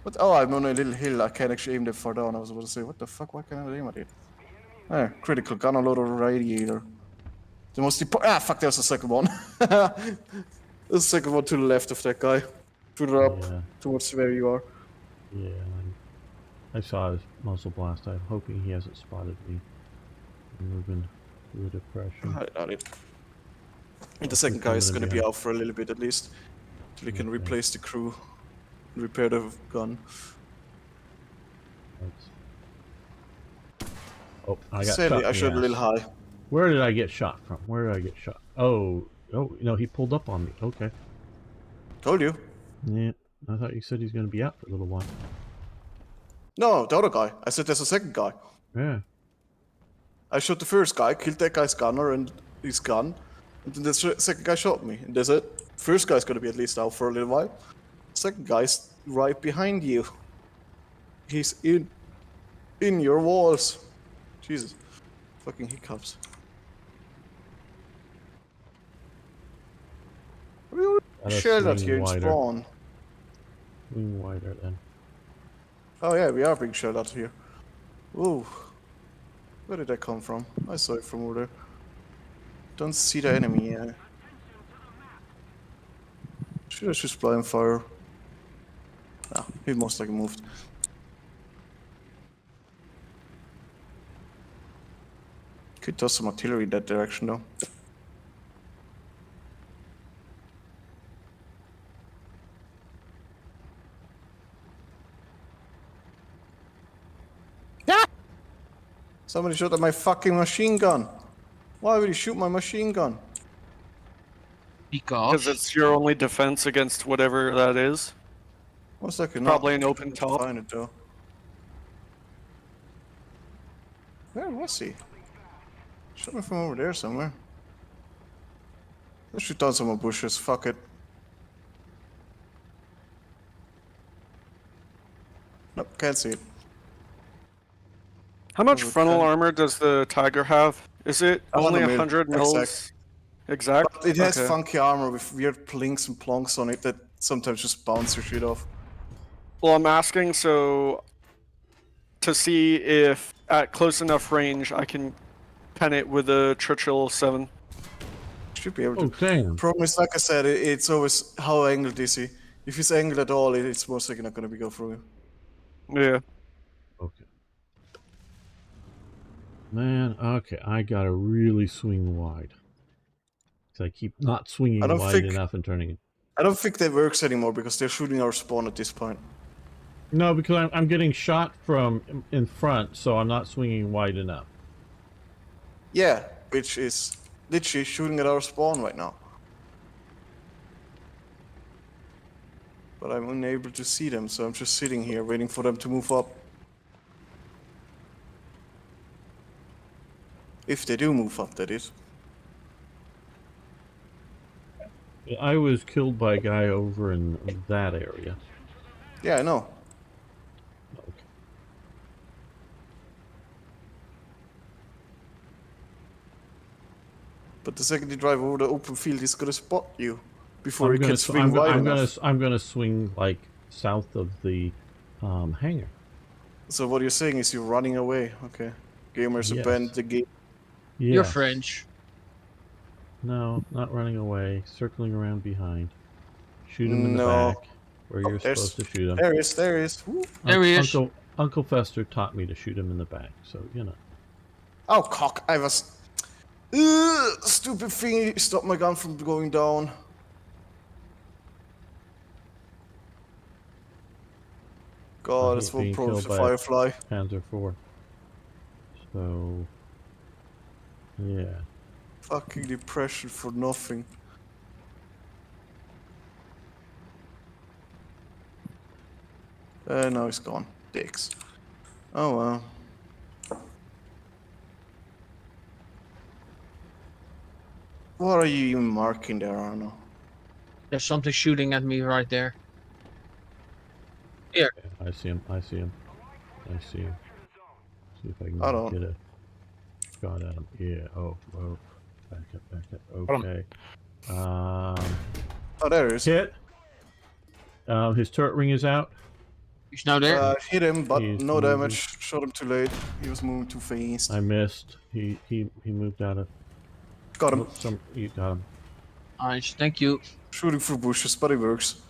What? Oh, I'm on a little hill. I can't actually aim that far down. I was about to say, what the fuck? Why can't I aim at it? Critical gun, a load of radiator. The most fuck, there's a second one. There's a second one to the left of that guy. Further up, Yeah. towards where you are. yeah. I saw his muzzle blast. I'm hoping he hasn't spotted me moving through a depression. I doubt it. And the second guy is going to be out for a little bit at least. Till he can replace the crew. And repair the gun. Oh, I got Sadly, shot. I shot a little high. Where did I get shot from? Where did I get shot? Oh, no, he pulled up on me. Okay. Told you. Yeah, I thought you said he's going to be out for a little while. No, the other guy. I said there's a second guy. Yeah. I shot the first guy, killed that guy's gunner and his gun, and then the second guy shot me. And there's a first guy's gonna be at least out for a little while. Second guy's right behind you. He's in your walls. Jesus, fucking hiccups. We Gotta shelled out swing here in wider. spawn. Swing wider then. Oh yeah, we are being shelled out here. Ooh. Where did that come from? I saw it from over there. Don't see the enemy yet. Should I just blind fire? Ah, he most likely moved. Could toss some artillery in that direction though. Somebody shot at my fucking machine gun. Why would he shoot my machine gun? Because it's your only defense against whatever that is. 1 second. Probably an open top. Find it though. Where was he? Shot me from over there somewhere. Let's shoot down some more bushes. Fuck it. Nope, can't see it. How much Okay. frontal armor does the Tiger have? Is it only 100 mil, 100 mils? exact. Exact? But it has Okay. funky armor with weird plinks and plonks on it that sometimes just bounce your shit off. Well, I'm asking so to see if at close enough range I can pen it with a Churchill 7. Should be able to. Oh, damn. Problem is, like I said, it's always how angled is he. If he's angled at all, it's most likely not going to go through him. Yeah. Okay. Man, okay, I gotta really swing wide. 'Cause I keep not swinging I don't wide think- enough and turning it. I don't think that works anymore because they're shooting our spawn at this point. No, because I'm getting shot from in front, so I'm not swinging wide enough. Yeah, which is literally shooting at our spawn right now. But I'm unable to see them, so I'm just sitting here waiting for them to move up. If they do move up, that is. I was killed by a guy over in that area. Yeah, I know. Okay. But the second you drive over the open field, he's gonna spot you before I'm he gonna, can sw- swing I'm, wide I'm gonna, enough. I'm gonna swing like south of the hangar. So what you're saying is you're running away. Okay. Gamers Yes. abandon the game. Yeah. You're French. No, not running away. Circling around behind. Shoot him in the No. back, where Oh, you're there's- supposed to shoot him. There he is, there he is. Woo. There he is. Uncle Fester taught me to shoot him in the back, so you know. Oh, cock. I was... stupid thingy stopped my gun from going down. God, that's hate one being problem with killed the by a- Firefly. Panzer IV. So, yeah. Fucking depression for nothing. No, he's gone. Dicks. Oh well. What are you even marking there, Arno? There's something shooting at me right there. Yeah, I see him. I see him. I see him. See if I can Hold on. get a shot at him. Yeah. Oh. Oh. Back up. Back up. Hold on. Okay. Oh, there he is. Hit. His turret ring is out. He's now there. Hit him, but He's no moving. damage. Shot him too late. He was moving too fast. I missed. He moved out of. Got him. Oh, you got him. Nice, thank you. Shooting through bushes, but it works.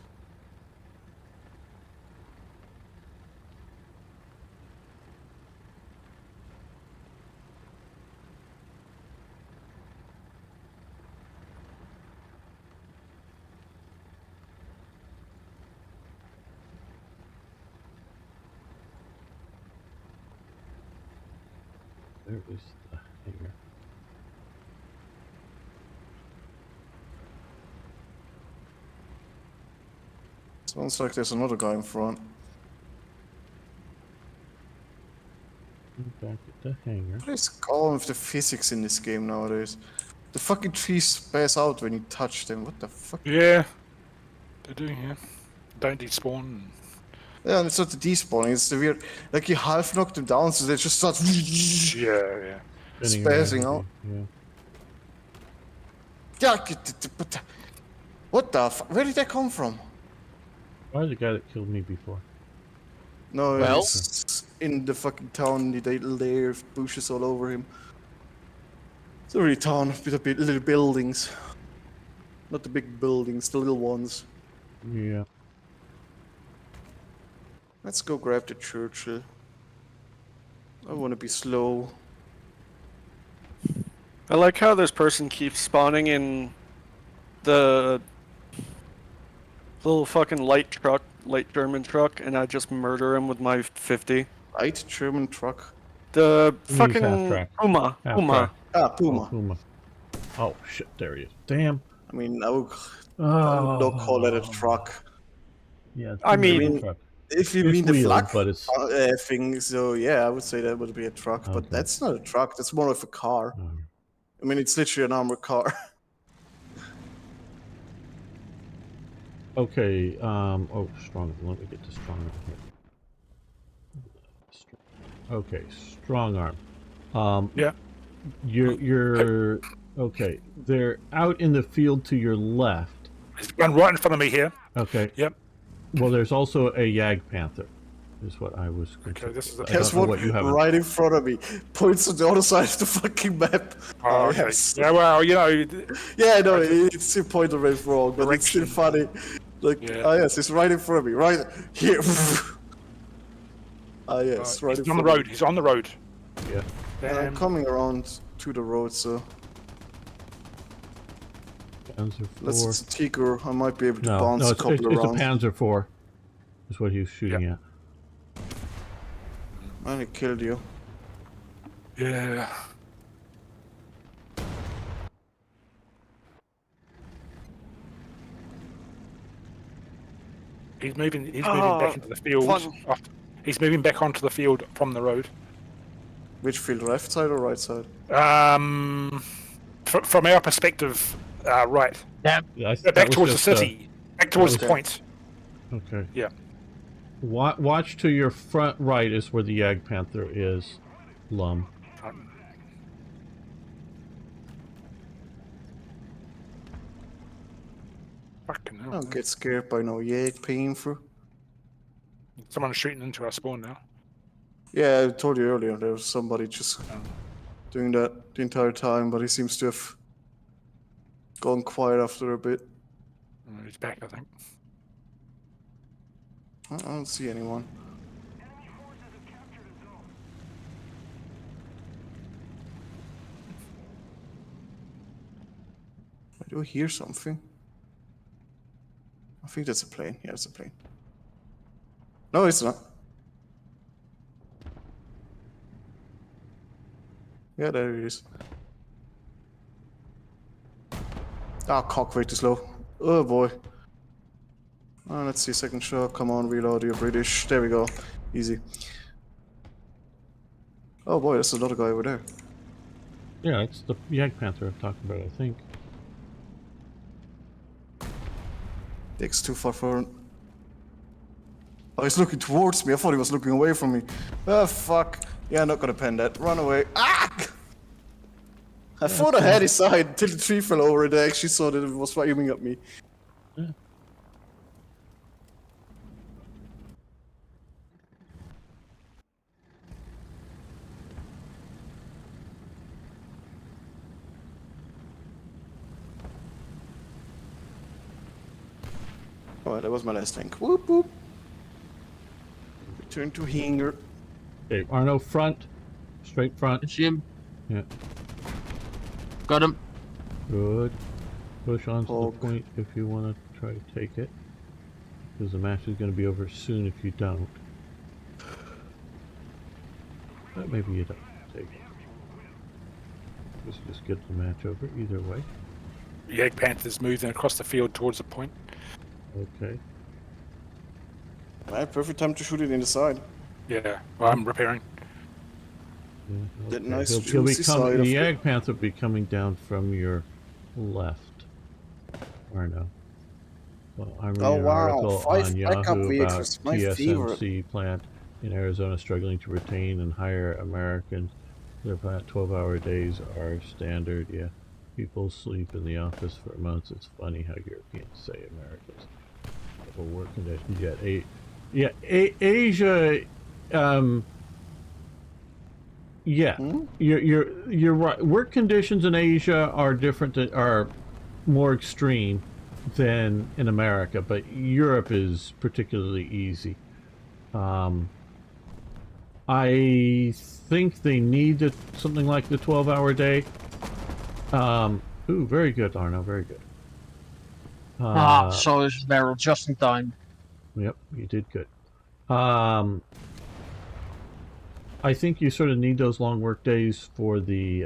Where is the hanger? Sounds like there's another guy in front. Back at the hanger. What is going with the physics in this game nowadays? The fucking trees space out when you touch them. What the fuck? Yeah. They do, yeah. Don't despawn. Yeah, and it's not the despawning, it's the weird. Like you half knock them down, so they just start Yeah. Spinning spazzing around. out. Yeah. Yeah, what the fuck? Where did that come from? Why the guy that killed me before? No, Well? it's in the fucking town. They layer of bushes all over him. It's a really town with a bit little buildings. Not the big buildings, the little ones. Yeah. Let's go grab the Churchill. I want to be slow. I like how this person keeps spawning in the little fucking light German truck, and I just murder him with my 50. Light German truck. The He's fucking half-track. Puma. Half Puma. track. Ah, Oh, Puma. Puma. Oh shit! There he is. Damn. I mean, I would Oh. not call it a truck. Yeah. it's I a mean- truck. If you It's mean the wheeled, flag but it's- thing, so yeah, I would say that would be a truck. Okay. But that's not a truck. That's more of a car. Oh. I mean, it's literally an armored car. Okay. Oh, strong. Let me get to strong arm here. Okay, strong arm. Yeah. You're okay. They're out in the field to your left. There's one right in front of me here. Okay. Yep. Well, there's also a Yag Panther, is what I was. Okay, this is the- I There's don't know one what you have. right in front of me. Points on the other side of the fucking map. Oh, okay. yes. Yeah, well, you know, Yeah, I know, it's the pointer wave wrong, but it's still funny. Like, Yeah. ah yes, it's right in front of me, right here. Ah yes, right in he's on front the of road. me. He's on the road. Yeah. And I'm Damn. coming around to the road, so Panzer unless IV. it's a Tiger, I might be able to No, bounce no, a it's couple of a rounds. Panzer IV. Is what he was shooting at. And it killed you. Yeah. He's moving. He's moving back into the field. fun. Oh, he's moving back onto the field from the road. Which field, left side or right side? From our perspective, right. Yeah, Back that was towards the just, city. Back towards the okay. point. Okay. Yeah. Watch to your front right is where the Yag Panther is, Lum. Fucking hell. Don't get scared by no Yag painful. Someone's shooting into our spawn now. Yeah, I told you earlier, there was somebody just doing that the entire time, but he seems to have gone quiet after a bit. Oh, he's back, I think. I don't see anyone. I do hear something. I think that's a plane. Yeah, it's a plane. No, it's not. Yeah, there it is. Ah, cock way too slow. Oh boy. Let's see, second shot. Come on, reload. You're British. There we go. Easy. Oh boy, there's another guy over there. Yeah, it's the Yag Panther I'm talking about, I think. Dick's too far forward. Oh, he's looking towards me. I thought he was looking away from me. Oh, fuck. Yeah, I'm not gonna pen that. Run away. Ah! I thought I had his side until the tree fell over and I actually saw that it was aiming at me. Yeah. Oh, that was my last tank. Whoop whoop. Return to hangar. Okay, Arno, front. Straight front. I see him. Yeah. Got him. Good. Push on to the Hulk. point if you want to try to take it. Because the match is going to be over soon if you don't. But maybe you don't take it. Just get the match over either way. Yag Panther's moving across the field towards the point. Okay. Right, perfect time to shoot it in the side. Yeah, well, I'm repairing. Yeah, That nice He'll be juicy coming. side of The it. Yag Panther will be coming down from your left. Or no. Well, I'm reading Oh, an wow. article 5 on backup Yahoo about vehicles, my favorite. TSMC plant in Arizona struggling to retain and hire Americans. Their 12-hour days are standard. Yeah, people sleep in the office for months. It's funny how Europeans say Americans have a work conditions. Yet, Asia. Yeah, you're right. Work conditions in Asia are different. Are more extreme than in America, but Europe is particularly easy. I think they need something like the 12-hour day. Ooh, very good, Arno. Very good. Saw his barrel just in time. Yep, you did good. I think you sort of need those long work days for the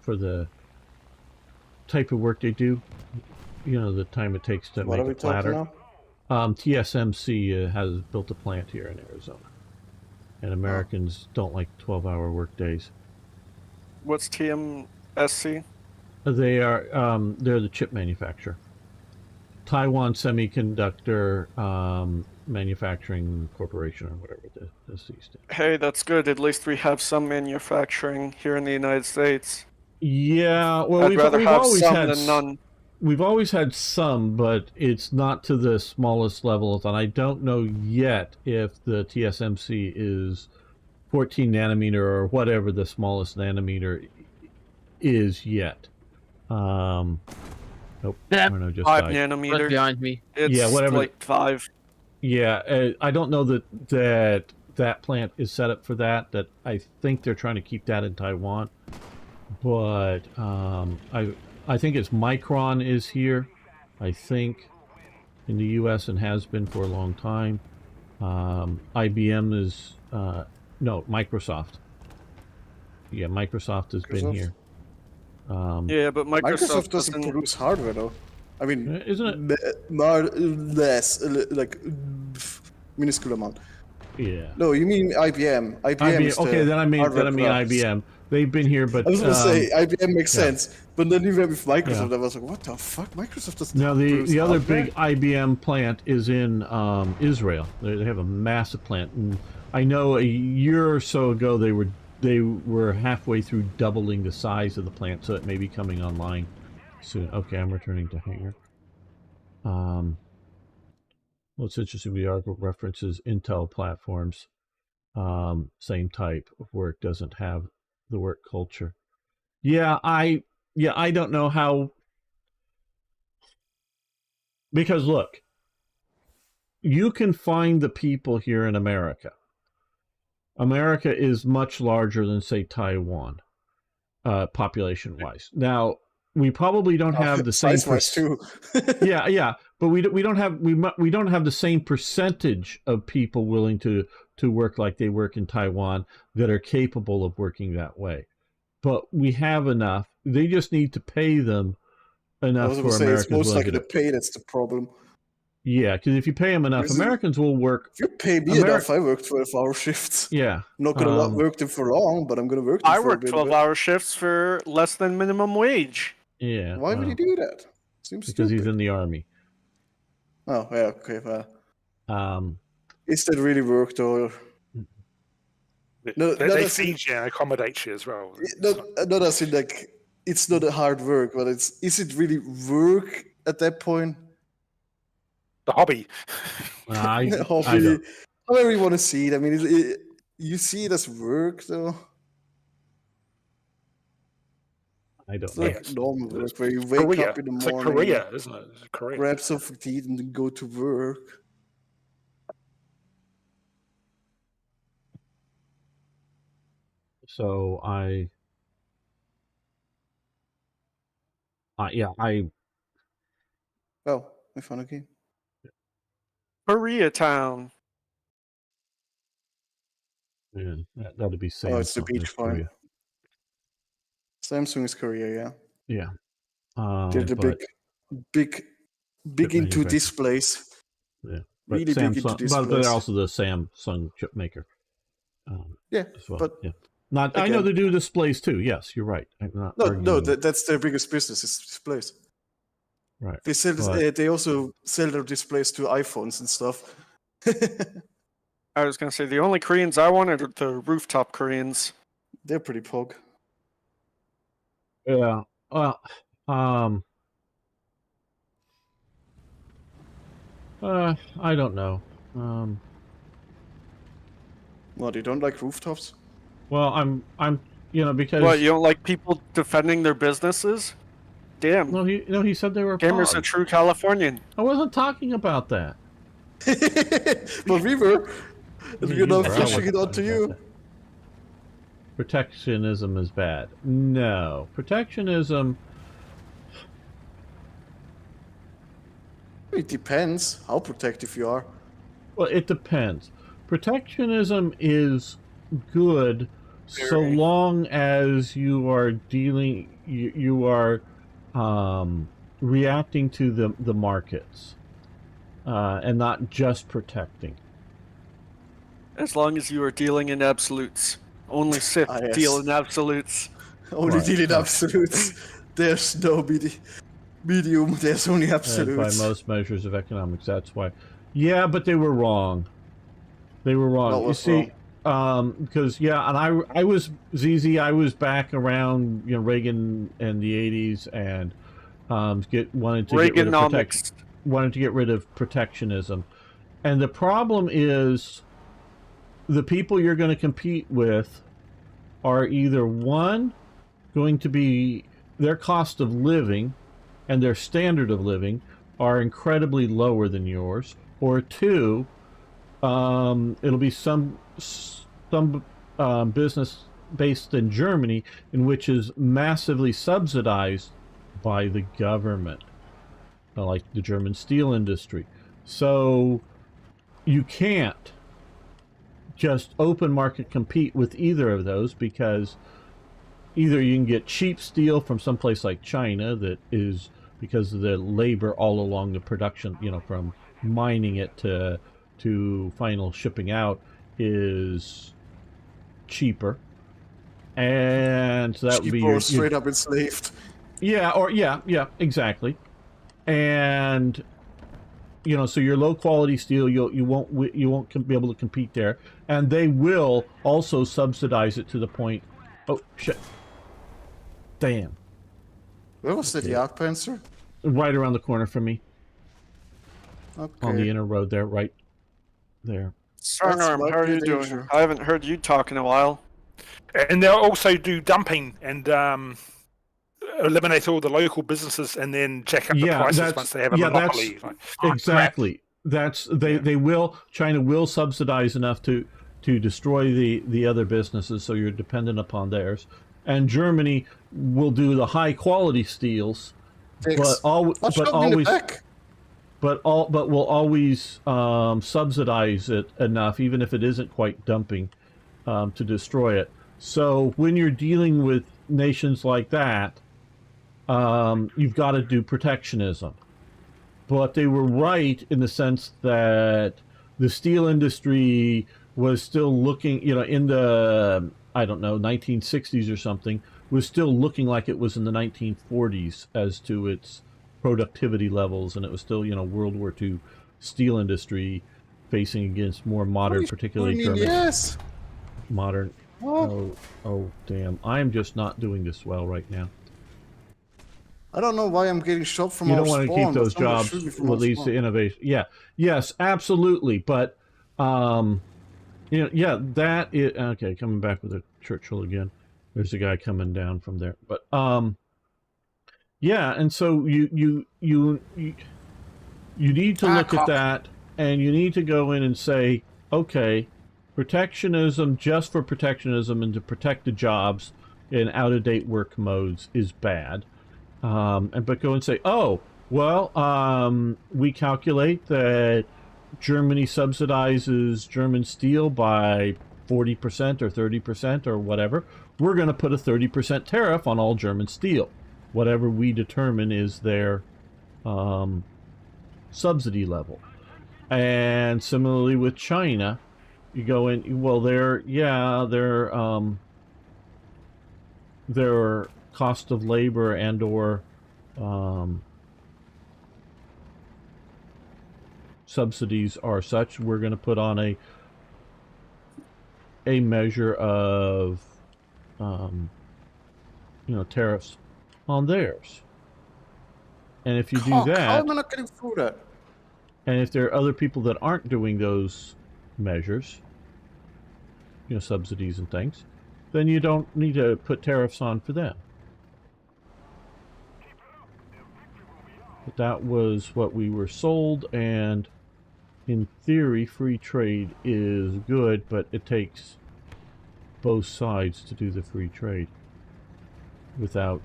for the type of work they do. You know, the time it takes to What are make we a platter. talking now? TSMC has built a plant here in Arizona, and Americans don't like 12-hour work days. What's TMSC? They are they're the chip manufacturer. Taiwan Semiconductor Manufacturing Corporation, or whatever the C stands. Hey, that's good. At least we have some manufacturing here in the United States. Yeah, well, I'd rather we've have always some had than none. We've always had some, but it's not to the smallest levels, and I don't know yet if the TSMC is 14 nanometer or whatever the smallest nanometer is yet. Nope. Yeah. Arno just 5 died. Right nanometer. behind me. It's Yeah, whatever. like 5. Yeah, I don't know that plant is set up for that. That I think they're trying to keep that in Taiwan, but I think it's Micron is here. I think in the U.S. and has been for a long time. IBM is no Microsoft. Yeah, Microsoft has been Microsoft? here. Yeah, but Microsoft doesn't doesn't. produce hardware though. I mean, Isn't it? less, like minuscule amount. Yeah. No, you mean IBM. IBM is the okay, then I mean hardware IBM. products. They've been here, but I was gonna say IBM makes yeah. sense, but then you went with Microsoft. Yeah. I was like, what the fuck? Microsoft doesn't. now produce the other hardware? big IBM plant is in Israel. They have a massive plant, and I know a year or so ago they were halfway through doubling the size of the plant, so it may be coming online soon. Okay, I'm returning to hangar. Well, it's interesting. The article references Intel platforms. Same type of work, doesn't have the work culture. Yeah, I don't know how, because look, you can find the people here in America. America is much larger than, say, Taiwan, population-wise. Now, we probably don't have the same size-wise too. yeah, but we don't have the same percentage of people willing to work like they work in Taiwan that are capable of working that way. But we have enough. They just need to pay them I enough was for gonna say it's Americans most willing likely to the pay that's the problem. Yeah, because if you pay them enough, Is it- Americans will work. If you pay me enough, I work 12-hour shifts. Yeah. I'm not gonna work them for long, but I'm gonna work them I for work a bit. 12-hour shifts for less than minimum wage. Yeah. Why would he do that? Seems Because stupid. he's in the army. Oh, yeah, okay, well. Um, Is that really work, though? No, They feed you and accommodate you as well. Not as in, like, it's not a hard work, but is it really work at that point? The hobby. I Hobby, don't. however you want to see it. I mean, you see it as work, though. I don't It's know. like normal work where you wake Korea. up in the It's like morning, Korea, isn't it? It's Korea. grab something to eat, and then go to work. So I Oh, we found a game. Koreatown. yeah, that'll be Samsung. Oh, it's the beach That's point. Korea. Samsung is Korea, yeah. Yeah. They're the but, big into manufacturer. displays. yeah. But Really big into Samsung, but displays. they're also the Samsung chip maker. Yeah, As well. but yeah. Not. I know again- they do displays too. Yes, you're right. I'm not no, arguing. that's their biggest business is displays. Right. They sell. But- They also sell their displays to iPhones and stuff. I was gonna say the only Koreans I want are the rooftop Koreans. They're pretty pog. Yeah. Well. I don't know. What, you don't like rooftops? Well, I'm, because What, you don't like people defending their businesses? Damn. no, he said they were Gamer's a pogs. true Californian. I wasn't talking about that. But we were. And Yeah, we're not you were. I flushing it wasn't onto talking you. about that. Protectionism is bad. No, protectionism. It depends how protective you are. Well, it depends. Protectionism is good so Very. long as you are dealing, you are reacting to the markets and not just protecting. As long as you are dealing in absolutes. Only Sith yes. deal in absolutes. Only Right, dealing right. absolutes. There's no medium, there's only By absolutes. most measures of economics, that's why. Yeah, but they were wrong. They were wrong. What You was see, because and I was ZZ. I was back around Reagan and the '80s and wanted to get rid of Reaganomics. wanted to get rid of protectionism, and the problem is the people you're going to compete with are either one going to be their cost of living and their standard of living are incredibly lower than yours, or two, it'll be some business based in Germany in which is massively subsidized by the government, like the German steel industry. So you can't just open market compete with either of those, because either you can get cheap steel from someplace like China that is, because of the labor all along the production, from mining it to final shipping out is cheaper, and so that would be People your straight up enslaved. yeah, exactly. And so your low quality steel, you won't be able to compete there, and they will also subsidize it to the point. Oh shit! Damn! Where was that Jagdpanzer? Right around the corner from me, Okay. on the inner road there, right there. Sarnarm, might how are be a you doing? danger. I haven't heard you talk in a while. And they'll also do dumping and eliminate all the local businesses and then jack up the Yeah, prices that's- once they have a yeah, that's- monopoly. Like, oh, crap. Exactly. That's they will. China will subsidize enough to destroy the other businesses, so you're dependent upon theirs. And Germany will do the high quality steels, Thanks. but I'll shove him in the back. but will always subsidize it enough, even if it isn't quite dumping, to destroy it. So when you're dealing with nations like that, you've got to do protectionism. but they were right in the sense that the steel industry was still looking, in the, I don't know, 1960s or something, was still looking like it was in the 1940s as to its productivity levels, and it was still, World War II steel industry facing against more modern, particularly German. Yes. Modern. Oh, damn. I'm just not doing this well right now. I don't know why I'm getting shot from You our don't want to keep spawn, but those someone jobs shoot me from what our leads to spawn. innovation. Yeah. Yes, absolutely. But, yeah, that is... Okay, coming back with a Churchill again. There's a guy coming down from there. But, yeah, and so you need to look at that, and you need to go in and say, okay, protectionism just for protectionism and to protect the jobs in out-of-date work modes is bad. But go and say, oh, well, we calculate that Germany subsidizes German steel by 40% or 30% or whatever. We're going to put a 30% tariff on all German steel. Whatever we determine is their subsidy level. And similarly with China, you go in, well, their cost of labor and or subsidies are such, we're going to put on a measure of tariffs on theirs. And if you do that, how am I not getting through that? And if there are other people that aren't doing those measures, subsidies and things, then you don't need to put tariffs on for them. But that was what we were sold, and in theory, free trade is good, but it takes both sides to do the free trade without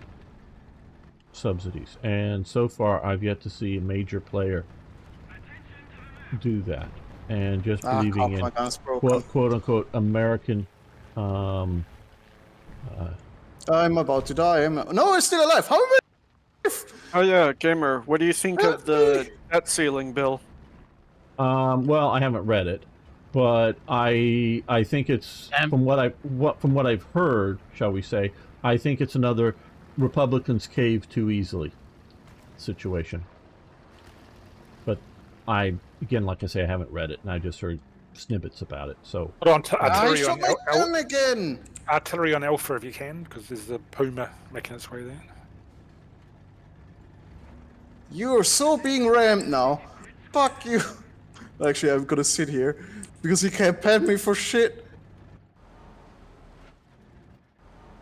subsidies. And so far, I've yet to see a major player do that. And just believing in quote unquote American I'm about to die. No, I'm still alive. How am I alive? Oh yeah, gamer. What do you think of the debt ceiling bill? Well, I haven't read it, but I think it's from what I've heard, shall we say, I think it's another Republicans cave too easily situation. But again, like I say, I haven't read it, and I just heard snippets about it. So artillery shot my gun again. Artillery on Alpha if you can, because there's the Puma making its way there. You're so being rammed now. Fuck you. Actually, I'm gonna sit here because he can't pad me for shit.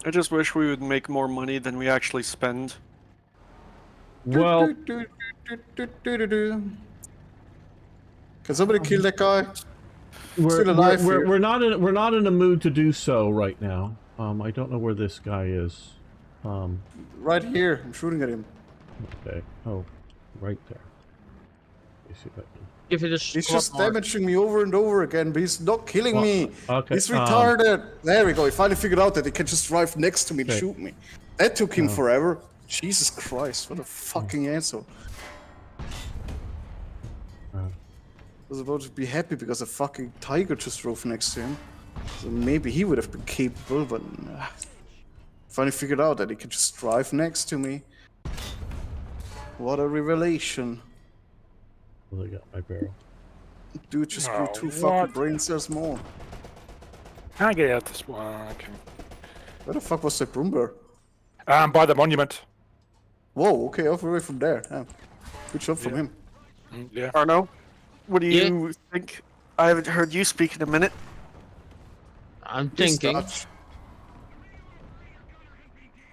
I just wish we would make more money than we actually spend. Well, can somebody kill that guy? we're not in a mood to do so right now. I don't know where this guy is. Right here. I'm shooting at him. Okay. Oh, right there. Let me see if I can... Give it a He's just damaging me over and over again, but he's not killing me. Okay. He's retarded. There we go. He finally figured out that he can just drive next to me and shoot me. That took him forever. Jesus Christ, what a fucking asshole. I was about to be happy because a fucking tiger just drove next to him. So maybe he would have been capable, but finally figured out that he could just drive next to me. What a revelation. Well, they got my barrel. Dude just grew 2 fucking brain cells more. Can I get out this one? Okay. Where the fuck was that Broomber? By the monument. Whoa, okay, off away from there. Yeah. Good job from him. Yeah. Arno, what do you think? I haven't heard you speak in a minute. I'm thinking.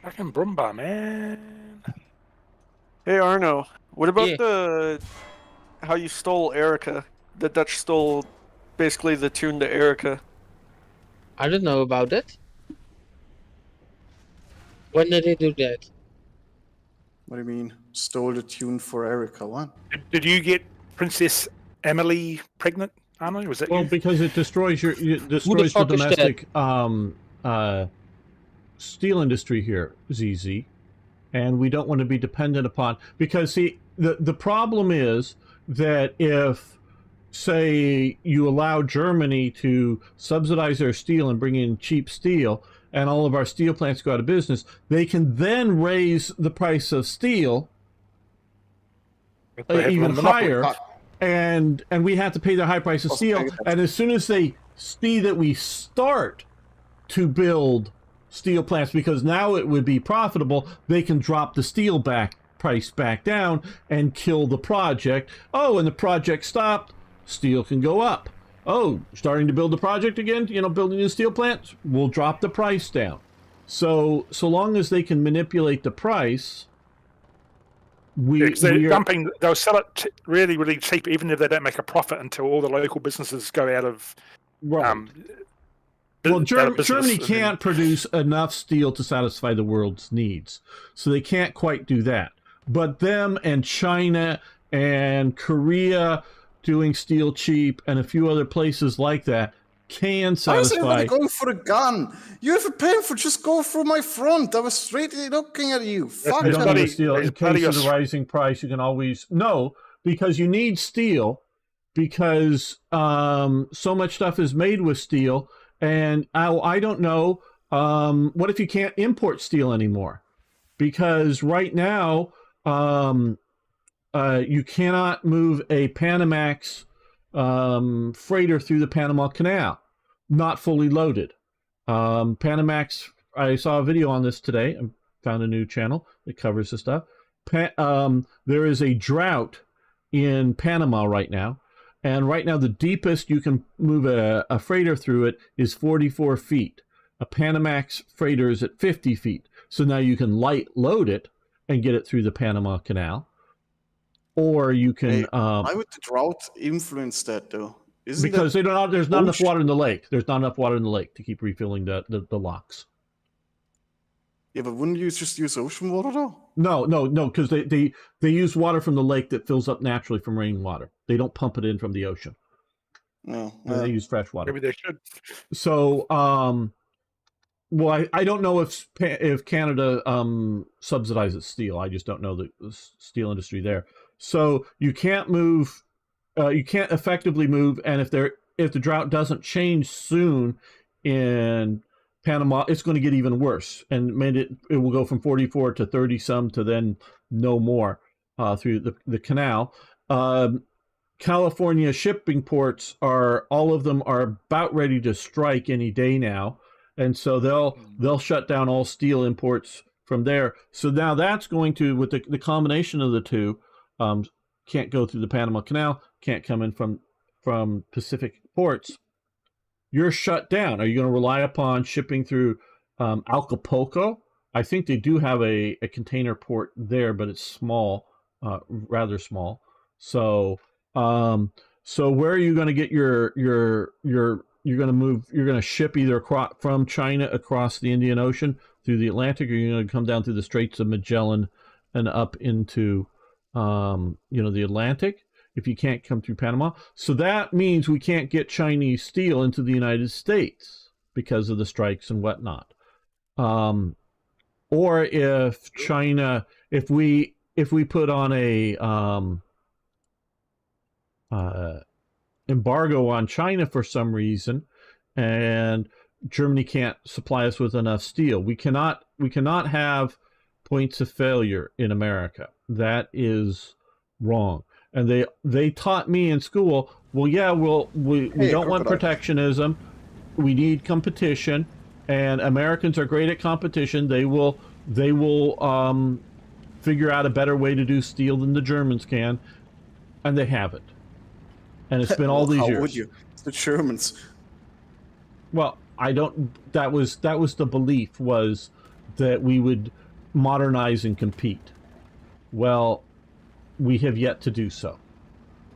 Fucking Brumba, man. Hey Arno, what about how you stole Erica? The Dutch stole basically the tune to Erica. I don't know about that. When did they do that? What do you mean? Stole the tune for Erica, what? Did you get Princess Emily pregnant, Arno? Was that you? Because it destroys the domestic steel industry here, ZZ. And we don't want to be dependent upon, because see, the problem is that if, say, you allow Germany to subsidize their steel and bring in cheap steel, and all of our steel plants go out of business, they can then raise the price of steel They have even a monopoly. higher, and we have to pay the high price of steel. And as soon as they see that we start to build steel plants, because now it would be profitable, they can drop the steel price back down and kill the project. Oh, and the project stopped, steel can go up. Oh, starting to build the project again, building new steel plants, we'll drop the price down. So long as they can manipulate the price, they'll sell it really, really cheap, even if they don't make a profit, until all the local businesses go out of. Right. Well, Germany can't produce enough steel to satisfy the world's needs, so they can't quite do that. But them and China and Korea doing steel cheap and a few other places like that can satisfy. I was everybody going for a gun. You have a pencil, just go through my front. I was straightly looking at you. Fuck I don't bloody- need steel. In it's case bloody of the us. rising price, you can always... No, because you need steel, because so much stuff is made with steel. And I don't know, what if you can't import steel anymore? Because right now, you cannot move a Panamax freighter through the Panama Canal, not fully loaded. Panamax, I saw a video on this today. I found a new channel that covers this stuff. There is a drought in Panama right now. And right now, the deepest you can move a freighter through it is 44 feet. A Panamax freighter is at 50 feet. So now you can light load it and get it through the Panama Canal. Or you can... Why would the drought influence that, though? Because there's not enough water in the lake. There's not enough water in the lake to keep refilling the locks. Yeah, but wouldn't you just use ocean water, though? No, because they use water from the lake that fills up naturally from rainwater. They don't pump it in from the ocean. No. They use fresh water. Maybe they should. So, well, I don't know if Canada subsidizes steel. I just don't know the steel industry there. So you can't move, you can't effectively move. And if the drought doesn't change soon in Panama, it's going to get even worse, and it will go from 44 to 30 some to then no more through the canal. California shipping ports all of them are about ready to strike any day now, and so they'll shut down all steel imports from there. So now that's going to, with the combination of the two, can't go through the Panama Canal, can't come in from Pacific ports. You're shut down. Are you going to rely upon shipping through Acapulco? I think they do have a container port there, but it's small, rather small. So where are you going to get you're going to ship either from China across the Indian Ocean through the Atlantic, or you're going to come down through the Straits of Magellan and up into the Atlantic? If you can't come through Panama. So that means we can't get Chinese steel into the United States because of the strikes and whatnot. Or if China, if we put on a embargo on China for some reason, and Germany can't supply us with enough steel, we cannot have points of failure in America. That is wrong. And they taught me in school, well, yeah, we don't want protectionism. We need competition, and Americans are great at competition. They will figure out a better way to do steel than the Germans can, and they haven't. And it's been all these years. How would you? It's the Germans. Well, I don't. That was the belief, was that we would modernize and compete. Well, we have yet to do so.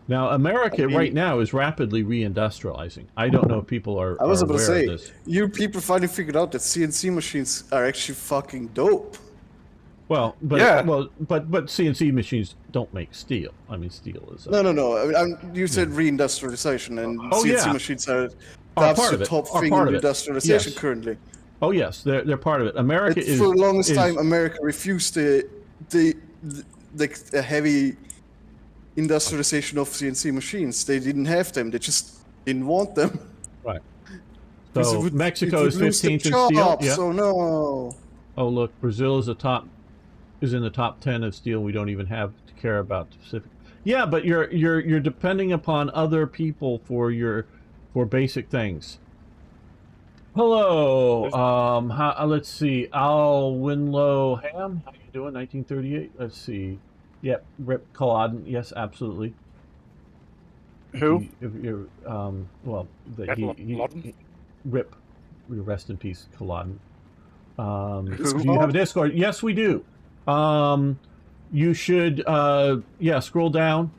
Now, America right now is rapidly reindustrializing. I don't know if people are I was about to aware say, of this. you people finally figured out that CNC machines are actually fucking dope. Well, but Yeah. but CNC machines don't make steel. I mean, steel is No. You said reindustrialization, and CNC machines are part that's of the it. top Are thing part in of it. industrialization Yes. currently. Oh yes, they're part of it. America is For the longest time, America refused the heavy industrialization of CNC machines. They didn't have them. They just didn't want them. Right. Because So Mexico is lose the 15th in steel. jobs, Yeah. So no. Oh look, Brazil is in the top 10 of steel. We don't even have to care about the Pacific. Yeah, but you're depending upon other people for basic things. Hello. Let's see. Al Winlow Ham. How you doing? 1938. Let's see. Yep. Rip Culloden. Yes, absolutely. Who? If you're, well, Rip. Rest in peace, Culloden. Do you have a Discord? Yes, we do. You should, scroll down.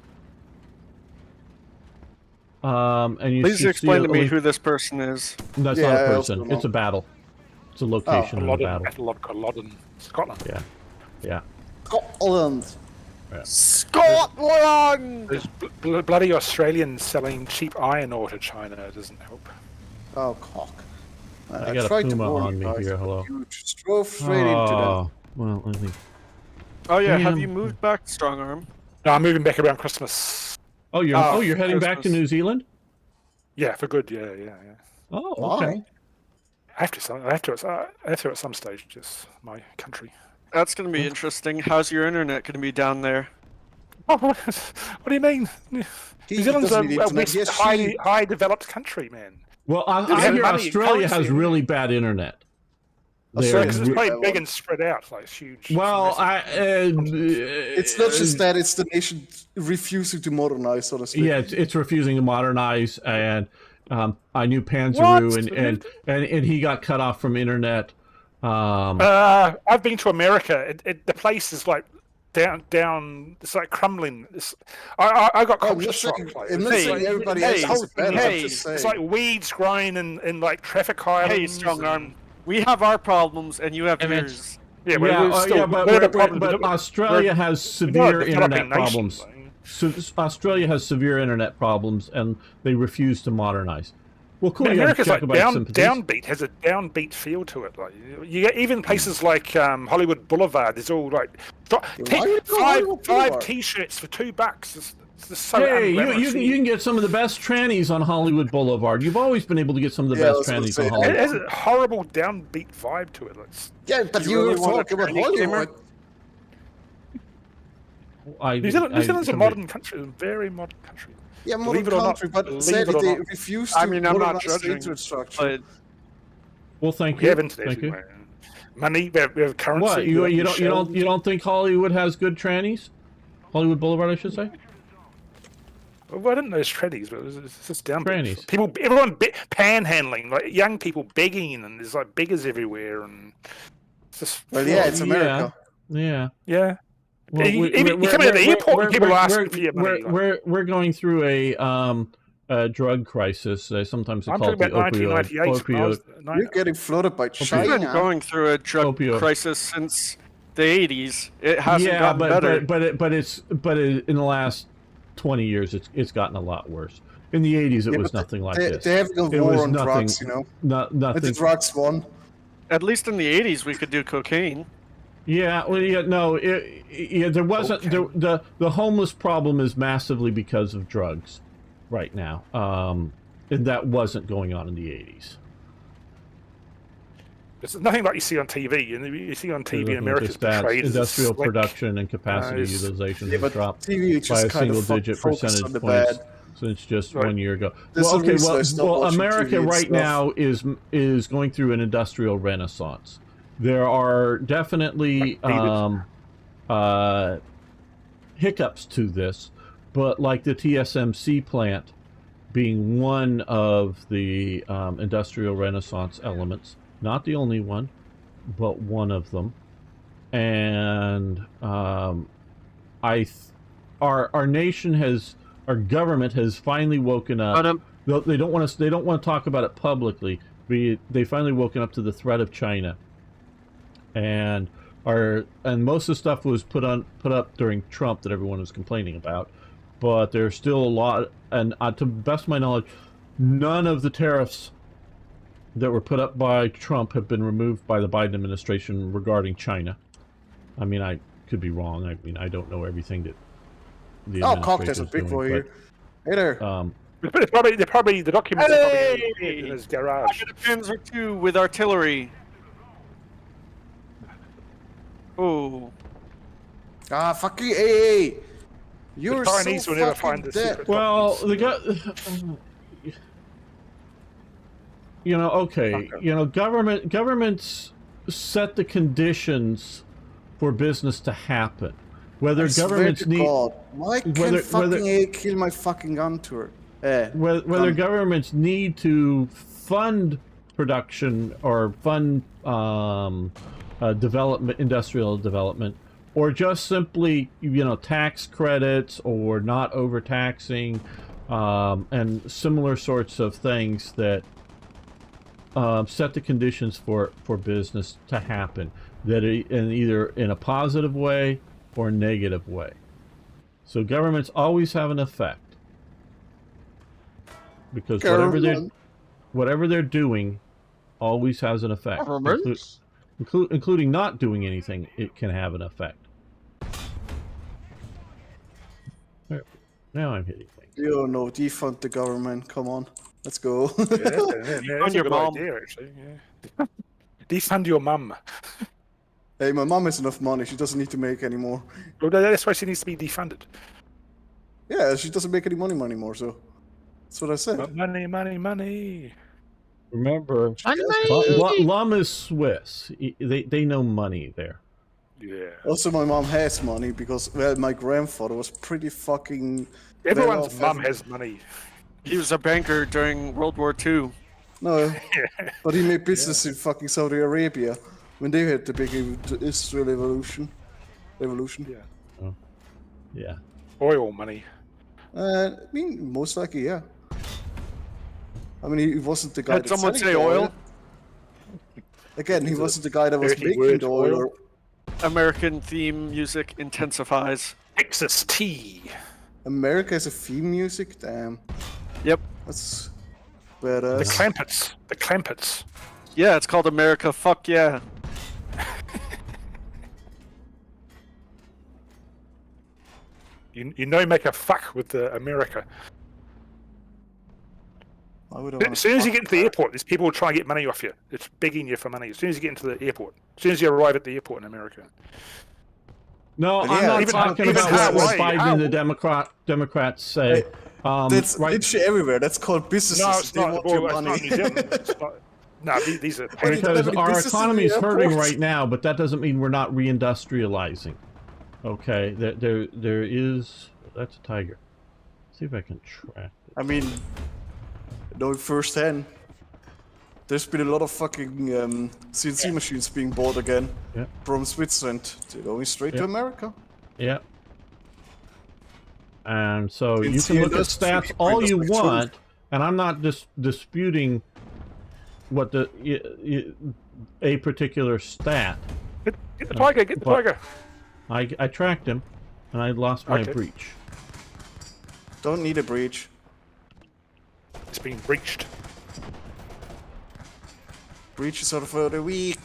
And you Please should explain see to me who this person is. That's not a person. It's a battle. It's a location of a battle. Battle of Culloden, Scotland. Yeah. Yeah. Scotland. Yeah. Scotland! There's bloody Australians selling cheap iron ore to China. It doesn't help. Oh, cock. I got a Puma on me here. Hello. You just drove straight into them. Well, let me. Oh yeah, have Damn. you moved back, Strong Arm? No, I'm moving back around Christmas. Oh, you're heading back to Christmas. New Zealand? Yeah, for good. Yeah. Oh, Why? okay. I have to at some stage. Just my country. That's gonna be interesting. How's your internet gonna be down there? Oh, what do you mean? New Zealand's doesn't need a internet. Yes, high developed country, man. Well, I There's hear money, Australia has currency. really bad internet. Because it's re- quite big and spread out, like it's huge. Well, It's not just that; it's the nation refusing to modernize, so to speak. Yeah, it's refusing to modernize, and I knew Panzeroo, and he got cut off from internet. I've been to America. The place is like down. It's like crumbling. I got I'm culture not shock. saying, Like, I'm not saying everybody hey, else is better. I'm hey, just saying. it's like weeds growing in like traffic islands. Hey, Strong Arm. We have our problems, and you have Hey, man. yours. Yeah, we're still, but we're the problem. Australia has We're not severe a internet developing nation, problems. like. So Australia has severe internet problems, and they refuse to modernize. Well, cool. America's like sympathies. downbeat, has a downbeat feel to it. Like you get even places like Hollywood Boulevard. There's all like five T-shirts for $2. It's so Hey, unglamorous. you can get some of the best trannies on Hollywood Boulevard. You've always been able to get some of the Yeah, best I was trannies gonna on say, It Hollywood. has a horrible downbeat vibe to it. Like, Yeah, but You you really were want a talking about tranny Hollywood. New Zealand's a modern country, a very modern country. Yeah, Believe modern it or not, country, but believe sadly it or they not. refuse to I mean, I'm not modernize the judging, infrastructure. But Well, thank We you. have internet Thank you. everywhere. Money, we have currency. What you don't think Hollywood has good trannies? Hollywood Boulevard, I should say. Well, I didn't know it's trannies, but it's just downbeat. Trannies. People, everyone panhandling, like young people begging, and there's like beggars everywhere, and it's just. Well, yeah, it's America. Yeah. Yeah. Well, Even you come into the airport, people are asking for your money. We're going through a drug crisis. Sometimes they I'm call talking it the about 1998. when I was You're getting flooded by we've been China. going through a drug Opioid. crisis since the 80s. It hasn't yeah, gotten better. but in the last 20 years, it's gotten a lot worse. In the 80s, it was nothing like this. They're having a It war was on nothing- drugs, you know. Nothing. The drugs won. At least in the 80s, we could do cocaine. Yeah, well, yeah, no, there wasn't the homeless problem is massively because of drugs, right now. And that wasn't going on in the 80s. It's nothing like you see on TV. And you see on TV in America's portrayed as industrial slick. production and capacity Nice. utilization Yeah, has but dropped TV by just a kind of single-digit focus percentage on the points bad. since just Right. 1 year ago. There's Well, a okay, reason I stopped well, watching America TV and right stuff. now is going through an industrial renaissance. There are definitely hiccups to this, but like the TSMC plant being one of the industrial renaissance elements, not the only one, but one of them. And our nation has, our government has finally woken up. They don't want to talk about it publicly. They finally woken up to the threat of China, and most of the stuff was put up during Trump that everyone was complaining about, but there's still a lot. And to the best of my knowledge, none of the tariffs that were put up by Trump have been removed by the Biden administration regarding China. I mean, I could be wrong. I mean, I don't know everything that the Oh, cock, there's a administrator's big doing, boy here. Hey there. They're probably the documents are probably Hey! in his I garage. got a Panzer II with artillery. Oh, Ah, fuck you, hey! You're so Chinese will never fucking find the dead. secret Well, documents. okay, governments set the conditions for business to happen. Whether I swear governments to need God, why can't whether- fucking A kill my fucking gun tour? whether governments need to fund production or fund development, industrial development, or just simply tax credits or not overtaxing and similar sorts of things that set the conditions for business to happen, that either in a positive way or a negative way. So governments always have an effect, because whatever they're doing always has an effect. Governments? Including not doing anything, it can have an effect. There. Now I'm hitting things. You no, defund the government. Come on, let's go. Yeah, that's your a good mom. idea, actually. Yeah. Defund your mum. Hey, my mom has enough money. She doesn't need to make any more. Well, that's why she needs to be defunded. Yeah, she doesn't make any money anymore. So that's what I said. Money, money, money. Remember, Money! Lum is Swiss. They know money there. Yeah. Also, my mom has money because my grandfather was pretty fucking. Everyone's well off. mum has money. he was a banker during World War II. No, but he made business in fucking Saudi Arabia when they had the big Israel revolution. Yeah. Yeah. Oil money. I mean, most likely, yeah. I mean, he wasn't the guy. Had that someone selling say the oil? Again, he wasn't the guy that was dirty making word, the oil. oil. American theme music intensifies. Texas tea. America has a theme music. Damn, Yep. that's The badass. Clampets. The Clampets. Yeah, it's called America. Fuck yeah. You know, make a fuck with America. I would have As soon as you get into the airport, there's people who try and get money off you. It's begging you for money. As soon as you get into the airport, as soon as you arrive at the airport in America. No, But I'm yeah, not even- talking even about what Hawaii, Biden and the Democrats say. That's right, literally everywhere. That's called businesses. No, it's They not. want your Well, it's money. not New Zealand. It's not, no, these are. Wait, because Many our businesses in economy is the hurting airports. right now, but that doesn't mean we're not reindustrializing. Okay, there is. That's a tiger. See if I can track it. I mean, know firsthand. There's been a lot of fucking CNC machines being bought again Yeah. from Switzerland. They're going straight to Yeah. America. Yeah. And so you It's can the look at industry, stats people all you industry want, and I'm not disputing what a particular stat. Get the tiger. Get the But- tiger. I tracked him, and I lost my Okay. breach. Don't need a breach. It's been breached. Breaches are for the weak.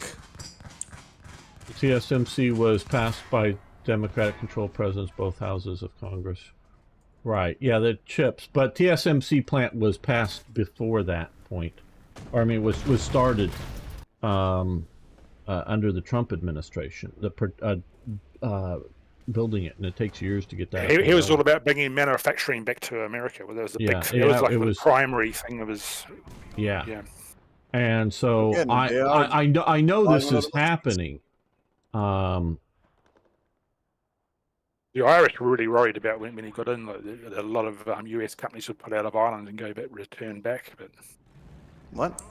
The TSMC was passed by Democratic-controlled presidents, both houses of Congress. Right, yeah, the chips. But TSMC plant was passed before that point. Or, I mean, was started under the Trump administration, building it, and it takes years to get that. He was all about bringing manufacturing back to America. Well, that was the Yeah, big. It was yeah, like it the was- primary thing of his. Yeah. Yeah. And so Again, they are I know this buying is another- happening. The Irish were really worried about when he got in. Like, a lot of US companies would put out of Ireland and go back, return back. But What?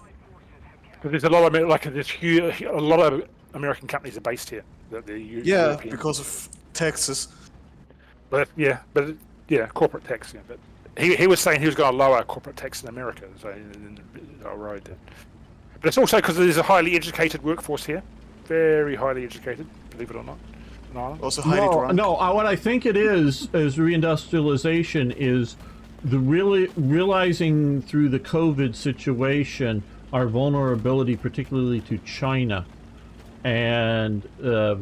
there's a lot of a lot of American companies are based here. Yeah, European. because of taxes. But corporate tax. Yeah, but he was saying he was going to lower corporate tax in America. So I'll ride that. But it's also because there's a highly educated workforce here, very highly educated, believe it or not, in Ireland. Also highly drunk. No, what I think it is reindustrialization is the realizing through the COVID situation our vulnerability, particularly to China, and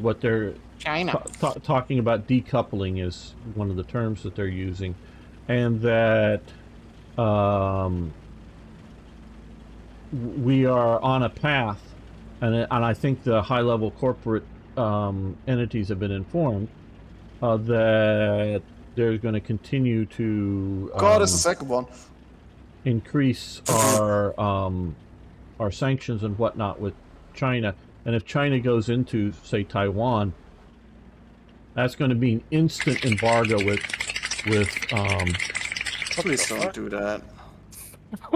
what they're China. talking about decoupling is one of the terms that they're using, and that we are on a path, and I think the high-level corporate entities have been informed that they're going to continue to God, it's the second one. increase our sanctions and whatnot with China. And if China goes into, say, Taiwan, that's going to be an instant embargo with Please don't do that.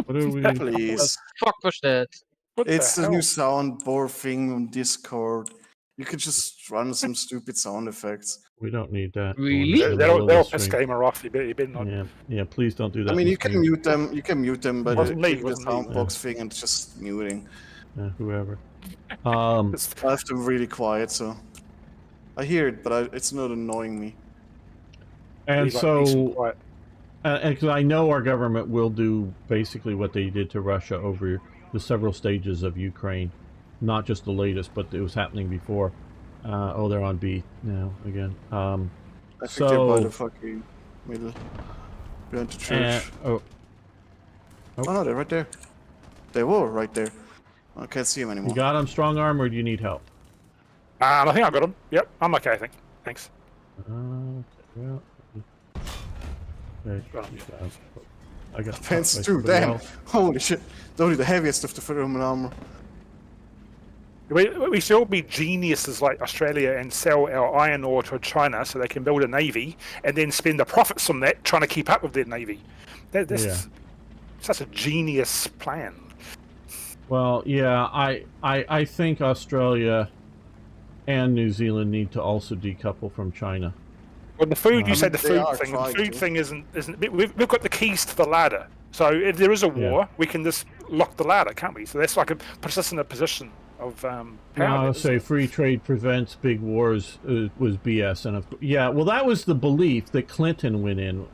what are we? Please. Fuck was that? What It's the the hell? new soundboard thing on Discord. You could just run some stupid sound effects. We don't need that. Really? going in the middle They'll of the piss stream. gamer off. You better not. Yeah, please don't do that. I mean, in the you can stream. mute them. You can mute them, but Wasn't me, click the wasn't me. soundbox thing and just muting. Whoever. It's- I have to be really quiet, so I hear it, but it's not annoying me. And leave like peace and so, quiet. because I know our government will do basically what they did to Russia over the several stages of Ukraine, not just the latest, but it was happening before. Oh, they're on B now again. I think they're by So, the fucking middle. Behind the church. oh, Oh no, they're right there. They were right there. I can't see them you anymore. got them strong arm, or do you need help? I think I got him. Yep, I'm okay. I think. Thanks. Well, okay, I got Pants by too, somebody damn. else. Holy shit. Only the heaviest of the Roman armor. We should all be geniuses like Australia and sell our iron ore to China so they can build a navy and then spend the profits from that trying to keep up with their navy. This is such a genius plan. Well, yeah, I think Australia and New Zealand need to also decouple from China. Well, the food, you I said mean, the they food are thing. The trying food to. thing isn't. We've got the keys to the ladder. So if there is a war, we can just lock the ladder, can't we? So that's like puts us in a position of power. Now, there, say free trade prevents big wars was BS, and yeah, well, that was the belief that Clinton went in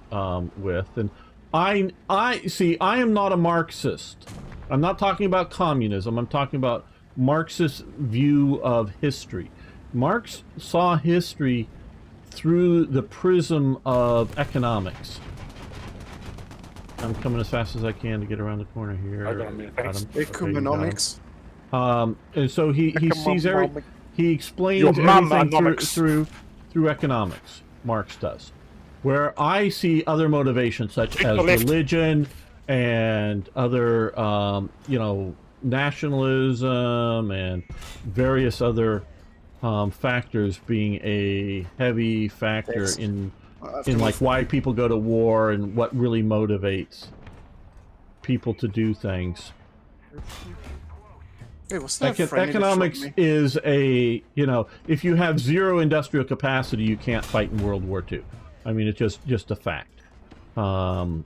with, and I see. I am not a Marxist. I'm not talking about communism. I'm talking about Marxist view of history. Marx saw history through the prism of economics. I'm coming as fast as I can to get around the corner here. I got him, yeah, thanks. Got him. Okay, you got him. Economics. And so he sees he explains Your everything mum-onomics. through economics. Marx does, where I see other motivations such Take as the left. religion and other nationalism and various other factors being a heavy factor Yes. in like why people go to war and what really motivates people to do things. Hey, what's that? Economics is a, if you have zero industrial capacity, you can't fight in World War II. I mean, it's just a fact. However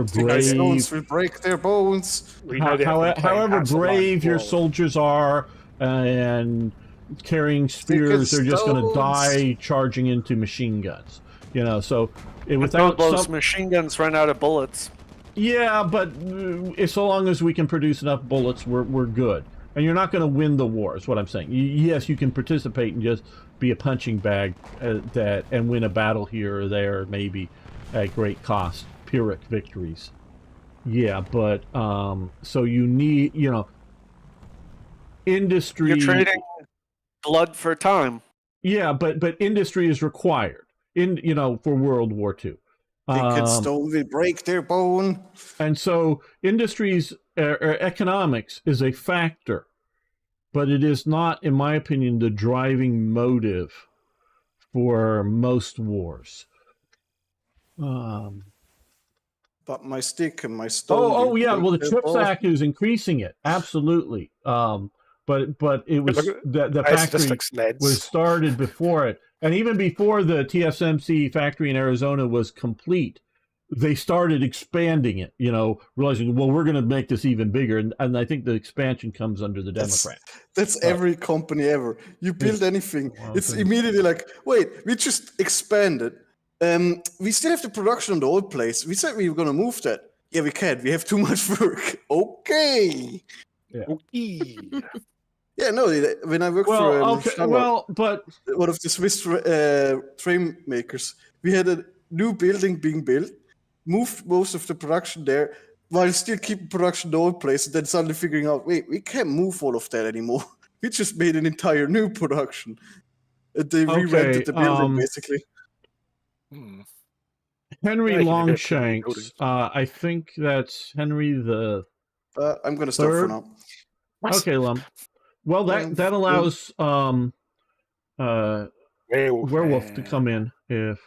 brave, Stones will break their bones. We know that from playing however Castle brave your Rock. soldiers are, and carrying spears, they're just going to stones. die charging into machine guns. So Until without those some, machine guns run out of bullets. yeah, but so long as we can produce enough bullets, we're good. And you're not going to win the war, is what I'm saying. Yes, you can participate and just be a punching bag and win a battle here or there, maybe at great cost, Pyrrhic victories. Yeah, but so you need, industry. You're trading blood for time. Yeah, but industry is required for World War II. They could stone will break their bone. And so industries or economics is a factor, but it is not, in my opinion, the driving motive for most wars. But my stick and my stone. Oh will yeah. break Well, the their CHIPS bones. Act is increasing it, absolutely. But it was the factory Statistics, lads. was started before it, and even before the TSMC factory in Arizona was complete, they started expanding it. Realizing, well, we're going to make this even bigger, and I think the expansion comes under the Democrat. That's every company ever. You build anything, Well, it's thanks. immediately like, wait, we just expanded. We still have the production in the old place. We said we were gonna move that. Yeah, we can't. We have too much work. Okay. Okay. Yeah, no. When I worked Well, for okay. Schneider, Well, but one of the Swiss train makers, we had a new building being built, moved most of the production there, while still keeping production in the old place, and then suddenly figuring out, wait, we can't move all of that anymore. We just made an entire new production. And they re-rented the building, basically. Hmm. Henry Yeah, you can get too many Longshanks. buildings. I think that's Henry the I'm going to stop for Third? now. Okay, Lum. Well, that allows Werewolf to come in if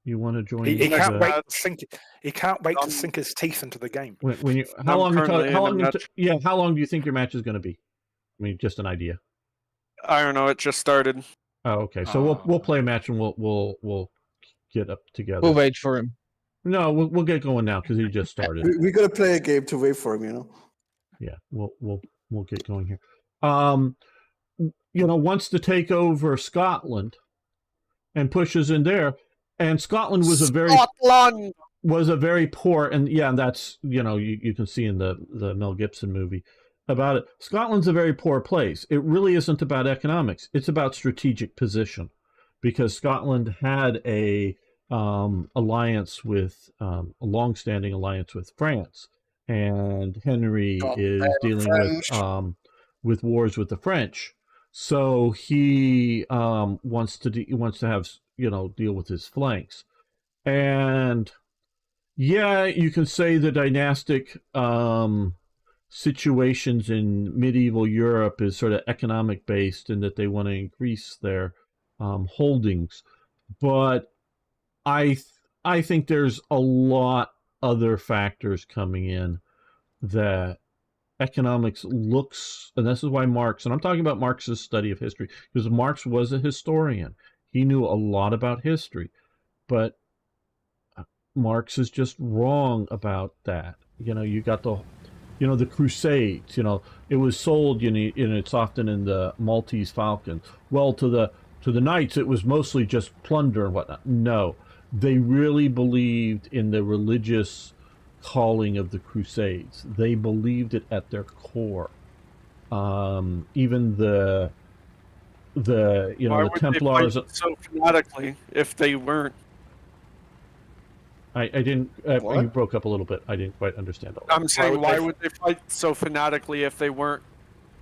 you want to join. He Yeah, can't the- wait to sink. He can't wait to sink his teeth into the game. when you I'm currently in a match. how long do you think your match is going to be? I mean, just an idea. I don't know. It just started. Oh, okay. So we'll play a match and we'll get up together. We'll wait for him. No, we'll get going now because he just started. We got to play a game to wait for him, you know. Yeah, we'll get going here. Wants to take over Scotland and pushes in there, and Scotland was a very poor, and yeah, that's you can see in the Mel Gibson movie about it. Scotland's a very poor place. It really isn't about economics. It's about strategic position, because Scotland had a alliance with a long-standing alliance with France, and Henry is dealing with wars with the French. So he wants to have deal with his flanks, and yeah, you can say the dynastic situations in medieval Europe is sort of economic based, and that they want to increase their holdings, but I think there's a lot other factors coming in that economics looks, and this is why Marx, and I'm talking about Marx's study of history, because Marx was a historian. He knew a lot about history, but Marx is just wrong about that. You got the Crusades. It was sold, and it's often in the Maltese Falcon. Well, to the knights, it was mostly just plunder and whatnot. No, they really believed in the religious calling of the Crusades. They believed it at their core. Even the Templars. They fight so fanatically if they weren't? I didn't. You broke up a little bit. I didn't quite understand all that. I'm saying, why would they fight so fanatically if they weren't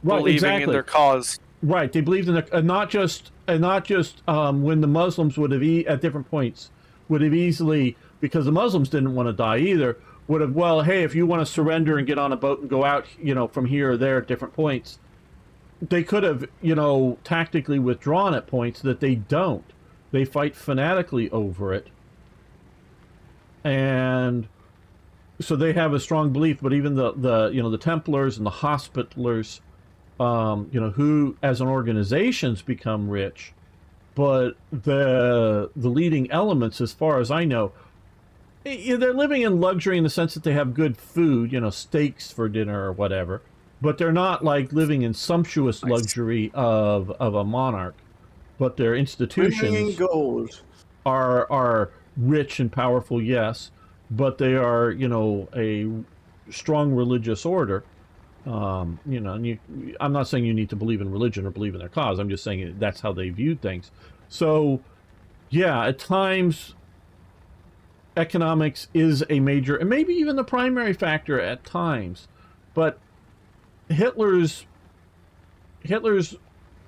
believing exactly. in their cause? Right, they believed in the not just when the Muslims would have at different points would have easily, because the Muslims didn't want to die either, would have, well, hey, if you want to surrender and get on a boat and go out, from here or there at different points, they could have, tactically withdrawn at points that they don't. They fight fanatically over it. And so they have a strong belief, but even the Templars and the Hospitallers, who as an organizations become rich, but the leading elements, as far as I know, they're living in luxury in the sense that they have good food, steaks for dinner or whatever, but they're not like living in sumptuous luxury of a monarch. But their institutions are rich and powerful, yes, but they are, a strong religious order. And I'm not saying you need to believe in religion or believe in their cause. I'm just saying that's how they viewed things. So, yeah, at times, economics is a major, and maybe even the primary factor at times. But Hitler's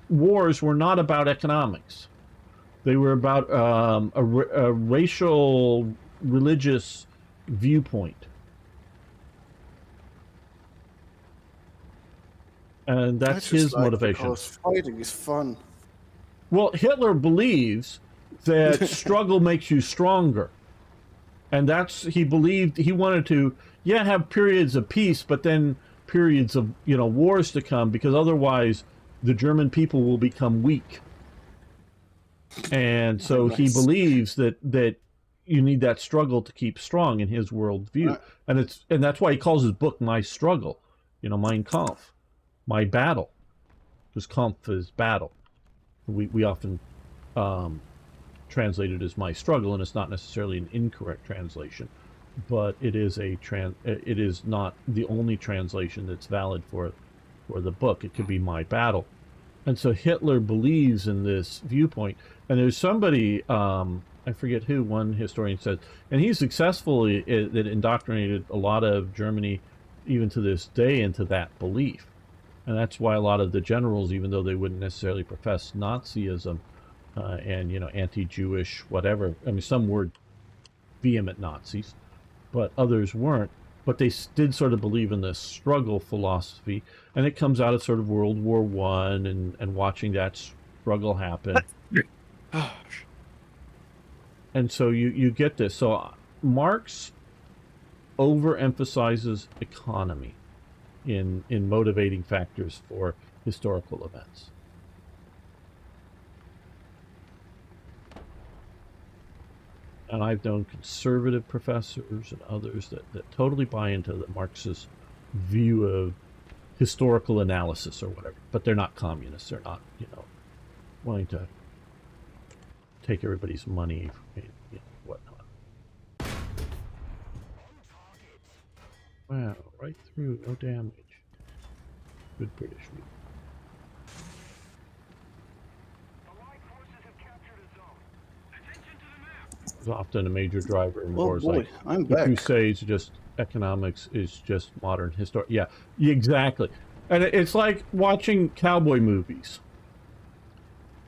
wars were not about economics. They were about a racial, religious viewpoint. And that's his motivation. Because fighting is fun. Well, Hitler believes that struggle makes you stronger. And he believed he wanted to, have periods of peace, but then periods of, wars to come, because otherwise the German people will become weak. And so he believes that you need that struggle to keep strong in his worldview. And that's why he calls his book My Struggle, Mein Kampf, my battle. Because Kampf is battle. We often translate it as my struggle, and it's not necessarily an incorrect translation, but it is it is not the only translation that's valid for or the book. It could be my battle. And so Hitler believes in this viewpoint. And there's somebody, I forget who, one historian said, and he successfully that indoctrinated a lot of Germany, even to this day, into that belief. And that's why a lot of the generals, even though they wouldn't necessarily profess Nazism and, you know, anti-Jewish, whatever, I mean, some were vehement Nazis, but others weren't. But they did sort of believe in this struggle philosophy, and it comes out of sort of World War I and watching that struggle happen. And so you get this. So Marx overemphasizes economy in motivating factors for historical events. And I've known conservative professors and others that totally buy into the Marxist view of historical analysis or whatever, but they're not communists. They're not, you know, wanting to take everybody's money, you know, whatnot. Wow, right through, no damage. Good British meat. It's often a major driver in wars like I'm the back. Crusades. Just economics is just modern history. Yeah, exactly. And it's like watching cowboy movies.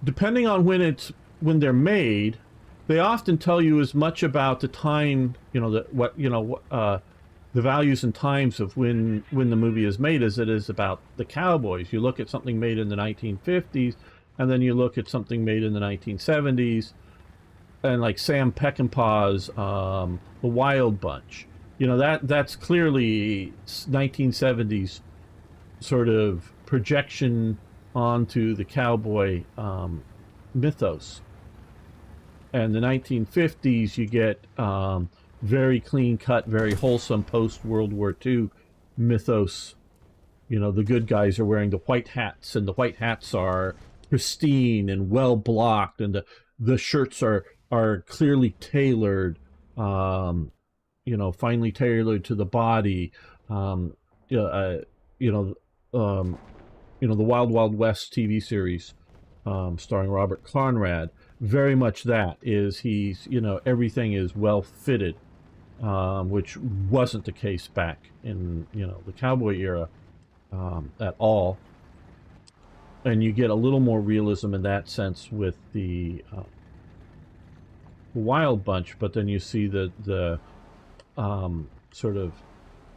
Depending on when they're made, they often tell you as much about the time, you know, the values and times of when the movie is made as it is about the cowboys. You look at something made in the 1950s, and then you look at something made in the 1970s, and like Sam Peckinpah's The Wild Bunch. You know, that's clearly 1970s sort of projection onto the cowboy mythos. And the 1950s, you get very clean cut, very wholesome post World War II mythos. You know, the good guys are wearing the white hats, and the white hats are pristine and well blocked, and the shirts are clearly tailored, you know, finely tailored to the body. The Wild Wild West TV series starring Robert Conrad, very much that is, he's, you know, everything is well fitted, which wasn't the case back in, you know, the cowboy era at all. And you get a little more realism in that sense with the Wild Bunch, but then you see the sort of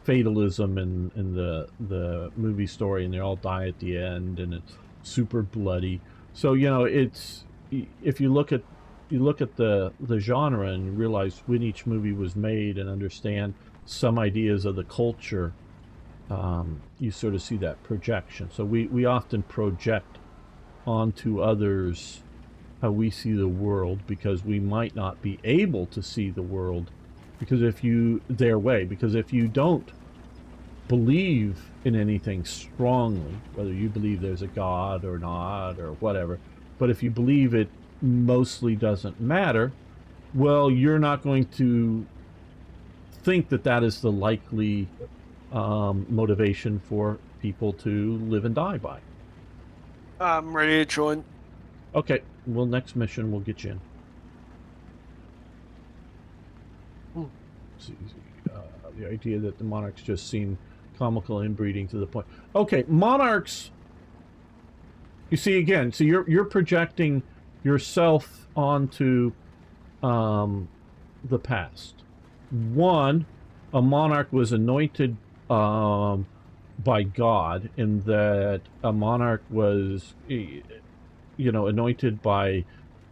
fatalism in the movie story, and they all die at the end, and it's super bloody. So, you know, it's, if you look at the genre and you realize when each movie was made and understand some ideas of the culture, you sort of see that projection. So we often project onto others how we see the world, because we might not be able to see the world because if you don't believe in anything strongly, whether you believe there's a God or not or whatever, but if you believe it mostly doesn't matter, well, you're not going to think that is the likely motivation for people to live and die by. I'm ready to join. Okay, well, next mission we'll get you in. See, the idea that the monarchs just seem comical inbreeding to the point. Okay, monarchs. You see again. So you're projecting yourself onto the past. One, a monarch was anointed by God, in that a monarch was, you know, anointed by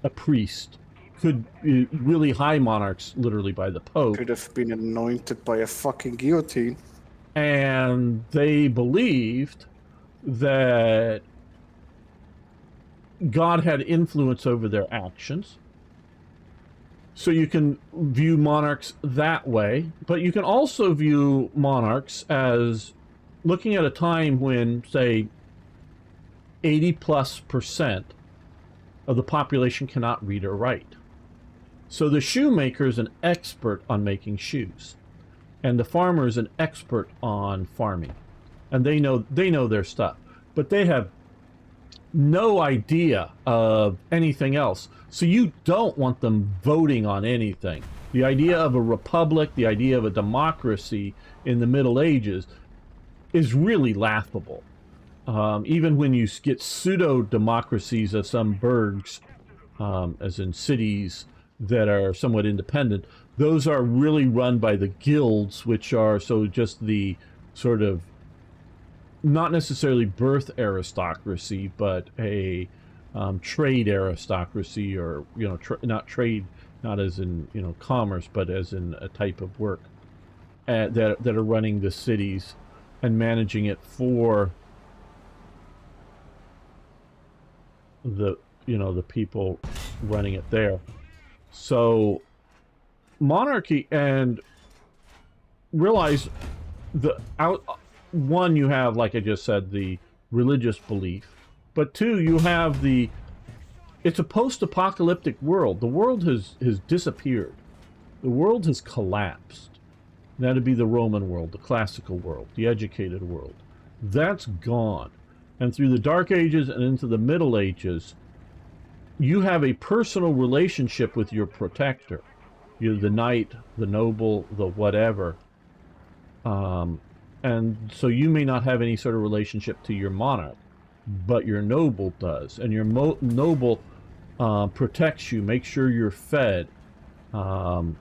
a priest. Could really high monarchs, literally by the Pope. Could have been anointed by a fucking guillotine. And they believed that God had influence over their actions. So you can view monarchs that way, but you can also view monarchs as looking at a time when, say, 80+% of the population cannot read or write. So the shoemaker is an expert on making shoes, and the farmer is an expert on farming. and they know their stuff, but they have no idea of anything else. So you don't want them voting on anything. The idea of a republic, the idea of a democracy in the Middle Ages is really laughable. Even when you get pseudo-democracies of some burgs, as in cities that are somewhat independent, those are really run by the guilds, which are just the sort of not necessarily birth aristocracy, but a trade aristocracy, or not trade, not as in commerce, but as in a type of work that are running the cities and managing it for the the people running it there. So monarchy, and realize one, you have, like I just said, the religious belief, but two, you have it's a post-apocalyptic world. The world has disappeared. The world has collapsed. That'd be the Roman world, the classical world, the educated world. That's gone. And through the Dark Ages and into the Middle Ages, you have a personal relationship with your protector. You're the knight, the noble, the whatever. And so you may not have any sort of relationship to your monarch, but your noble does. And your noble protects you, makes sure you're fed, and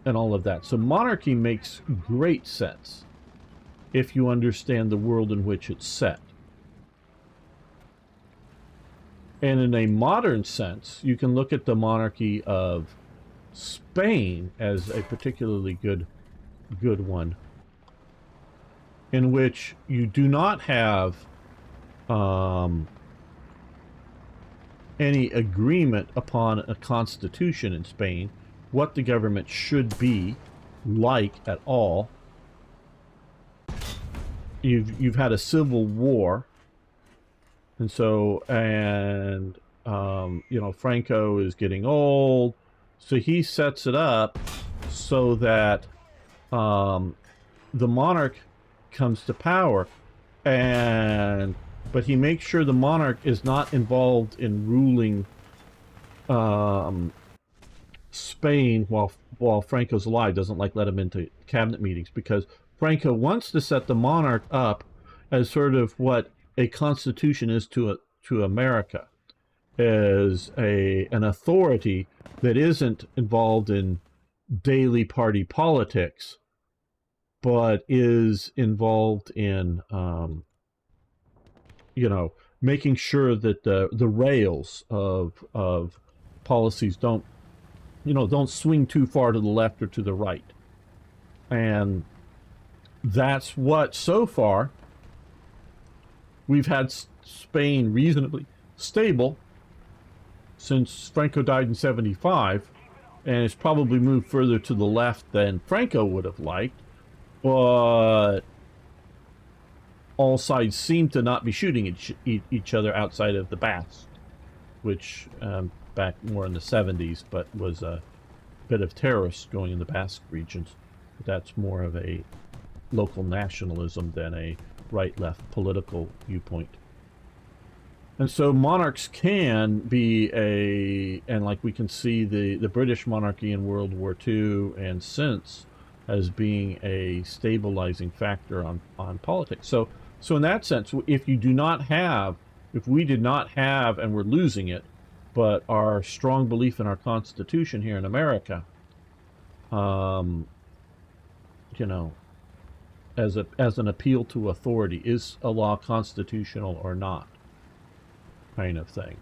all of that. So monarchy makes great sense if you understand the world in which it's set. And in a modern sense, you can look at the monarchy of Spain as a particularly good one, in which you do not have any agreement upon a constitution in Spain, what the government should be like at all. You've had a civil war. And so, Franco is getting old, so he sets it up so that the monarch comes to power, but he makes sure the monarch is not involved in ruling Spain while Franco's alive. Doesn't let him into cabinet meetings, because Franco wants to set the monarch up as sort of what a constitution is to America, as an authority that isn't involved in daily party politics, but is involved in making sure that the rails of policies don't swing too far to the left or to the right. And that's what, so far, we've had Spain reasonably stable since Franco died in 75, and it's probably moved further to the left than Franco would have liked, but all sides seem to not be shooting each other outside of the Basque, which back more in the 70s, but was a bit of terrorists going in the Basque regions. But that's more of a local nationalism than a right-left political viewpoint. And so monarchs can be and like we can see the British monarchy in World War II and since as being a stabilizing factor on politics. So in that sense, if we did not have, and we're losing it, but our strong belief in our Constitution here in America, as an appeal to authority, is a law constitutional or not, kind of thing.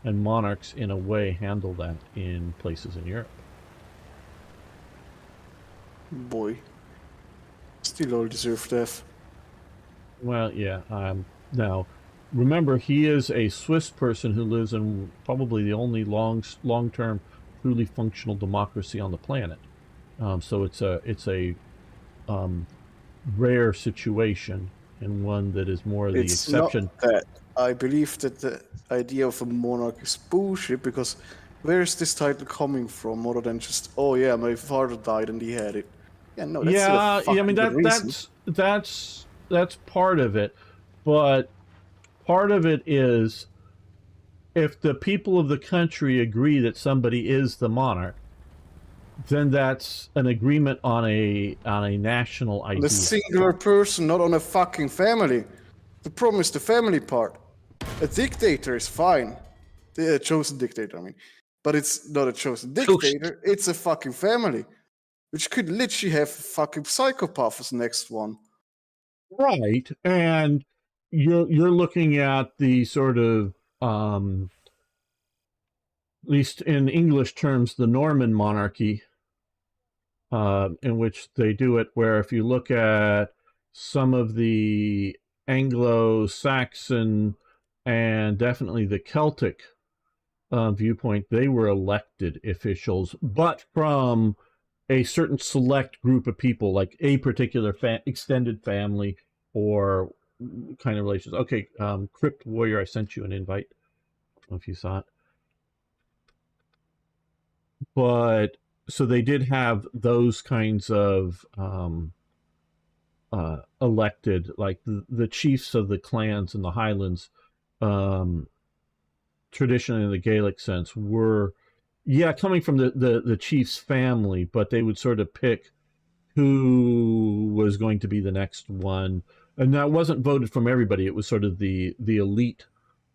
And monarchs, in a way, handle that in places in Europe. Boy. Still all deserve death. Well, yeah. Now, remember, he is a Swiss person who lives in probably the only long-term, truly functional democracy on the planet. So it's a rare situation, and one that is more the exception. Not that. I believe that the idea of a monarch is bullshit, because where is this title coming from, other than just, oh yeah, my father died and he had it? Yeah, no, that's I mean, that's that's part of it, but part of it is if the people of the country agree that somebody is the monarch, then that's an agreement on a national On idea. a singular person, not on a fucking family. The problem is the family part. A dictator is fine. A chosen dictator, I mean. But it's not a chosen dictator, it's a fucking family. Which could literally have a fucking psychopath as the next one. Right, and you're looking at the sort of at least in English terms, the Norman monarchy, in which they do it. Where if you look at some of the Anglo-Saxon and definitely the Celtic viewpoint, they were elected officials, but from a certain select group of people, like a particular extended family or kind of relations. Okay, Crypt Warrior, I sent you an invite. I don't know if you saw it. But so they did have those kinds of elected, like the chiefs of the clans in the Highlands, traditionally in the Gaelic sense, were, yeah, coming from the chief's family, but they would sort of pick who was going to be the next one. And that wasn't voted from everybody. It was sort of the elite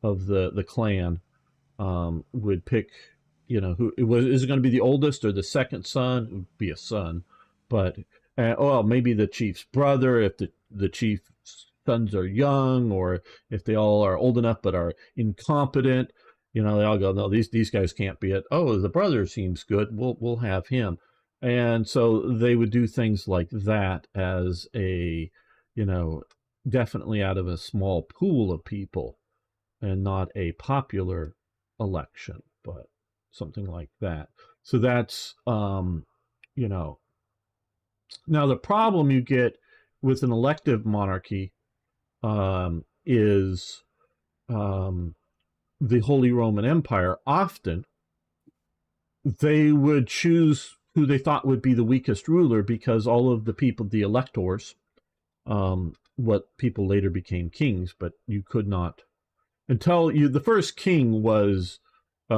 of the clan would pick, who it was. Is it going to be the oldest or the second son? It would be a son, but maybe the chief's brother if the chief's sons are young, or if they all are old enough but are incompetent. They all go, no, these guys can't be it. Oh, the brother seems good. We'll have him. And so they would do things like that as a, definitely out of a small pool of people and not a popular election, but something like that. So that's, now the problem you get with an elective monarchy is the Holy Roman Empire. Often they would choose who they thought would be the weakest ruler because all of the people, the electors, what people later became kings, but you could not until the first king was a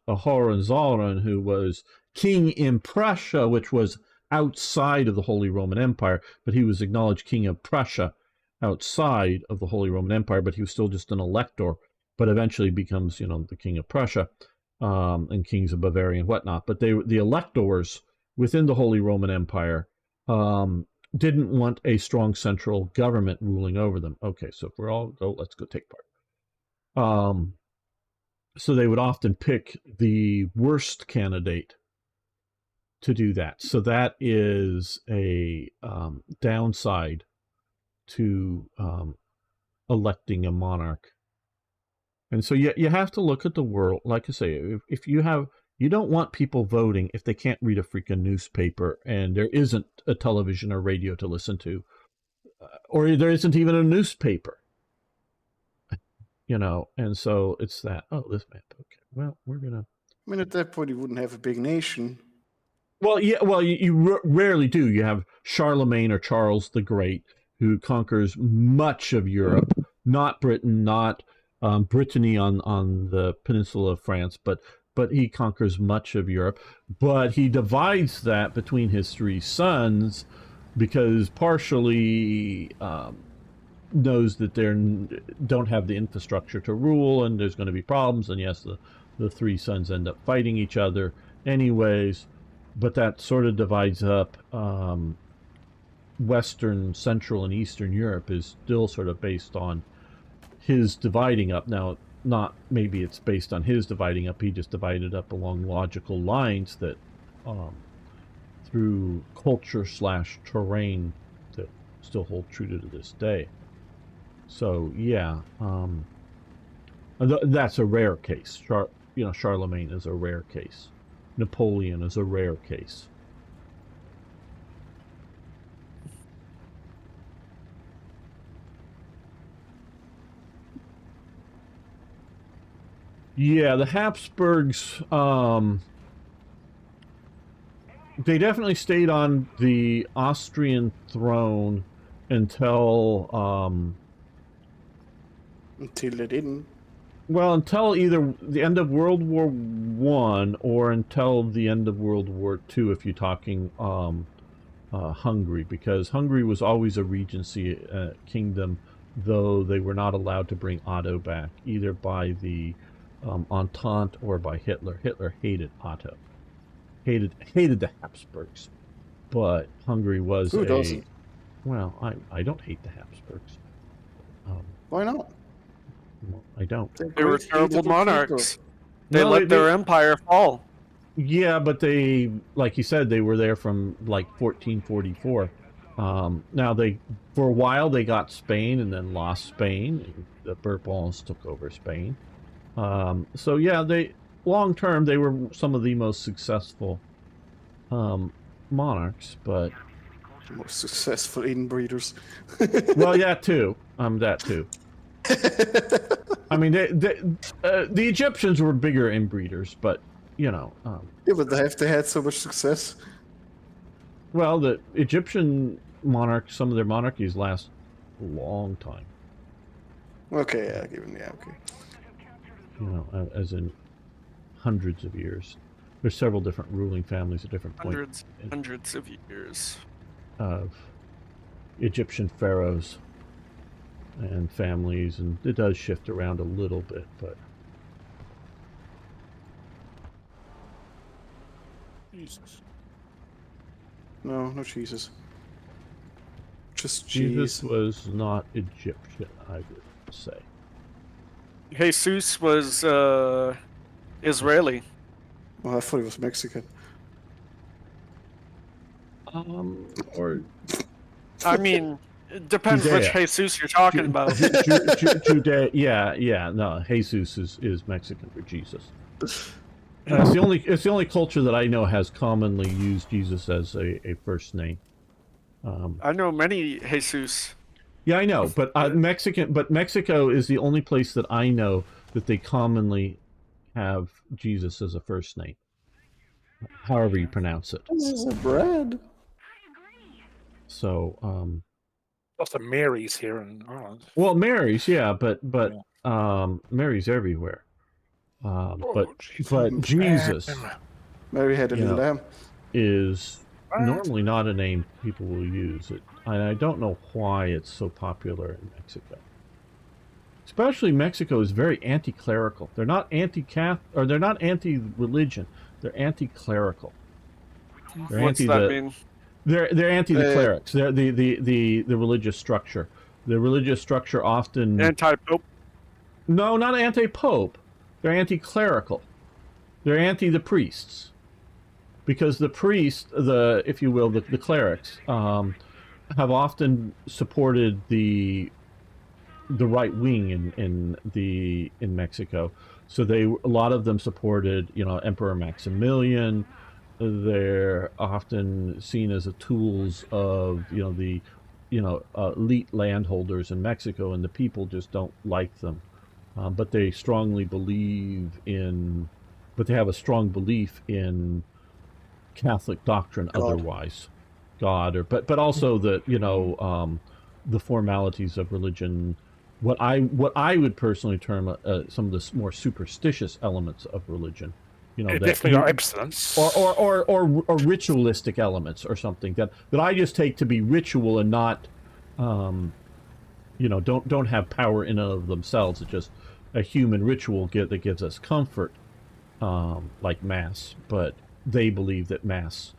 Hohenzollern, who was king in Prussia, which was outside of the Holy Roman Empire, but he was acknowledged king of Prussia outside of the Holy Roman Empire, but he was still just an elector, but eventually becomes, the king of Prussia, and kings of Bavaria and whatnot. But the electors within the Holy Roman Empire didn't want a strong central government ruling over them. Okay, so if we're all go, let's go take part. So they would often pick the worst candidate to do that. So that is a downside to electing a monarch. And so you have to look at the world. Like I say, if you don't want people voting if they can't read a freaking newspaper and there isn't a television or radio to listen to, or there isn't even a newspaper. And so it's that, this map. Okay, well, we're going to... I mean, at that point, you wouldn't have a big nation. Well, yeah, you rarely do. You have Charlemagne or Charles the Great, who conquers much of Europe, not Britain, not Brittany on the peninsula of France, but he conquers much of Europe. But he divides that between his three sons because partially... knows that they don't have the infrastructure to rule and there's going to be problems, and yes, the three sons end up fighting each other anyways, but that sort of divides up Western, Central, and Eastern Europe is still sort of based on his dividing up. Now, not maybe it's based on his dividing up, he just divided up along logical lines that through culture/terrain that still hold true to this day. So yeah, that's a rare case. Charlemagne is a rare case. Napoleon is a rare case. Yeah, the Habsburgs, they definitely stayed on the Austrian throne until Until they didn't. well, until either the end of World War One or until the end of World War Two, if you're talking Hungary, because Hungary was always a regency kingdom, though they were not allowed to bring Otto back, either by the Entente or by Hitler. Hitler hated Otto, hated the Habsburgs, but Hungary was Who doesn't? well, I don't hate the Habsburgs. Why not? Well, I don't. They were Great, terrible hateable monarchs. people. They No, let their empire fall. Yeah, but they, like you said, they were there from like 1444. Now for a while, they got Spain and then lost Spain. The Bourbons took over Spain. So yeah, long term, they were some of the most successful monarchs. But Most successful inbreeders. well, yeah, too. That too. I mean, the Egyptians were bigger inbreeders, but you know. Yeah, but they had so much success. Well, the Egyptian monarchs, some of their monarchies last a long time. Okay, yeah, okay. You know, as in hundreds of years. There's several different ruling families at different points Hundreds of years. of Egyptian pharaohs and families, and it does shift around a little bit, but Jesus. No Jesus. Just Jesus cheese. was not Egyptian, I would say. Jesus was Israeli. Oh, I thought he was Mexican. Or I mean, it depends which Judea. Jesus you're talking about. Judea, yeah, no, Jesus is Mexican for Jesus. It's the only culture that I know has commonly used Jesus as a first name. I know many Jesus. Yeah, I know, but Mexico is the only place that I know that they commonly have Jesus as a first name. However you pronounce it. This is a bread. So, Lots of Marys here in Ireland. well, Mary's, yeah, but Mary's everywhere. But Jesus Mary had a You little know. lamb. is What? normally not a name people will use. And I don't know why it's so popular in Mexico. Especially Mexico is very anti-clerical. They're not anti-Catholic, or they're not anti-religion. They're anti-clerical. They're What's anti that the mean? they're anti the clerics. They're the religious structure. The religious structure often Anti-pope. no, not anti-pope. They're anti-clerical. They're anti the priests. Because the priests, if you will, the clerics, have often supported the right wing in Mexico. So a lot of them supported, Emperor Maximilian. They're often seen as the tools of, the elite landholders in Mexico, and the people just don't like them. But they strongly believe but they have a strong belief in Catholic doctrine God. Otherwise, God, but also the formalities of religion. What I would personally term some of the more superstitious elements of religion, that Definitely got abstinence. or ritualistic elements or something that I just take to be ritual and not, don't have power in and of themselves. It's just a human ritual that gives us comfort, like Mass, but they believe that Mass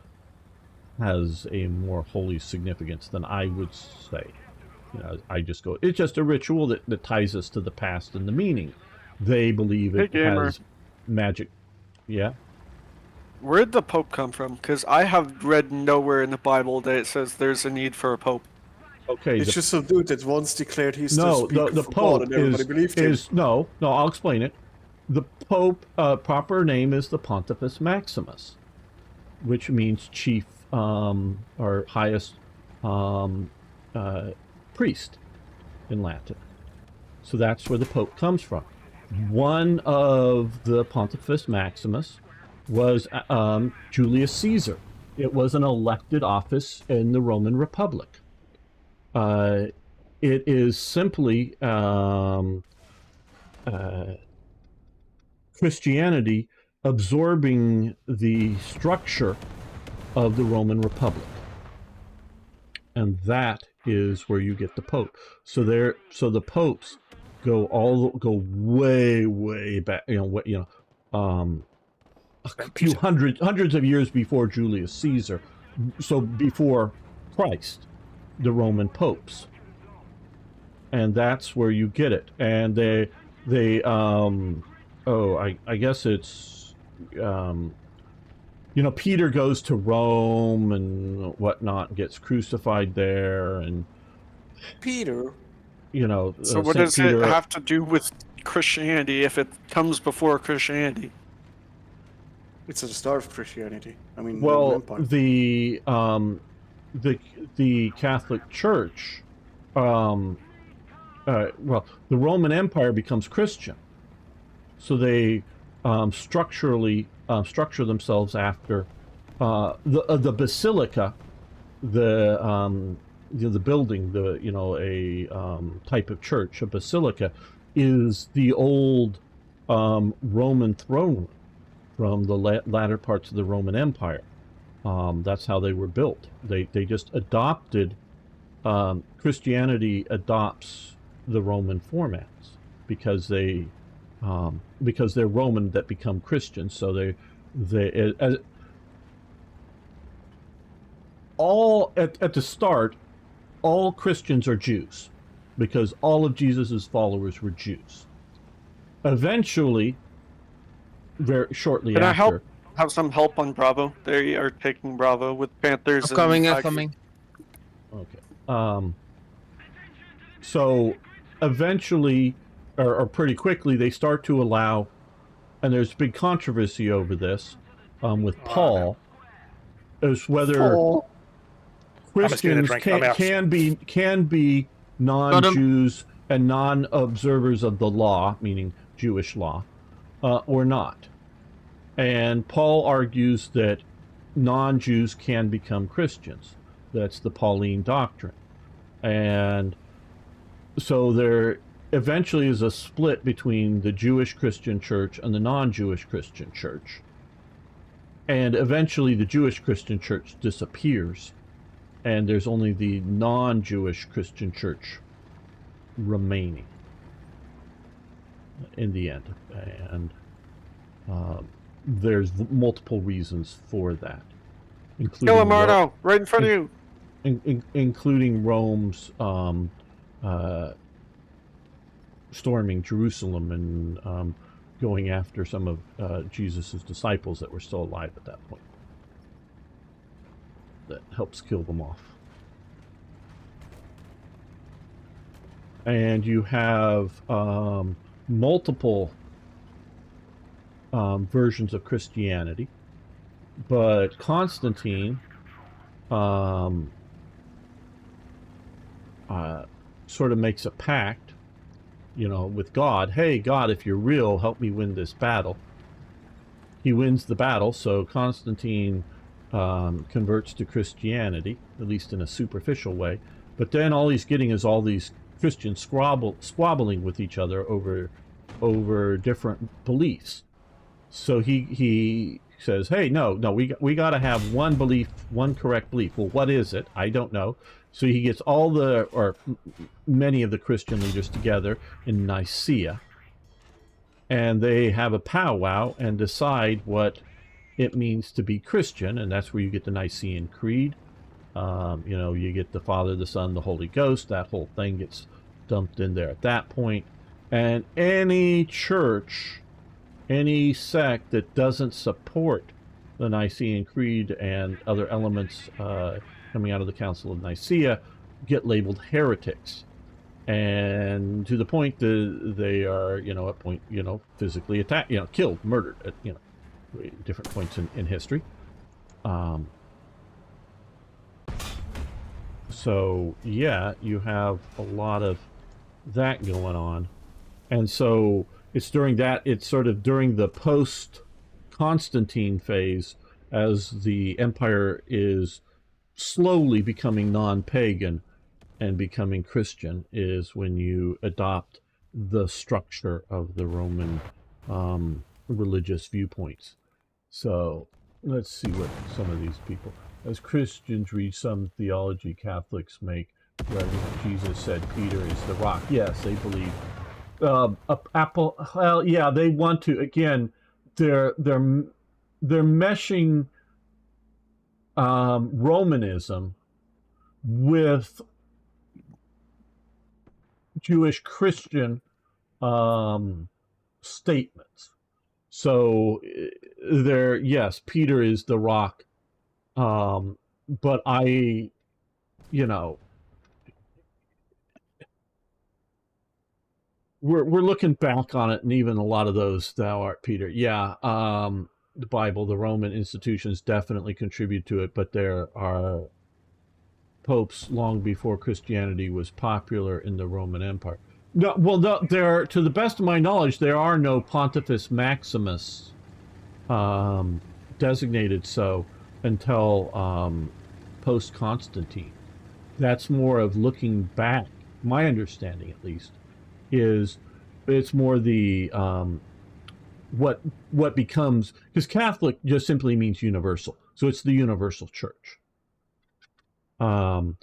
has a more holy significance than I would say. I just go, it's just a ritual that ties us to the past and the meaning. They believe it has magic. Yeah. Where'd the Pope come from? Because I have read nowhere in the Bible that it says there's a need for a Pope. Okay. It's just some dude that once declared he's no, the the for Pope God and everybody believed him. no. I'll explain it. The Pope, proper name is the Pontifex Maximus, which means chief or highest priest in Latin. So that's where the Pope comes from. One of the Pontifex Maximus was Julius Caesar. It was an elected office in the Roman Republic. It is simply Christianity absorbing the structure of the Roman Republic, and that is where you get the Pope. So the popes go way back. A few hundreds of years before Julius Caesar, so before Christ, the Roman popes, and that's where you get it. And I guess it's Peter goes to Rome and whatnot, and gets crucified there, and Peter. So what Saint does Peter, it have to do with Christianity if it comes before Christianity? It's at the start of Christianity. I mean, Roman well, Empire. the Catholic Church, the Roman Empire becomes Christian, so they structurally structure themselves after the basilica, the building, a type of church. A basilica is the old Roman throne room from the latter parts of the Roman Empire. That's how they were built. They just adopted, Christianity adopts the Roman formats because they're Roman that become Christians. So all at the start, all Christians are Jews because all of Jesus's followers were Jews. Eventually, very shortly Can after, I have some help on Bravo? They are taking Bravo with Panthers. I'm coming, and I'm coming. Okay. So eventually, or pretty quickly, they start to allow, and there's big controversy over this, with Paul, is whether Christians can be non-Jews and non-observers of the law, meaning Jewish law, or not. And Paul argues that non-Jews can become Christians. That's the Pauline doctrine. And so there eventually is a split between the Jewish Christian church and the non-Jewish Christian church. And eventually the Jewish Christian church disappears, and there's only the non-Jewish Christian church remaining in the end. And there's multiple reasons for that, including Kill him, Marno! Right in front of you! Including Rome's storming Jerusalem and going after some of Jesus's disciples that were still alive at that point. That helps kill them off. And you have multiple versions of Christianity, but Constantine sort of makes a pact, with God. Hey, God, if you're real, help me win this battle. He wins the battle, so Constantine converts to Christianity, at least in a superficial way. But then all he's getting is all these Christians squabbling with each other over different beliefs. So he says, hey, no, we got to have one belief, one correct belief. Well, what is it? I don't know. So he gets many of the Christian leaders together in Nicaea, and they have a powwow and decide what it means to be Christian, and that's where you get the Nicene Creed. You get the Father, the Son, the Holy Ghost. That whole thing gets dumped in there at that point. And any church, any sect that doesn't support the Nicene Creed and other elements coming out of the Council of Nicaea get labeled heretics. And to the point that they are, at point, physically attacked, killed, murdered at, different points in history. So, yeah, you have a lot of that going on. And so it's sort of during the post-Constantine phase, as the empire is slowly becoming non-pagan, and becoming Christian is when you adopt the structure of the Roman religious viewpoints. So let's see what some of these people. As Christians read some theology, Catholics make Jesus said Peter is the rock. Yes, they believe. Apple. Well, yeah, they want to. Again, they're meshing Romanism with Jewish Christian statements. So there, yes, Peter is the rock, but we're looking back on it, and even a lot of those, thou art Peter. Yeah, the Bible, the Roman institutions definitely contribute to it, but there are popes long before Christianity was popular in the Roman Empire. No, well, no, there, to the best of my knowledge, there are no Pontifex Maximus designated so until post Constantine. That's more of looking back. My understanding, at least, is it's more the what becomes, because Catholic just simply means universal, so it's the universal church. The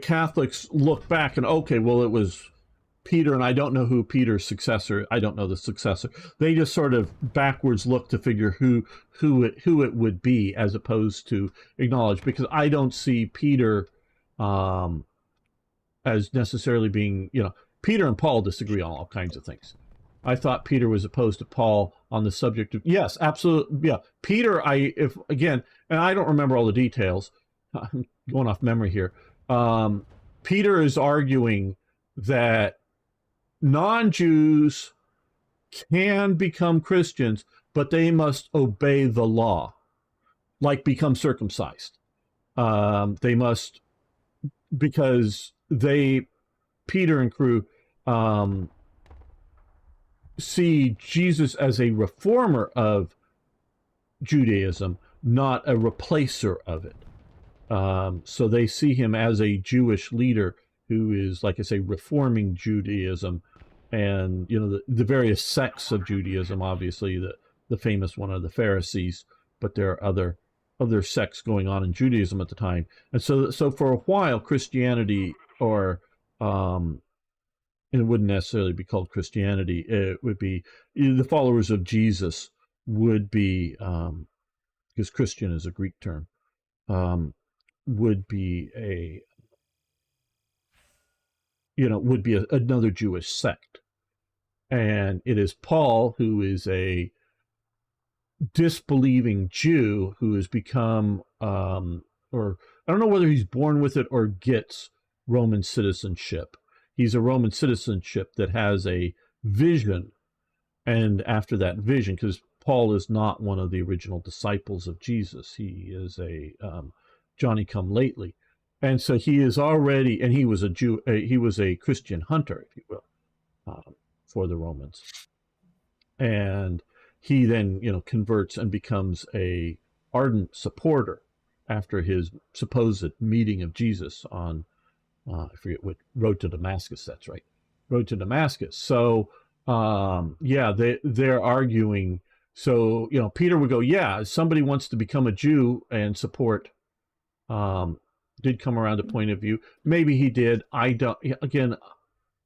Catholics look back and, okay, well, it was Peter, and I don't know who Peter's successor. I don't know the successor. They just sort of backwards look to figure who it would be, as opposed to acknowledge, because I don't see Peter as necessarily being, Peter and Paul disagree on all kinds of things. I thought Peter was opposed to Paul on the subject of, yes, absolutely, yeah. Peter, and I don't remember all the details. I'm going off memory here. Peter is arguing that non-Jews can become Christians, but they must obey the law, like become circumcised. They must, because Peter and crew, see Jesus as a reformer of Judaism, not a replacer of it. So they see him as a Jewish leader who is, like I say, reforming Judaism, and the various sects of Judaism. Obviously, the famous one are the Pharisees, but there are other sects going on in Judaism at the time. And so for a while, Christianity, or it wouldn't necessarily be called Christianity. It would be the followers of Jesus would be, because Christian is a Greek term, would be another Jewish sect. And it is Paul, who is a disbelieving Jew, who has become, or I don't know whether he's born with it or gets Roman citizenship. He's a Roman citizenship that has a vision, and after that vision, because Paul is not one of the original disciples of Jesus, he is a Johnny-come-lately, and so he is already, and he was a Jew, he was a Christian hunter, if you will, for the Romans, and he then converts and becomes a ardent supporter after his supposed meeting of Jesus on I forget what road to Damascus. That's right, road to Damascus. So they're arguing. So Peter would go, yeah, somebody wants to become a Jew and support. Did come around to point of view. Maybe he did. I don't. Again,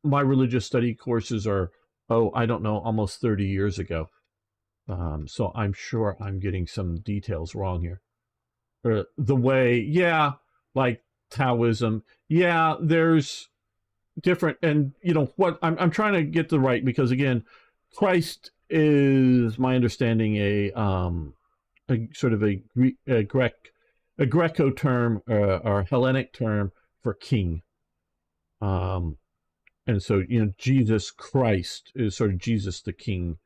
my religious study courses are I don't know, almost 30 years ago. So I'm sure I'm getting some details wrong here. The way, like Taoism, there's different, and what I'm trying to get the right, because again, Christ is, my understanding, a sort of a Greco term, or Hellenic term for king, and so Jesus Christ is sort of Jesus the King,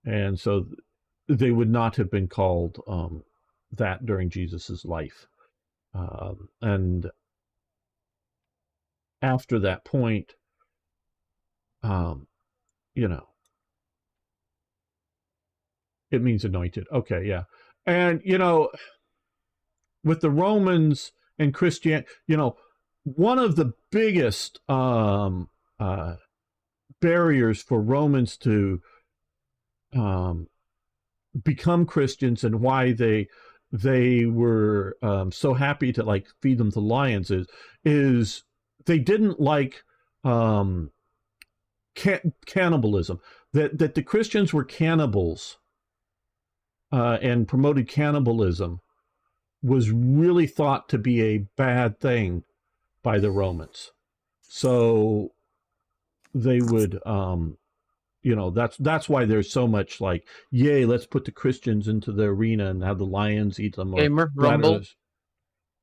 and so they would not have been called that during Jesus's life, and after that point, it means anointed. Okay, yeah. And, with the Romans and Christian, one of the biggest barriers for Romans to become Christians, and why they were so happy to like feed them to lions, is they didn't like cannibalism. That the Christians were cannibals and promoted cannibalism was really thought to be a bad thing by the Romans. So they would that's why there's so much like, yay, let's put the Christians into the arena and have the lions eat them. Gamer, Rumble.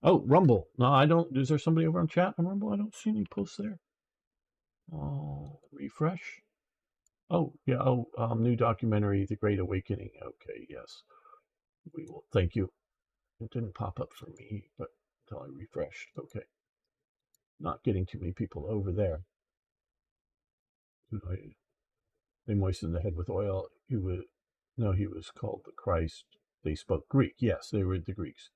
Oh, Rumble. No, I don't. Is there somebody over on chat on Rumble? I don't see any posts there. Oh, refresh. Oh, yeah. Oh, new documentary, The Great Awakening. Okay, yes. We will. Thank you. It didn't pop up for me, but until I refreshed. Okay. Not getting too many people over there. They moistened the head with oil. He was called the Christ. They spoke Greek. Yes, they were the Greeks.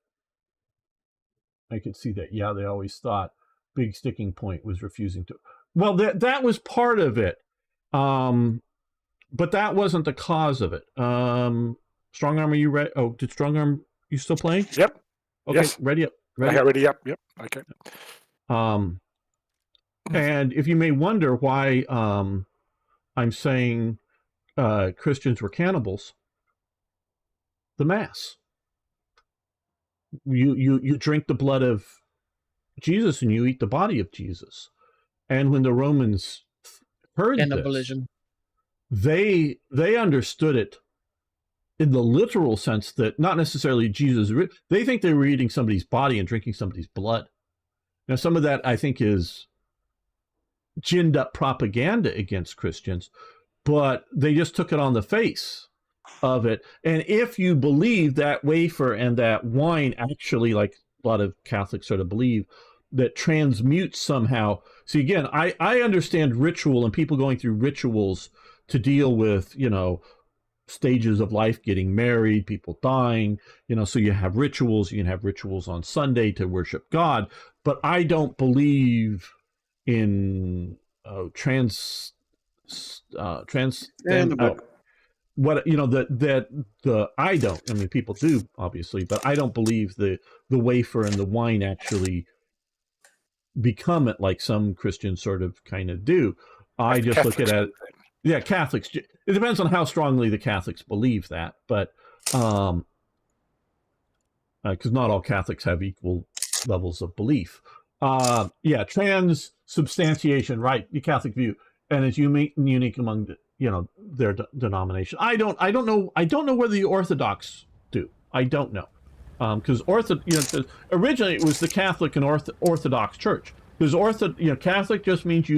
I could see that. Yeah, they always thought big sticking point was refusing to. Well, that was part of it, but that wasn't the cause of it. Strong Arm, are you ready? Oh, did Strong Arm? You still playing? Yep. Okay, Yes. ready up. I got ready up. Yep. Okay. And if you may wonder why I'm saying Christians were cannibals, the Mass. You drink the blood of Jesus and you eat the body of Jesus. And when the Romans heard Cannibalism. this, they understood it in the literal sense that not necessarily Jesus. They think they were eating somebody's body and drinking somebody's blood. Now, some of that I think is ginned up propaganda against Christians, but they just took it on the face of it. And if you believe that wafer and that wine actually, like a lot of Catholics sort of believe, that transmutes somehow. See, again, I understand ritual and people going through rituals to deal with, stages of life, getting married, people dying, so you have rituals. You can have rituals on Sunday to worship God, but I don't believe in I don't. I mean, people do obviously, but I don't believe the wafer and the wine actually become it like some Christians sort of kind of do. I just look at it. Yeah, Catholics. It depends on how strongly the Catholics believe that, but because not all Catholics have equal levels of belief. Transubstantiation, right? The Catholic view, and it's unique among their denomination. I don't know whether the Orthodox do. I don't know, because originally it was the Catholic and Orthodox Church. Because Catholic just means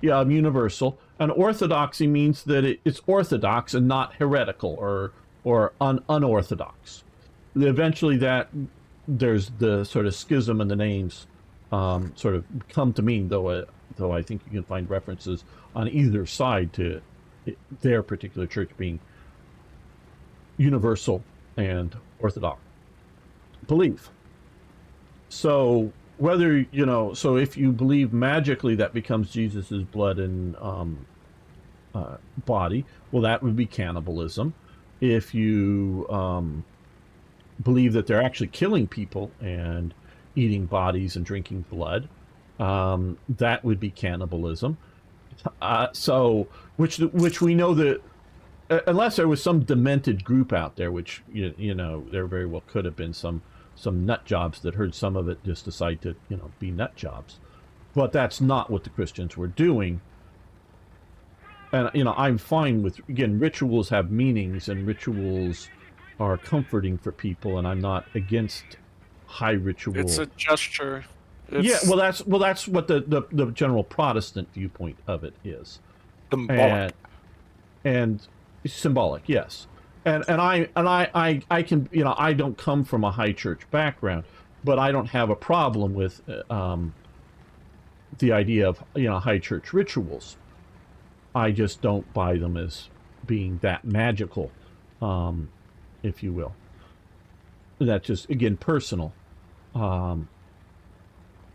universal, and Orthodoxy means that it's orthodox and not heretical or unorthodox. Eventually, there's the sort of schism in the names sort of come to mean, though I think you can find references on either side to their particular church being universal and orthodox belief. So whether so if you believe magically that becomes Jesus's blood and body, well, that would be cannibalism. If you believe that they're actually killing people and eating bodies and drinking blood, that would be cannibalism. So which we know that unless there was some demented group out there, which there very well could have been some nut jobs that heard some of it just decide to be nut jobs, but that's not what the Christians were doing. And I'm fine with, again, rituals have meanings and rituals are comforting for people, and I'm not against high ritual. It's a gesture. That's what the general Protestant viewpoint of it is. Symbolic. And symbolic, yes. And I can I don't come from a high church background, but I don't have a problem with the idea of high church rituals. I just don't buy them as being that magical, if you will. That's just, again, personal.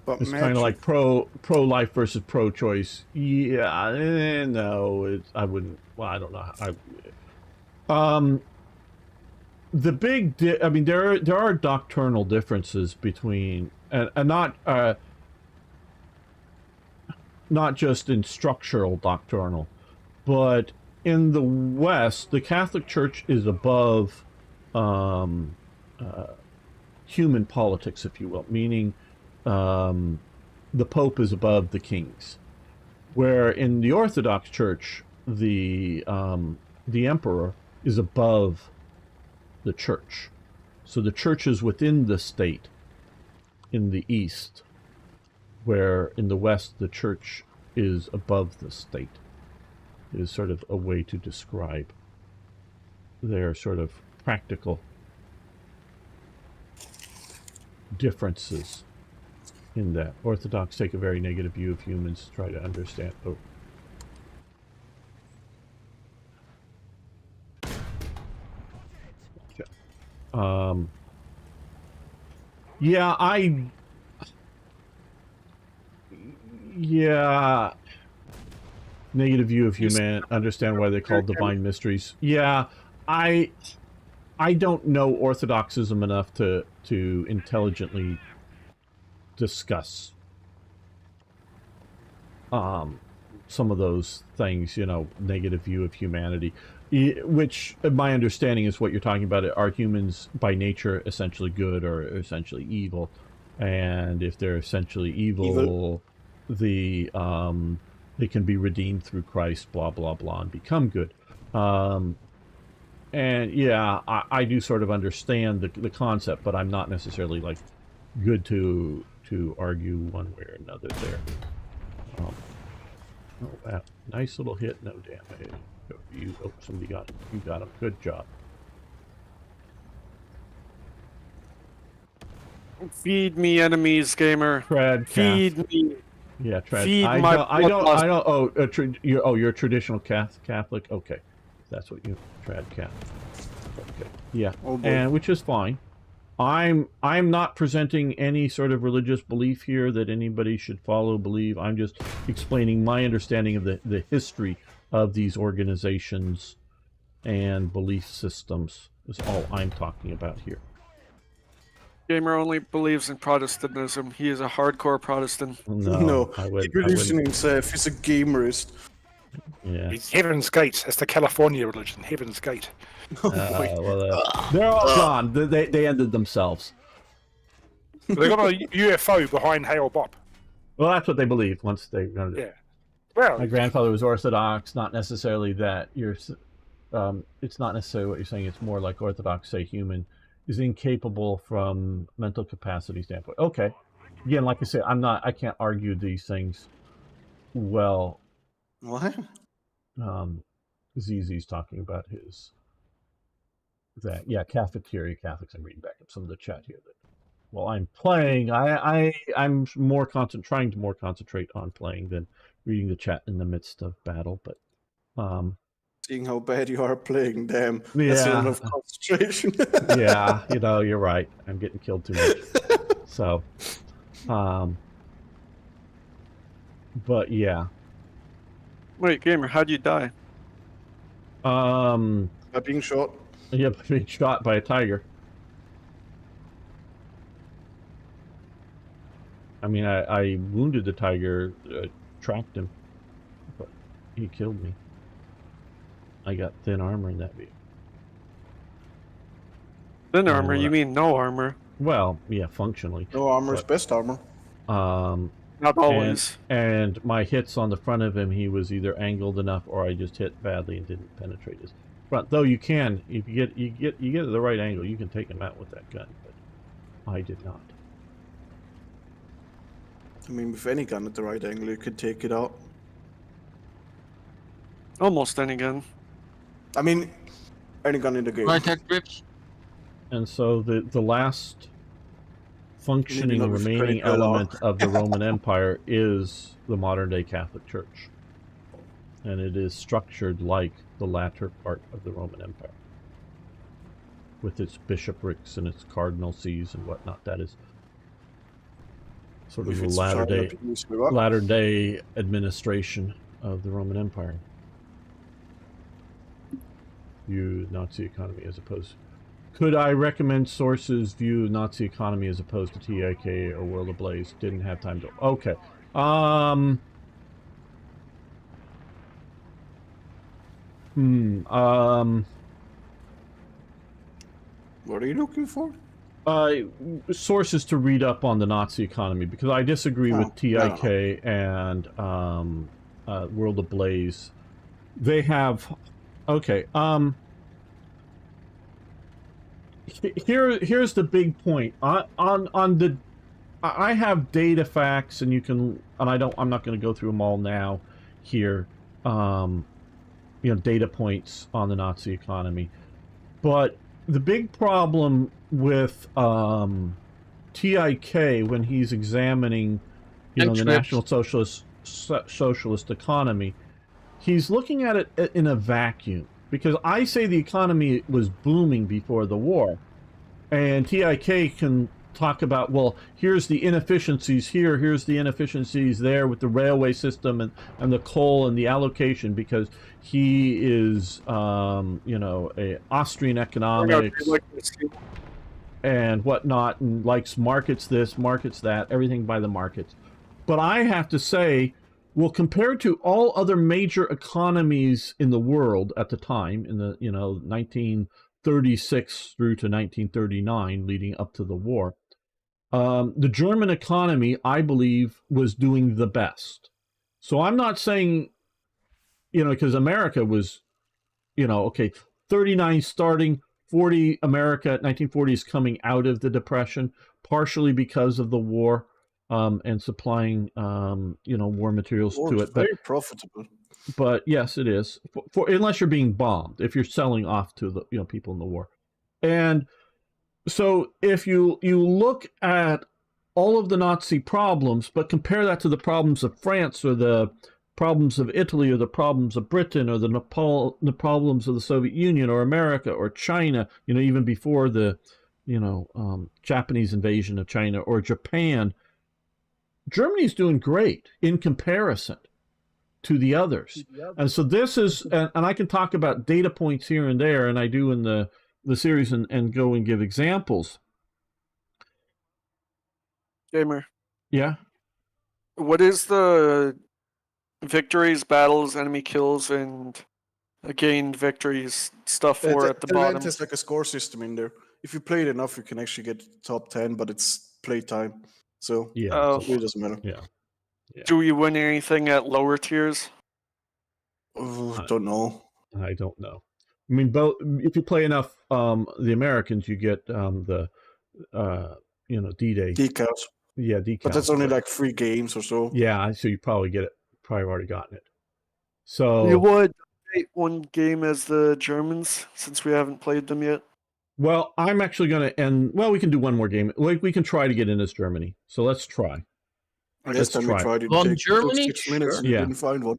But It's kind of like pro-life versus pro-choice. Yeah, no, I wouldn't. Well, I don't know. The big, I mean, there are doctrinal differences between, and not just in structural doctrinal, but in the West, the Catholic Church is above human politics, if you will, meaning the Pope is above the kings. Where in the Orthodox Church, the emperor is above the church. So the church is within the state in the East, where in the West the church is above the state. It is sort of a way to describe their sort of practical differences in that. Orthodox take a very negative view of humans, try to understand. Oh. Okay. Yeah, negative view of human, understand why they're called divine mysteries. Yeah, I don't know Orthodoxism enough to intelligently discuss some of those things, negative view of humanity, which my understanding is what you're talking about. Are humans by nature essentially good or essentially evil? And if they're essentially evil. They can be redeemed through Christ, blah, blah, blah, and become good. And yeah, I do sort of understand the concept, but I'm not necessarily like good to argue one way or another there. Oh, wow. Nice little hit, no damage. Somebody got him. You got him. Good job. Feed me enemies, gamer. Trad Feed me. Yeah, Trad. Feed I my don't. Oh, you're traditional Catholic. Okay, that's what you Trad Catholic. Okay, yeah, and which is fine. I'm not presenting any sort of religious belief here that anybody should follow, believe. I'm just explaining my understanding of the history of these organizations and belief systems. Is all I'm talking about here. Gamer only believes in Protestantism. He is a hardcore Protestant. No, he believes in himself. He's a gamerist. Yeah. It's Heaven's Gate. It's the California religion, Heaven's Gate. They're all gone. They ended themselves. They got a UFO behind Hale Bob. Well, that's what they believe once they. Yeah. Well, my grandfather was Orthodox. Not necessarily that you're. It's not necessarily what you're saying. It's more like Orthodox say human is incapable from mental capacity standpoint. Okay. Again, like I said, I can't argue these things well. What? ZZ's talking about his cafeteria Catholics. I'm reading back up some of the chat here that while I'm playing, I'm more trying to more concentrate on playing than reading the chat in the midst of battle, but seeing how bad you are playing, damn. That's not enough concentration. Yeah, you're right. I'm getting killed too much. So, but yeah. Wait, gamer, how'd you die? By being shot. Yeah, being shot by a tiger. I mean, I wounded the tiger, tracked him, but he killed me. I got thin armor in that vehicle. Thin armor? You mean no armor? Well, yeah, functionally. No armor is best armor. Not always. And my hits on the front of him, he was either angled enough or I just hit badly and didn't penetrate his front. Though you can, if you get the right angle, you can take him out with that gun, but I did not. I mean, with any gun at the right angle, you could take it out. Almost any gun. I mean, any gun in the game. Right hand grips. And so the last functioning remaining element of the Roman Empire is the modern day Catholic Church. And it is structured like the latter part of the Roman Empire. With its bishoprics and its cardinal sees and whatnot. That is sort of If the it's China, please, we want. latter day administration of the Roman Empire. View Nazi economy as opposed. Could I recommend sources view Nazi economy as opposed to TIK or World Ablaze? Didn't have time to. Okay. What are you looking for? Sources to read up on the Nazi economy, because I disagree with TIK and World Ablaze. They have. Okay. Here's the big point on the. I have data facts, and you can, and I'm not going to go through them all now here. Data points on the Nazi economy, but the big problem with TIK when he's examining, the National Socialist economy, he's looking at it in a vacuum. Because I say the economy was booming before the war, and TIK can talk about, well, here's the inefficiencies here, here's the inefficiencies there with the railway system and the coal and the allocation, because he is, a Austrian economics and whatnot, and likes markets this, markets that, everything by the markets. But I have to say, well, compared to all other major economies in the world at the time, in the 1936 through to 1939, leading up to the war, the German economy, I believe, was doing the best. So I'm not saying, because America was, 39 starting, 40 America, 1940s coming out of the Depression, partially because of the war. And supplying, war materials to it. Very profitable. But yes, it is. For unless you're being bombed, if you're selling off to the people in the war. And so if you look at all of the Nazi problems, but compare that to the problems of France or the problems of Italy or the problems of Britain or the problems of the Soviet Union or America or China, even before the Japanese invasion of China or Japan, Germany's doing great in comparison to the others. And so this is, and I can talk about data points here and there, and I do in the series and go and give examples. Gamer. Yeah? What is the victories, battles, enemy kills, and gained victories stuff for at the bottom? There's like a score system in there. If you play it enough, you can actually get top 10, but it's playtime. So yeah, it really doesn't matter. Yeah. Do you win anything at lower tiers? Don't know. I don't know. I mean, both. If you play enough, the Americans, you get the D-Day Decals. Yeah, decals. But that's only like 3 games or so. Yeah, so you probably get it. Probably already gotten it. So you would take one game as the Germans since we haven't played them yet. Well, I'm actually going to end. Well, we can do one more game. We can try to get in as Germany. So let's try. Last time we tried it. On Germany? 6 minutes and Yeah. didn't find one.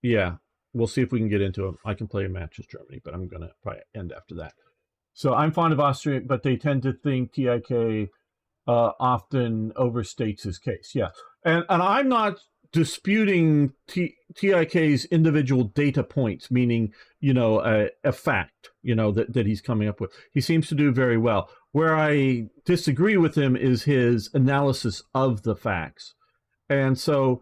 Yeah, we'll see if we can get into it. I can play a match as Germany, but I'm going to probably end after that. So I'm fond of Austria, but they tend to think TIK often overstates his case. Yeah, and I'm not disputing TIK's individual data points, meaning, a fact, that he's coming up with. He seems to do very well. Where I disagree with him is his analysis of the facts. And so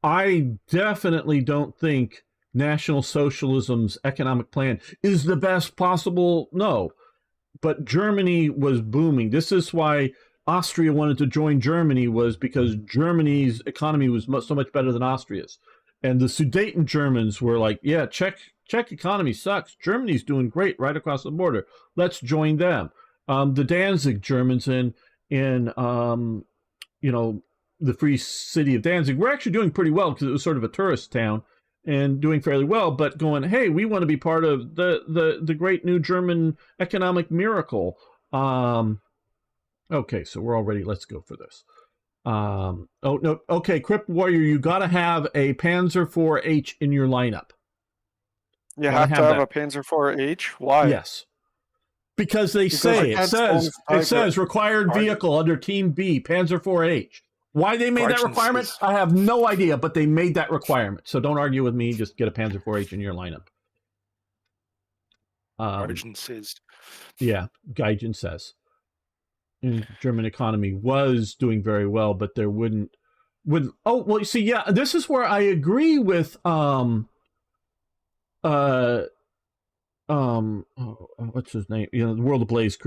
I definitely don't think National Socialism's economic plan is the best possible. No, but Germany was booming. This is why Austria wanted to join Germany, was because Germany's economy was so much better than Austria's. And the Sudeten Germans were like, yeah, Czech economy sucks. Germany's doing great right across the border. Let's join them. The Danzig Germans in the free city of Danzig were actually doing pretty well because it was sort of a tourist town and doing fairly well, but going, hey, we want to be part of the great new German economic miracle. Okay, so we're all ready. Let's go for this. Okay, Crypt Warrior, you got to have a Panzer IV-H in your lineup. You have to have a Panzer IV-H? Why? Yes. Because it says required vehicle under Team B, Panzer IV-H. Why they made that Greichen requirement, says- I have no idea, but they made that requirement. So don't argue with me. Just get a Panzer IV-H in your lineup. Origin says. Yeah, Gaijin says. German economy was doing very well, but there wouldn't. Oh, well, you see, yeah, this is where I agree with what's his name? You know, the World of Blaze.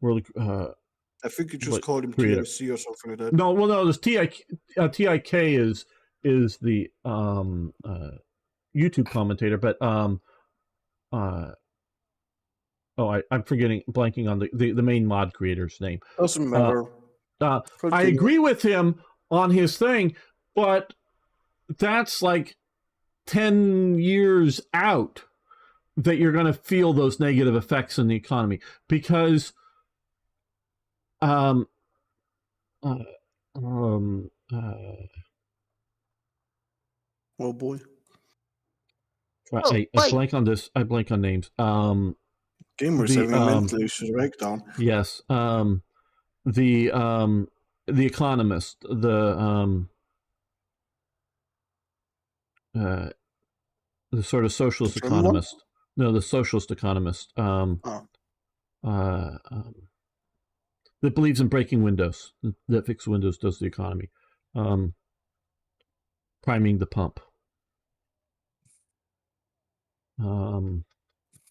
World. I think you just What called him creator? TIC or something like that. No, well, no. This TIK is the YouTube commentator, but I'm forgetting, blanking on the main mod creator's name. Doesn't matter. I Continue. agree with him on his thing, but that's like 10 years out that you're going to feel those negative effects in the economy, because Oh boy. I blank on this. I blank on names. Gamers having a mental issue breakdown. Yes. The Economist, the sort of socialist German one? economist. No, the socialist economist. That believes in breaking windows, that fixes windows, does the economy. Priming the pump.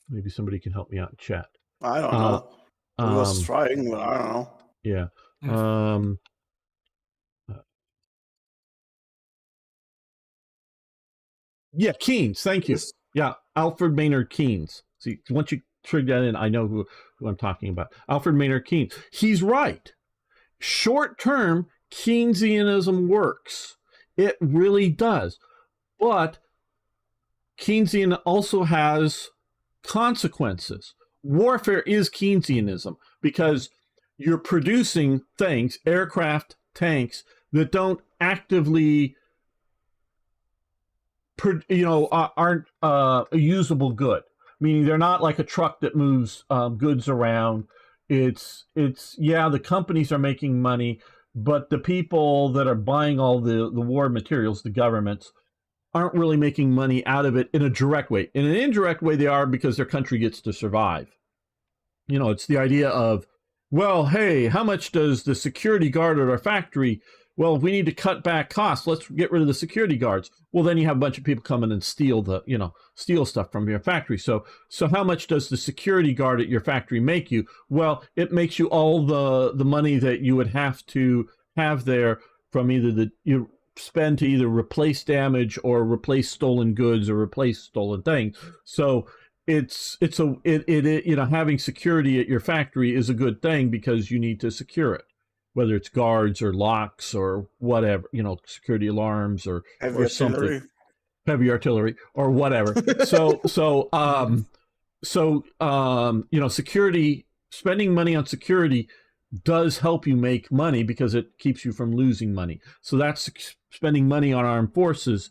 Maybe somebody can help me out in chat. I don't know. I was trying, but I don't know. Yeah. Yeah, Keynes. Thank you. Yes. Yeah, Alfred Maynard Keynes. See, once you trigger that in, I know who I'm talking about. Alfred Maynard Keynes. He's right. Short term, Keynesianism works. It really does. But Keynesian also has consequences. Warfare is Keynesianism because you're producing things, aircraft, tanks, that don't actively, aren't a usable good. Meaning they're not like a truck that moves goods around. It's the companies are making money, but the people that are buying all the war materials, the governments, aren't really making money out of it in a direct way. In an indirect way, they are, because their country gets to survive. You know, it's the idea of, well, hey, how much does the security guard at our factory? Well, if we need to cut back costs, let's get rid of the security guards. Well, then you have a bunch of people come in and steal stuff from your factory. So how much does the security guard at your factory make you? Well, it makes you all the money that you would have to have there from either you spend to either replace damage or replace stolen goods or replace stolen things. So having security at your factory is a good thing because you need to secure it, whether it's guards or locks or whatever, security alarms or something, heavy artillery or whatever. Security, spending money on security does help you make money because it keeps you from losing money. So that's spending money on armed forces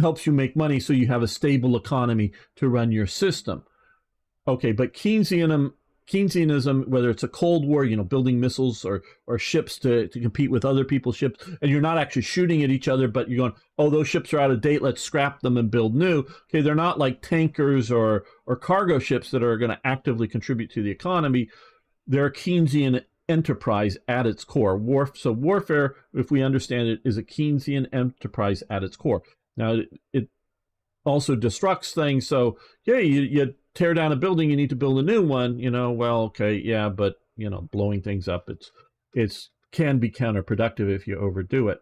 helps you make money so you have a stable economy to run your system. Okay, but Keynesianism, whether it's a Cold War, building missiles or ships to compete with other people's ships, and you're not actually shooting at each other, but you're going, oh, those ships are out of date, let's scrap them and build new. Okay, they're not like tankers or cargo ships that are going to actively contribute to the economy. They're a Keynesian enterprise at its core. So warfare, if we understand it, is a Keynesian enterprise at its core. Now, it also destructs things. So, yeah, you tear down a building, you need to build a new one. Well, okay, yeah, but blowing things up, it's can be counterproductive if you overdo it.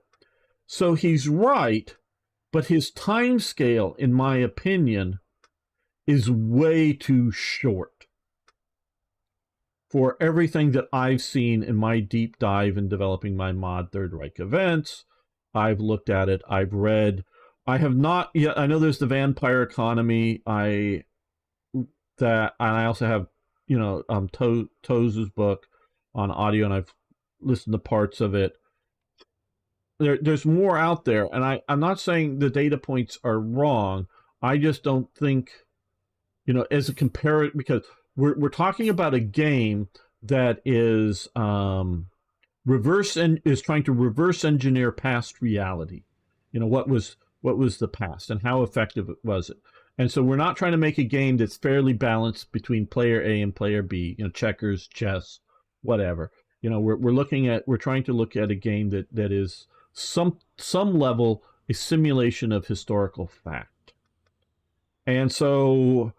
So he's right, but his time scale, in my opinion, is way too short for everything that I've seen in my deep dive in developing my mod Third Reich events. I've looked at it, I've read. I have not yet. I know there's the vampire economy. I also have, Toz's book on audio, and I've listened to parts of it. There's more out there, and I'm not saying the data points are wrong. I just don't think, as a comparative, because we're talking about a game that is is trying to reverse engineer past reality. You know, what was the past and how effective was it? And so we're not trying to make a game that's fairly balanced between player A and player B, you know, checkers, chess, whatever. You know, we're trying to look at a game that is some level a simulation of historical fact. And so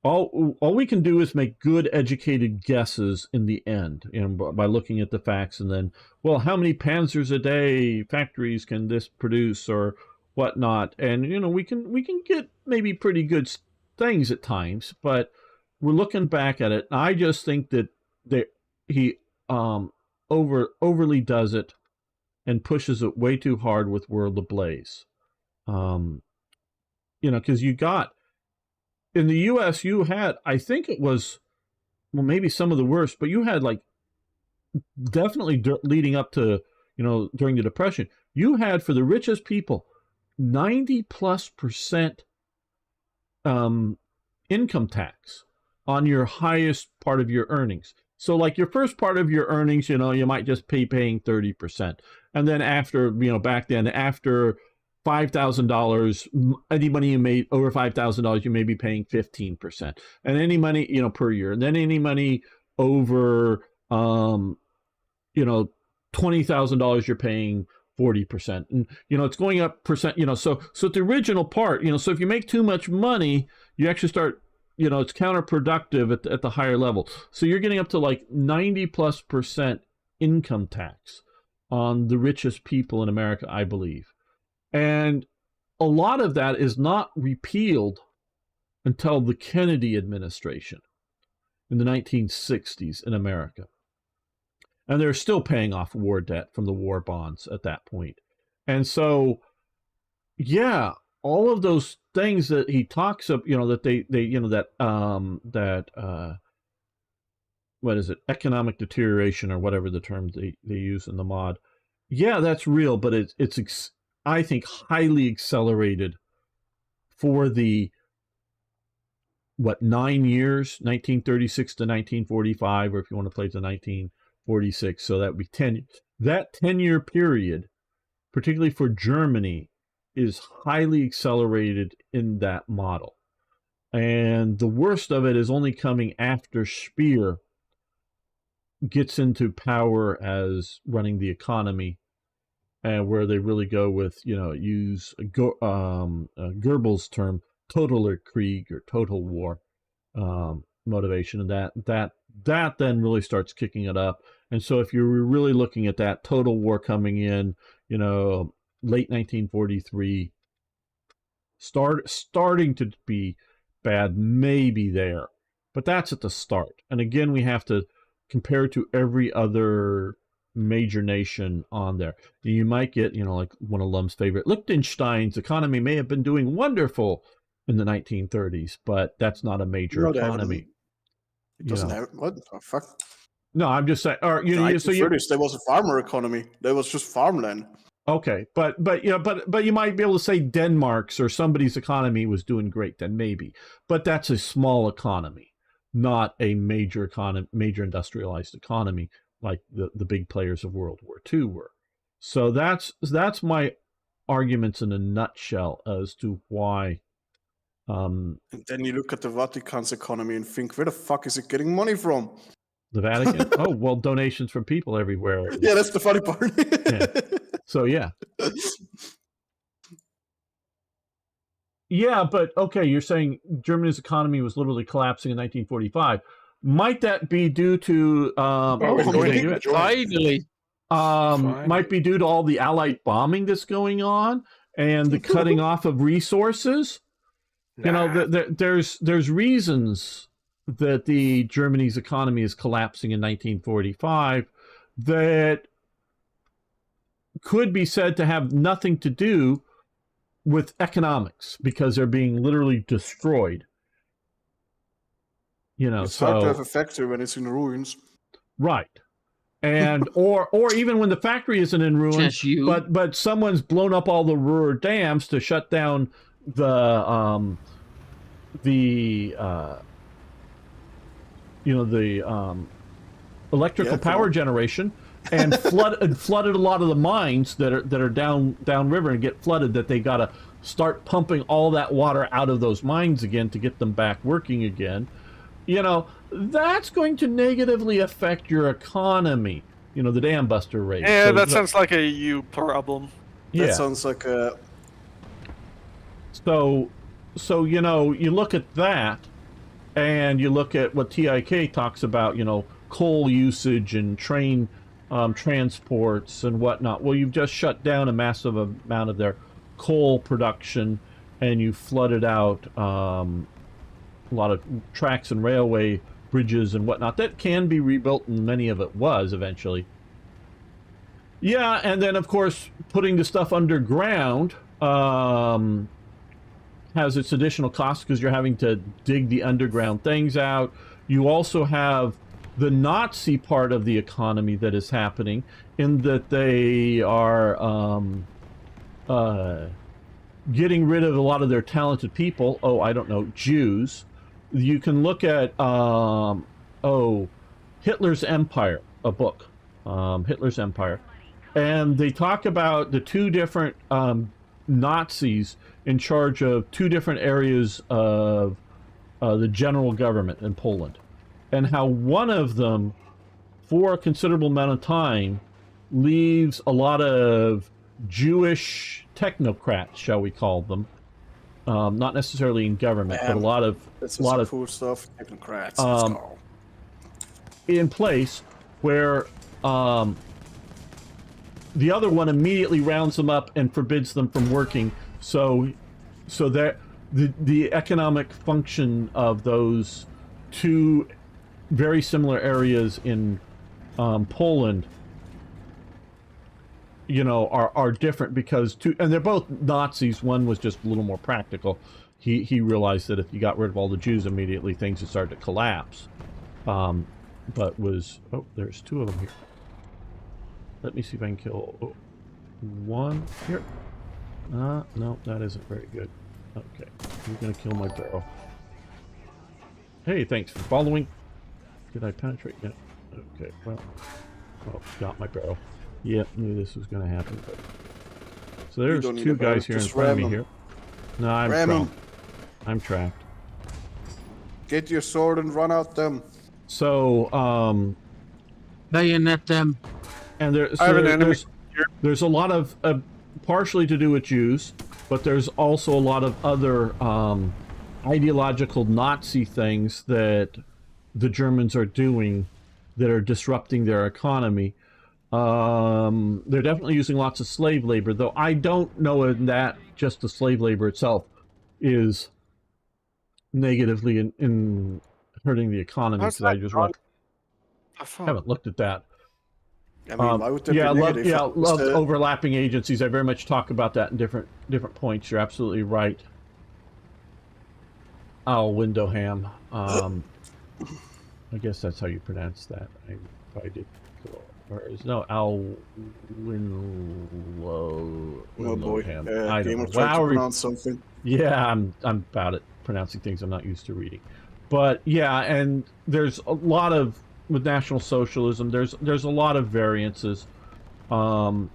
all we can do is make good educated guesses in the end, you know, by looking at the facts, and then, well, how many panzers a day factories can this produce or whatnot? And you know, we can get maybe pretty good things at times, but we're looking back at it. And I just think that he overly does it and pushes it way too hard with World Ablaze. You know, because you got in the U.S. you had, I think it was, well, maybe some of the worst, but you had like definitely leading up to, you know, during the Depression, you had for the richest people 90+% income tax on your highest part of your earnings. So like your first part of your earnings, you know, you might just paying 30%. And then after, you know, back then, after $5,000, any money you made over $5,000, you may be paying 15%. And any money, you know, per year. And then any money over, you know, $20,000, you're paying 40%. And, you know, it's going up percent, you know, so the original part, you know, so if you make too much money, you actually start, you know, it's counterproductive at the higher level. So you're getting up to like 90+% income tax on the richest people in America, I believe. And a lot of that is not repealed until the Kennedy administration in the 1960s in America. And they're still paying off war debt from the war bonds at that point. And so, yeah, all of those things that he talks of, you know, that they you know, that what is it, economic deterioration or whatever the term they use in the mod. Yeah, that's real, but it's I think highly accelerated for the 9 years, 1936 to 1945, or if you want to play to 1946, so that would be 10. That 10-year period, particularly for Germany, is highly accelerated in that model. And the worst of it is only coming after Speer gets into power as running the economy, and where they really go with, you know, use Goebbels' term, totaler Krieg, or total war motivation, and that then really starts kicking it up. And so if you're really looking at that total war coming in, you know, late 1943, starting to be bad, maybe there, but that's at the start. And again, we have to compare to every other major nation on there. You might get, you know, like one of Lum's favorite, Liechtenstein's economy may have been doing wonderful in the 1930s, but that's not a major economy. It doesn't have, what the fuck? No, I'm just saying. Or you know, so there was a farmer economy. There was just farmland. Okay, but you know, but you might be able to say Denmark's or somebody's economy was doing great then, maybe, but that's a small economy, not a major industrialized economy like the big players of World War II were. So that's my arguments in a nutshell as to why. And then you look at the Vatican's economy and think, where the fuck is it getting money from? The Vatican. Oh, well, donations from people everywhere. Yeah, that's the funny part. Yeah. So, yeah. Yeah, but okay, you're saying Germany's economy was literally collapsing in 1945. Might that be due to finally. Might be due to all the Allied bombing that's going on and the cutting off of resources? You know, there's reasons that the Germany's economy is collapsing in 1945 that could be said to have nothing to do with economics, because they're being literally destroyed. You know, it's hard to have a factory when it's in ruins. Right. And or even when the factory isn't in ruins, but someone's blown up all the Ruhr dams to shut down the electrical power generation, and flooded a lot of the mines that are downriver and get flooded. That they got to start pumping all that water out of those mines again to get them back working again. You know, that's going to negatively affect your economy. You know, the dam buster rate. Yeah, So that sounds like a you problem. That sounds like a... So, you know, you look at that, and you look at what TIK talks about, you know, coal usage and train transports and whatnot. Well, you've just shut down a massive amount of their coal production, and you flooded out a lot of tracks and railway bridges and whatnot. That can be rebuilt, and many of it was eventually. Yeah, and then, of course, putting the stuff underground has its additional costs because you're having to dig the underground things out. You also have the Nazi part of the economy that is happening in that they are getting rid of a lot of their talented people. Oh, I don't know, Jews. You can look at Hitler's Empire, a book, Hitler's Empire, and they talk about the two different Nazis in charge of two different areas of the general government in Poland, and how one of them, for a considerable amount of time, leaves a lot of Jewish technocrats, shall we call them, not necessarily in government, but a lot of cool stuff. Technocrats. Let's go. In place where the other one immediately rounds them up and forbids them from working. So that the economic function of those two very similar areas in Poland, you know, are different because and they're both Nazis. One was just a little more practical. He realized that if you got rid of all the Jews immediately, things would start to collapse. But there's two of them here. Let me see if I can kill one here. No, that isn't very good. Okay, I'm gonna kill my barrel. Hey, thanks for following. Did I penetrate yet? Okay, well, got my barrel. Yep, knew this was gonna happen. But... So there's two guys here in front of me here. No, I'm trapped. I'm trapped. Get your sword and run out them. So, bayonet them. And there's a lot of partially to do with Jews, but there's also a lot of other ideological Nazi things that the Germans are doing that are disrupting their economy. They're definitely using lots of slave labor, though I don't know that just the slave labor itself is negatively in hurting the economy. Because I just haven't looked at that. I mean, why would there be negative? Love overlapping agencies. I very much talk about that in different points. You're absolutely right. Owl Windowham. I guess that's how you pronounce that. I did. Or is no Owl Windowham. Oh boy, I don't know. Trying to pronounce something. Yeah, I'm bad at pronouncing things I'm not used to reading. But yeah, and there's a lot of with National Socialism. There's a lot of variances. Hitler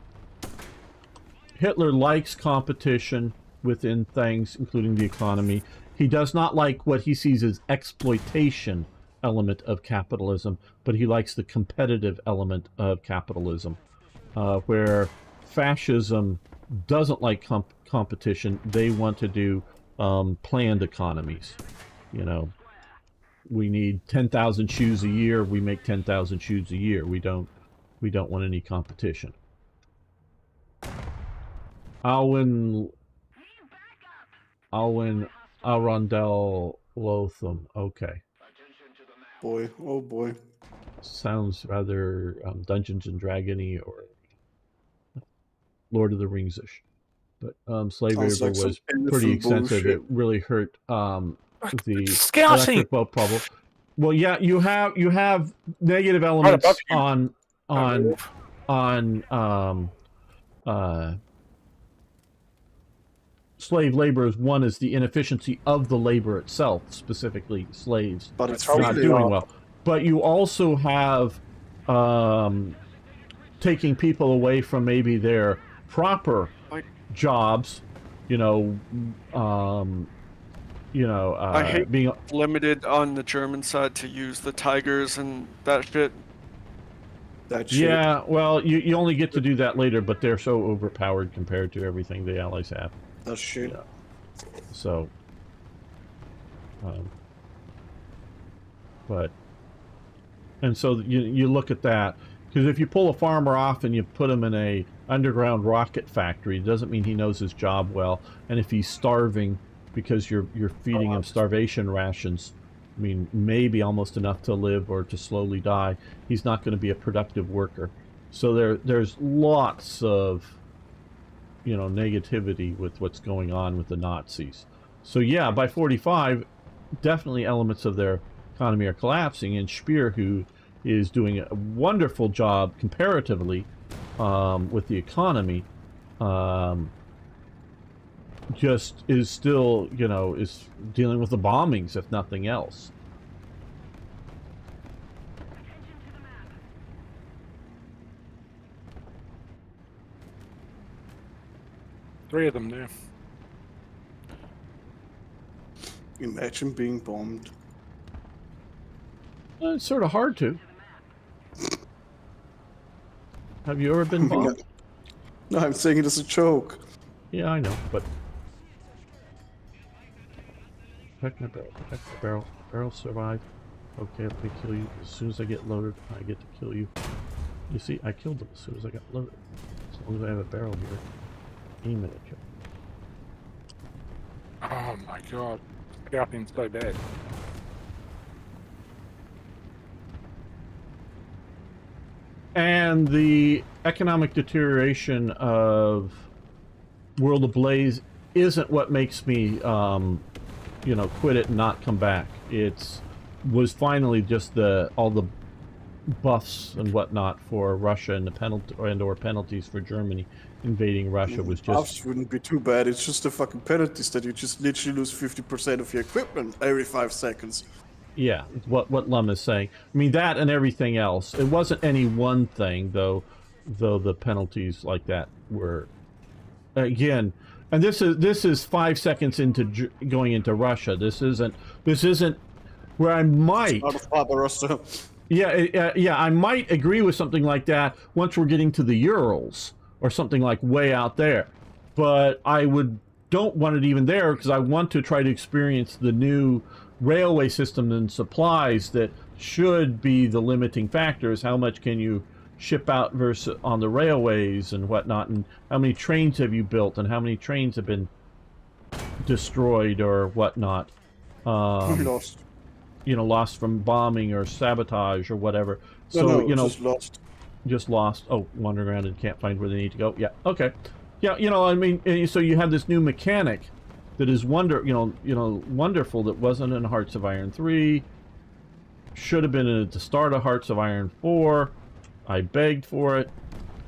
likes competition within things, including the economy. He does not like what he sees as exploitation element of capitalism, but he likes the competitive element of capitalism, where fascism doesn't like competition. They want to do planned economies. You know, we need 10,000 shoes a year. We make 10,000 shoes a year. We don't want any competition. Alwyn Arundel Lotham. Okay. Boy, oh boy. Sounds rather Dungeons and Dragons-y or Lord of the Rings-ish. But slave labor was pretty extensive. Bullshit. It really hurt the electric boat problem. Well, yeah, you have negative elements on slave labor. One is the inefficiency of the labor itself, specifically slaves. But it's not doing well. But you also have taking people away from maybe their proper jobs, you know, I hate being limited on the German side to use the Tigers and that shit. That shit. yeah. Well, you only get to do that later, but they're so overpowered compared to everything the Allies have. That shit. Yeah. So, but, and so you look at that, because if you pull a farmer off and you put him in a underground rocket factory, it doesn't mean he knows his job well. And if he's starving because you're feeding him starvation rations, I mean, maybe almost enough to live or to slowly die, he's not going to be a productive worker. So there's lots of, you know, negativity with what's going on with the Nazis. So yeah, by 45, definitely elements of their economy are collapsing, and Speer, who is doing a wonderful job comparatively with the economy, just is still, you know, is dealing with the bombings, if nothing else. Three of them there. Imagine being bombed. It's sort of hard to. Have you ever been bombed? No, I'm saying it as a joke. Yeah, I know, but... Protect my barrel, protect my barrel. Barrel survive. Okay, let me kill you. As soon as I get loaded, I get to kill you. You see, I killed them as soon as I got loaded. As long as I have a barrel here. Aim it at you. Oh my god. Scouting's so bad. And the economic deterioration of World Ablaze isn't what makes me, you know, quit it and not come back. Was finally just all the buffs and whatnot for Russia and the penalty or penalties for Germany invading Russia was just. Buffs wouldn't be too bad. It's just the fucking penalties that you just literally lose 50% of your equipment every 5 seconds. Yeah, what Lum is saying. I mean, that and everything else. It wasn't any one thing, though the penalties like that were, again, and this is 5 seconds into going into Russia. This isn't where I might. Out of Barbarossa. Yeah, I might agree with something like that once we're getting to the Urals or something like way out there, but I don't want it even there because I want to try to experience the new railway system and supplies that should be the limiting factors. How much can you ship out versus on the railways and whatnot, and how many trains have you built and how many trains have been destroyed or whatnot, Lost. You know, lost from bombing or sabotage or whatever. So No, you know, just lost. Oh, wandering around and can't find where they need to go. Yeah, okay. Yeah, you know, I mean, so you have this new mechanic that is wonderful, that wasn't in Hearts of Iron 3, should have been at the start of Hearts of Iron 4. I begged for it.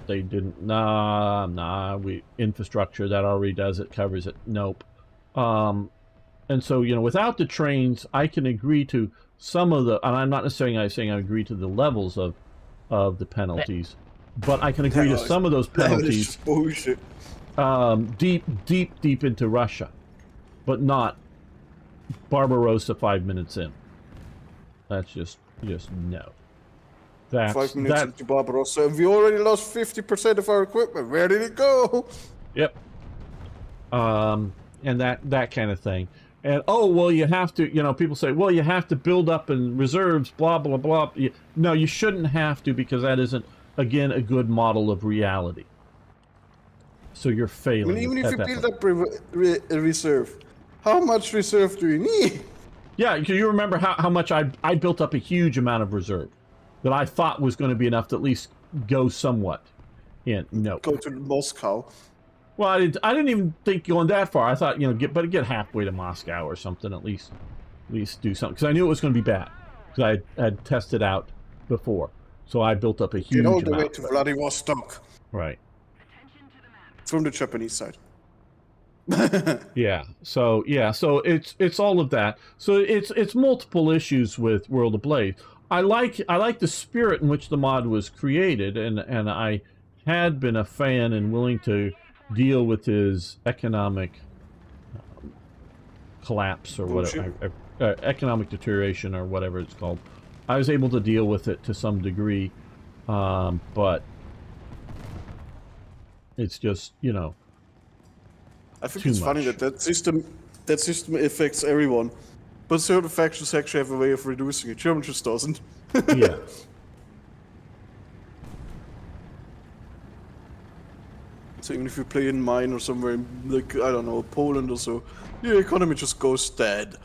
They didn't. Infrastructure that already does it, covers it. Nope. And so, you know, without the trains, I can agree to some of the, and I'm not necessarily saying I agree to the levels of the penalties, but I can agree to some of those penalties Bullshit. deep into Russia, but not Barbarossa 5 minutes in. That's just no. 5 minutes into Barbarossa, and we already lost 50% of our equipment. Where did it go? Yep. And that kind of thing. And oh well, you have to. You know, people say, well, you have to build up in reserves. Blah blah blah. No, you shouldn't have to, because that isn't, again, a good model of reality. So you're failing. I mean, even if you build up a reserve, how much reserve do you need? Yeah, you remember how much I built up a huge amount of reserve that I thought was going to be enough to at least go somewhat. No. Go to Moscow. Well, I didn't even think going that far. I thought, you know, get halfway to Moscow or something, at least do something, because I knew it was going to be bad, because I had tested out before. So I built up a huge amount. Get all the way to Vladivostok. Right. From the Japanese side. Yeah. So it's all of that. So it's multiple issues with World of Blade. I like the spirit in which the mod was created, and I had been a fan and willing to deal with his economic collapse or whatever, economic deterioration or whatever it's called. I was able to deal with it to some degree, but it's just, you know, I think too it's funny much. that system affects everyone, but certain factions actually have a way of reducing it. German just doesn't. Yeah. So even if you play in mine or somewhere in, like, I don't know, Poland or so, the economy just goes dead.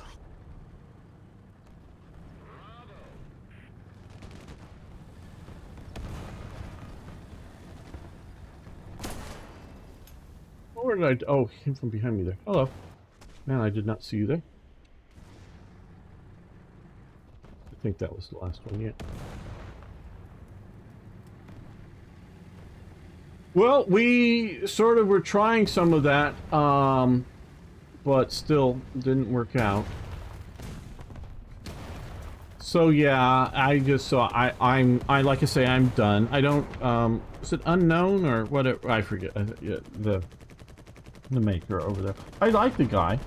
Where did I... Oh, he came from behind me there. Hello. Man, I did not see you there. I think that was the last one, yeah. Well, we sort of were trying some of that, but still didn't work out. So yeah, I'm like I say, I'm done. I don't, is it unknown or whatever? I forget. Yeah, the maker over there. I like the guy,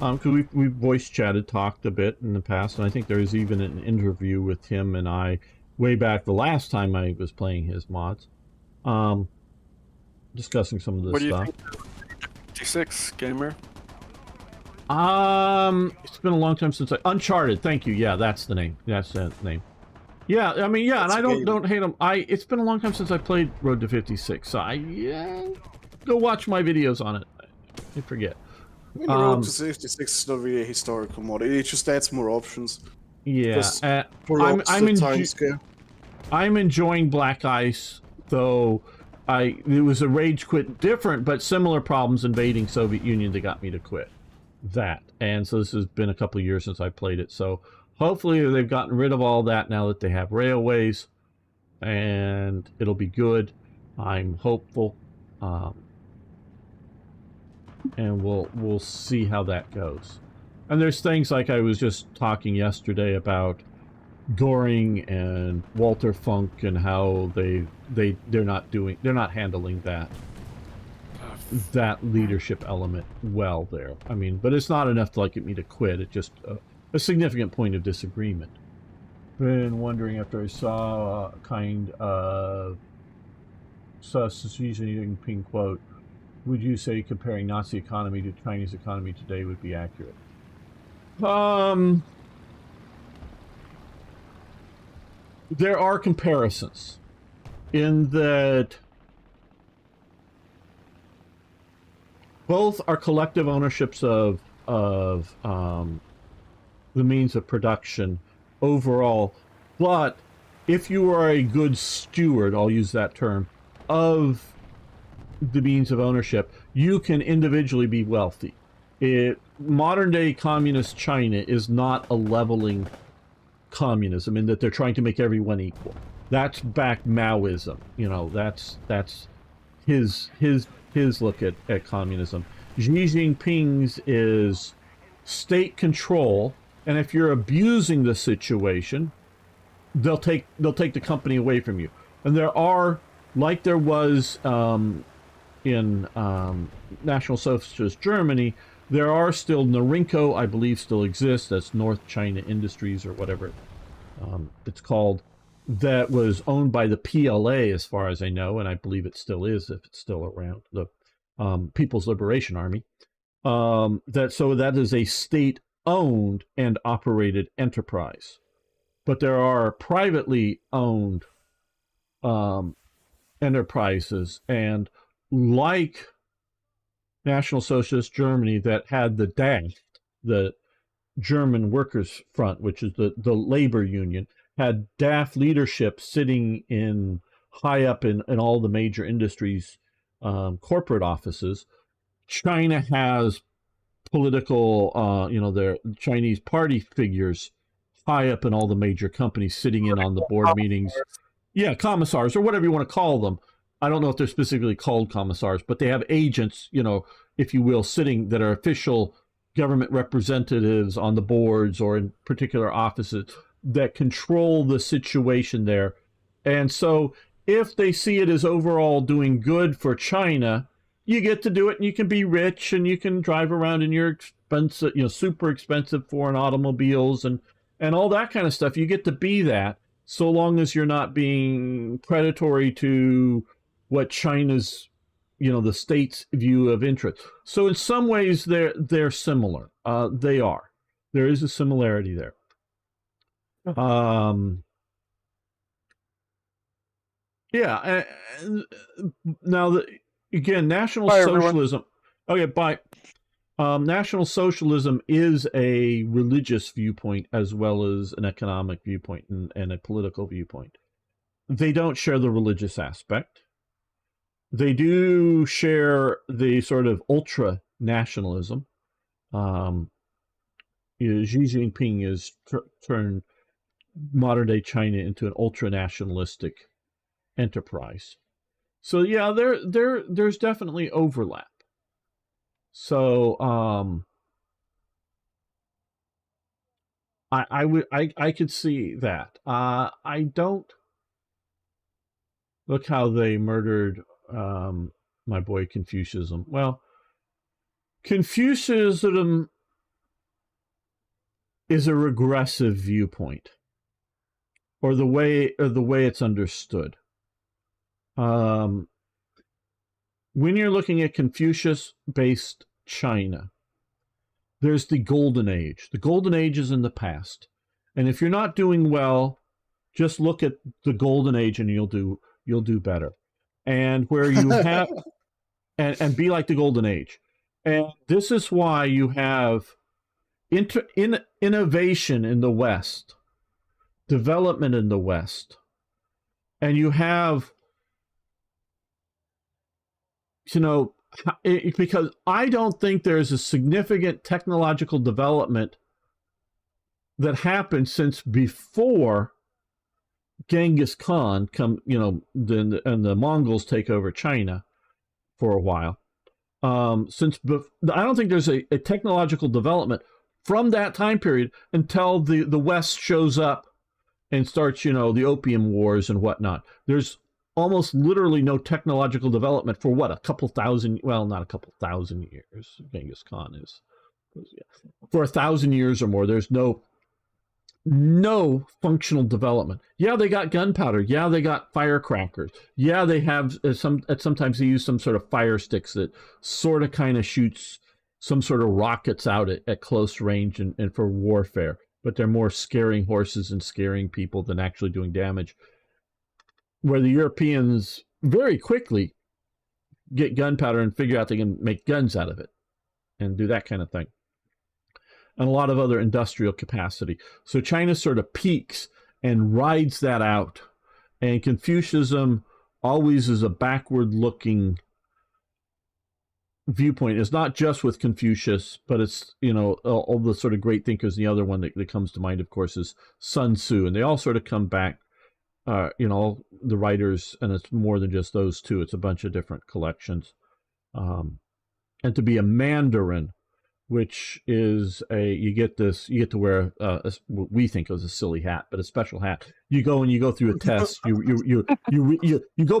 because we voice chatted, talked a bit in the past, and I think there was even an interview with him and I way back the last time I was playing his mods. Discussing some of this stuff. What do you think of 56 gamer? It's been a long time since Uncharted. Thank you. Yeah, that's the name. That's the name. Yeah, I mean, yeah, that's and I don't hate him. It's been a long time since I played Road to 56. So go watch my videos on it. I forget. I mean, Road to 56 is not really a historical mod. It just adds more options. Yeah, I'm enjoying Black Ice, though. It was a rage quit, different but similar problems invading Soviet Union that got me to quit that. And so this has been a couple of years since I played it. So hopefully they've gotten rid of all that now that they have railways, and it'll be good. I'm hopeful, and we'll see how that goes. And there's things like I was just talking yesterday about Goring and Walter Funk and how they're not handling that leadership element well there. I mean, but it's not enough to get me to quit. It's just a significant point of disagreement. Been wondering after I saw kind of Xi Jinping quote, would you say comparing Nazi economy to Chinese economy today would be accurate? There are comparisons in that both are collective ownerships of the means of production overall, but if you are a good steward, I'll use that term, of the means of ownership, you can individually be wealthy. Modern day communist China is not a leveling communism in that they're trying to make everyone equal. That's back Maoism. You know, that's his look at communism. Xi Jinping's is state control, and if you're abusing the situation, they'll take the company away from you. And there are, like there was in National Socialist Germany, there are still Norinco, I believe, still exists. That's North China Industries or whatever it's called. That was owned by the PLA, as far as I know, and I believe it still is, if it's still around, the People's Liberation Army. That is a state-owned and operated enterprise. But there are privately owned enterprises, and like National Socialist Germany, that had the DAF, the German Workers' Front, which is the labor union, had DAF leadership sitting in high up in all the major industries, corporate offices. China has political, their Chinese party figures high up in all the major companies sitting in on the board meetings. Yeah, commissars, or whatever you want to call them. I don't know if they're specifically called commissars, but they have agents, if you will, sitting that are official government representatives on the boards or in particular offices. that control the situation there. And so if they see it as overall doing good for China, you get to do it and you can be rich and you can drive around in your expensive, super expensive foreign automobiles and all that kind of stuff. You get to be that so long as you're not being predatory to what China's, the state's view of interest. So in some ways they're similar. They are. There is a similarity there. Yeah. Now, again, National Bye, Socialism. Okay, bye. National Socialism is a religious viewpoint as well as an economic viewpoint and a political viewpoint. They don't share the religious aspect. They do share the sort of ultra nationalism. Xi Jinping has turned modern day China into an ultra nationalistic enterprise. So yeah, there's definitely overlap. So I could see that. I don't look how they murdered my boy Confucianism. Well, Confucianism is a regressive viewpoint, or the way it's understood. When you're looking at Confucius-based China, there's the Golden Age. The Golden Age is in the past, and if you're not doing well, just look at the Golden Age, and you'll do better. And where you have and be like the Golden Age, and this is why you have innovation in the West, development in the West, and you have. Because I don't think there's a significant technological development that happened since before Genghis Khan and the Mongols take over China for a while. I don't think there's a technological development from that time period until the West shows up and starts, the Opium Wars and whatnot. There's almost literally no technological development for not a couple thousand years. Genghis Khan is for 1,000 years or more. There's no functional development. Yeah, they got gunpowder. Yeah, they got firecrackers. Yeah, they have sometimes they use some sort of fire sticks that sort of kind of shoots some sort of rockets out at close range and for warfare. But they're more scaring horses and scaring people than actually doing damage. Where the Europeans very quickly get gunpowder and figure out they can make guns out of it and do that kind of thing. And a lot of other industrial capacity. So China sort of peaks and rides that out. And Confucianism always is a backward-looking viewpoint. It's not just with Confucius, but it's, all the sort of great thinkers. The other one that comes to mind, of course, is Sun Tzu. And they all sort of come back. The writers, and it's more than just those two. It's a bunch of different collections. And to be a Mandarin, which is you get to wear what we think of as a silly hat, but a special hat. You go through a test. You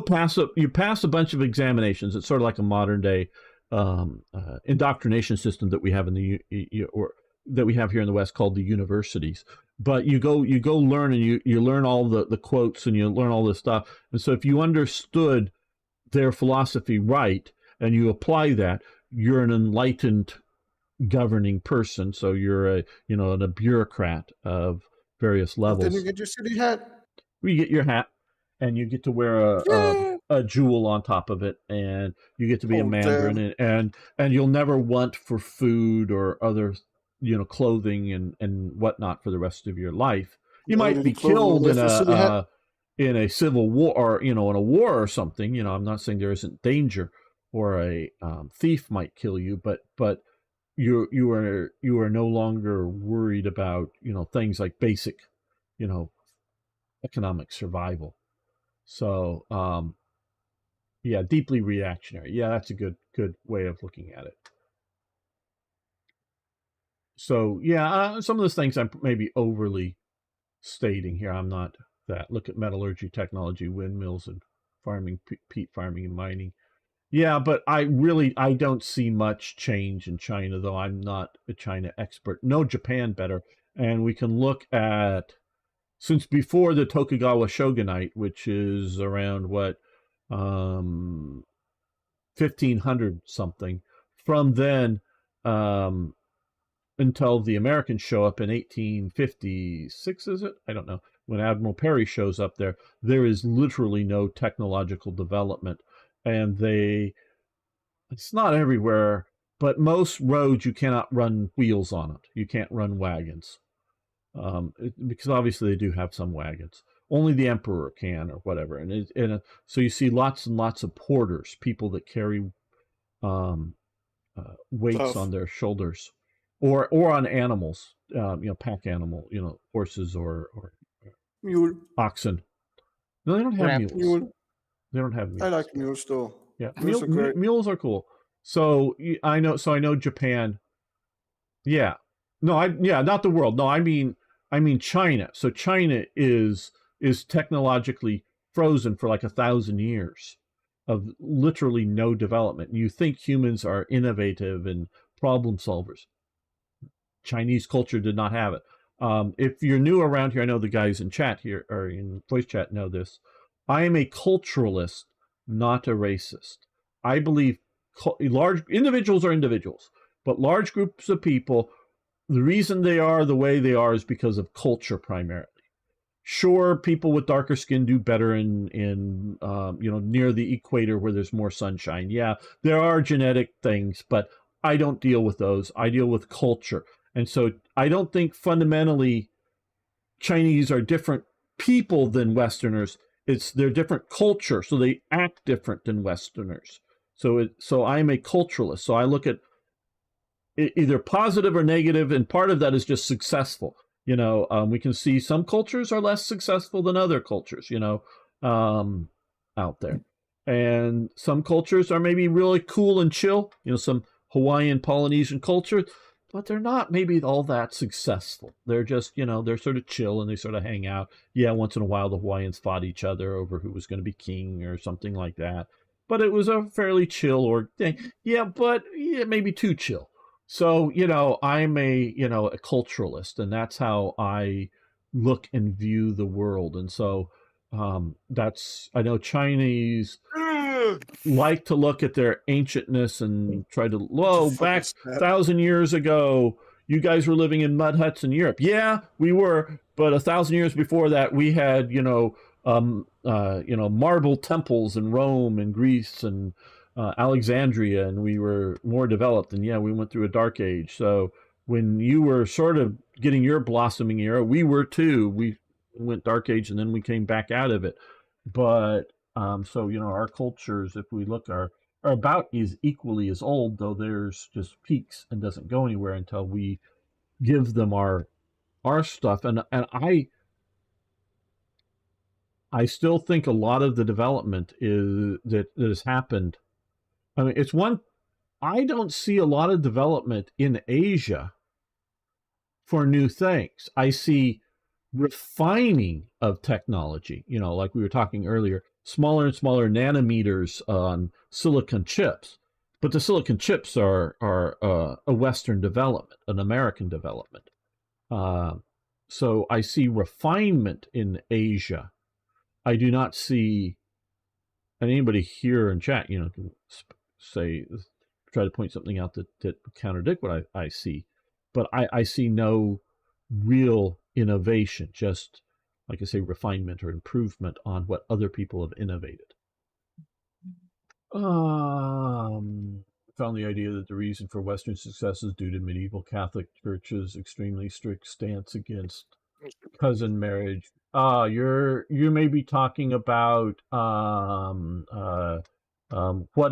pass a bunch of examinations. It's sort of like a modern day indoctrination system that we have that we have here in the West called the universities. But you go learn, and you learn all the quotes, and you learn all this stuff. And so if you understood their philosophy right, and you apply that, you're an enlightened governing person. So you're a bureaucrat of various levels. Then you get your city hat. You get your hat, and you get to wear a jewel on top of it, and you get to be a Mandarin, and you'll never want for food or other clothing and whatnot for the rest of your life. You might be killed in a civil war, or in a war or something. I'm not saying there isn't danger, or a thief might kill you, but you are no longer worried about things like basic economic survival. So deeply reactionary. Yeah, that's a good way of looking at it. So some of those things I'm maybe overly stating here. I'm not that. Look at metallurgy, technology, windmills, and farming, peat farming, and mining. Yeah, but I don't see much change in China, though I'm not a China expert. No, Japan better. And we can look at, since before the Tokugawa shogunate, which is around what, 1500 something, from then until the Americans show up in 1856, is it? I don't know. When Admiral Perry shows up there is literally no technological development. And it's not everywhere, but most roads you cannot run wheels on it. You can't run wagons. Because obviously they do have some wagons. Only the emperor can, or whatever. And so you see lots and lots of porters, people that carry weights on their shoulders, or on animals, pack animal, horses or Mule. oxen. No, they don't have Crap. mules. Mule. They don't have mules. I like mules though. Yeah, Mules are great. mules are cool. So I know Japan. Yeah, no, not the world. No, I mean China. So China is technologically frozen for like 1,000 years of literally no development. You think humans are innovative and problem solvers. Chinese culture did not have it. If you're new around here, I know the guys in chat here or in voice chat know this. I am a culturalist, not a racist. I believe large individuals are individuals, but large groups of people, the reason they are the way they are is because of culture primarily. Sure, people with darker skin do better in near the equator where there's more sunshine. Yeah, there are genetic things, but I don't deal with those. I deal with culture. And so I don't think fundamentally Chinese are different people than Westerners. They're different culture, so they act different than Westerners. So I'm a culturalist. So I look at either positive or negative, and part of that is just successful. We can see some cultures are less successful than other cultures, out there. And some cultures are maybe really cool and chill, some Hawaiian, Polynesian culture, but they're not maybe all that successful. They're just, they're sort of chill and they sort of hang out. Yeah, once in a while the Hawaiians fought each other over who was going to be king or something like that. But it was a fairly chill thing. Yeah, but maybe too chill. So, I'm a culturalist, and that's how I look and view the world. And so I know Chinese like to look at their ancientness and try to, back 1,000 years ago, you guys were living in mud huts in Europe. Yeah, we were. But 1,000 years before that, we had, marble temples in Rome and Greece and Alexandria, and we were more developed. And we went through a dark age. So when you were sort of getting your blossoming era, we were too. We went dark age and then we came back out of it. But our cultures, if we look, are about as equally as old, though there's just peaks and doesn't go anywhere until we give them our stuff. And I still think a lot of the development that has happened. I mean, I don't see a lot of development in Asia for new things. I see refining of technology, like we were talking earlier, smaller and smaller nanometers on silicon chips. But the silicon chips are a Western development, an American development. So I see refinement in Asia. I do not see, and anybody here in chat, can try to point something out that contradict what I see. But I see no real innovation, just, like I say, refinement or improvement on what other people have innovated. Found the idea that the reason for Western success is due to medieval Catholic Church's extremely strict stance against cousin marriage. You may be talking about What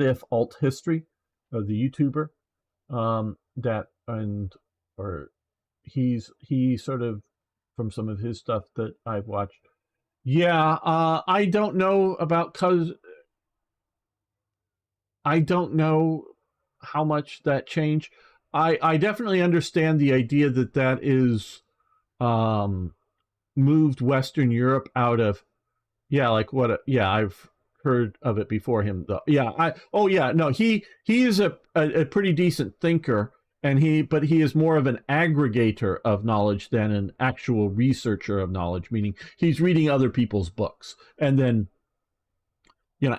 If Alt History, the YouTuber, he sort of, from some of his stuff that I've watched. Yeah, I don't know about I don't know how much that changed. I definitely understand the idea that is moved Western Europe out of, I've heard of it before him though. He is a pretty decent thinker, but he is more of an aggregator of knowledge than an actual researcher of knowledge, meaning he's reading other people's books and then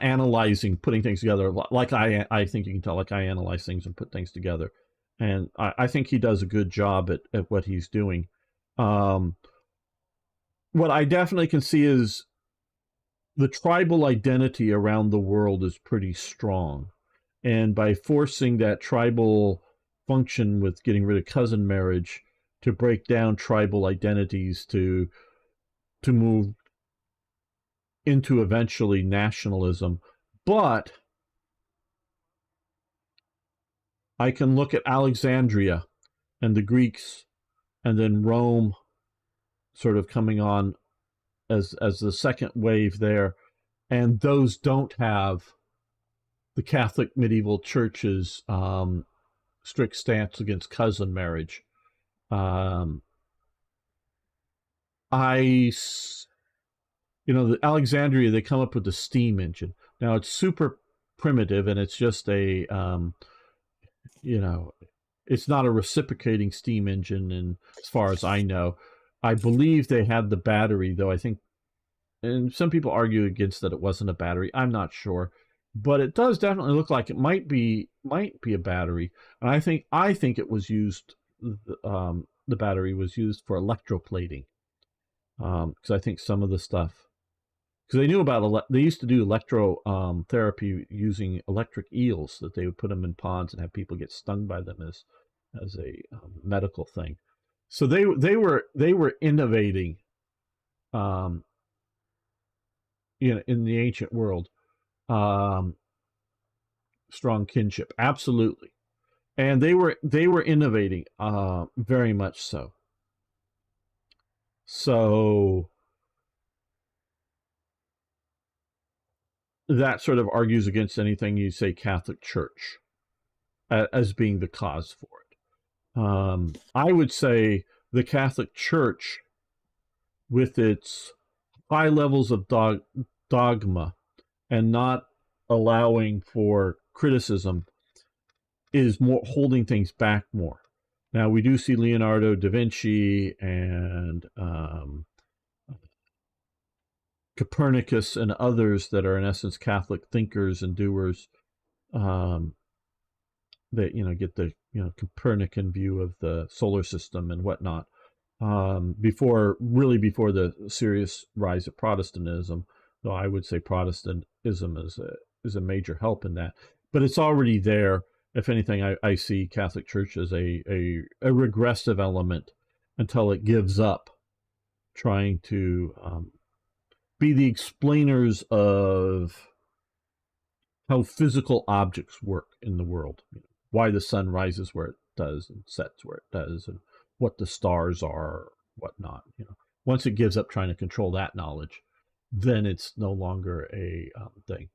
analyzing, putting things together. Like I think you can tell, like I analyze things and put things together, and I think he does a good job at what he's doing. What I definitely can see is the tribal identity around the world is pretty strong, and by forcing that tribal function with getting rid of cousin marriage to break down tribal identities to move into eventually nationalism. But I can look at Alexandria and the Greeks, and then Rome sort of coming on as the second wave there, and those don't have the Catholic medieval church's strict stance against cousin marriage. The Alexandria, they come up with the steam engine. Now it's super primitive, and it's just a, it's not a reciprocating steam engine. And as far as I know, I believe they had the battery, though I think, and some people argue against that it wasn't a battery. I'm not sure, but it does definitely look like it might be a battery. And I think it was used. The battery was used for electroplating, because I think some of the stuff. Because they knew about they used to do therapy using electric eels, that they would put them in ponds and have people get stung by them as a medical thing. So they were innovating, in the ancient world, strong kinship, absolutely, and they were innovating, very much so. So that sort of argues against anything you say Catholic Church as being the cause for it. I would say the Catholic Church, with its high levels of dogma and not allowing for criticism, is more holding things back more. Now, we do see Leonardo da Vinci and Copernicus and others that are in essence Catholic thinkers and doers, that get the Copernican view of the solar system and whatnot, before the serious rise of Protestantism. Though I would say Protestantism is a major help in that, but it's already there. If anything, I see Catholic Church as a regressive element until it gives up trying to be the explainers of how physical objects work in the world, why the sun rises where it does and sets where it does, and what the stars are, whatnot. Once it gives up trying to control that knowledge, then it's no longer a thing.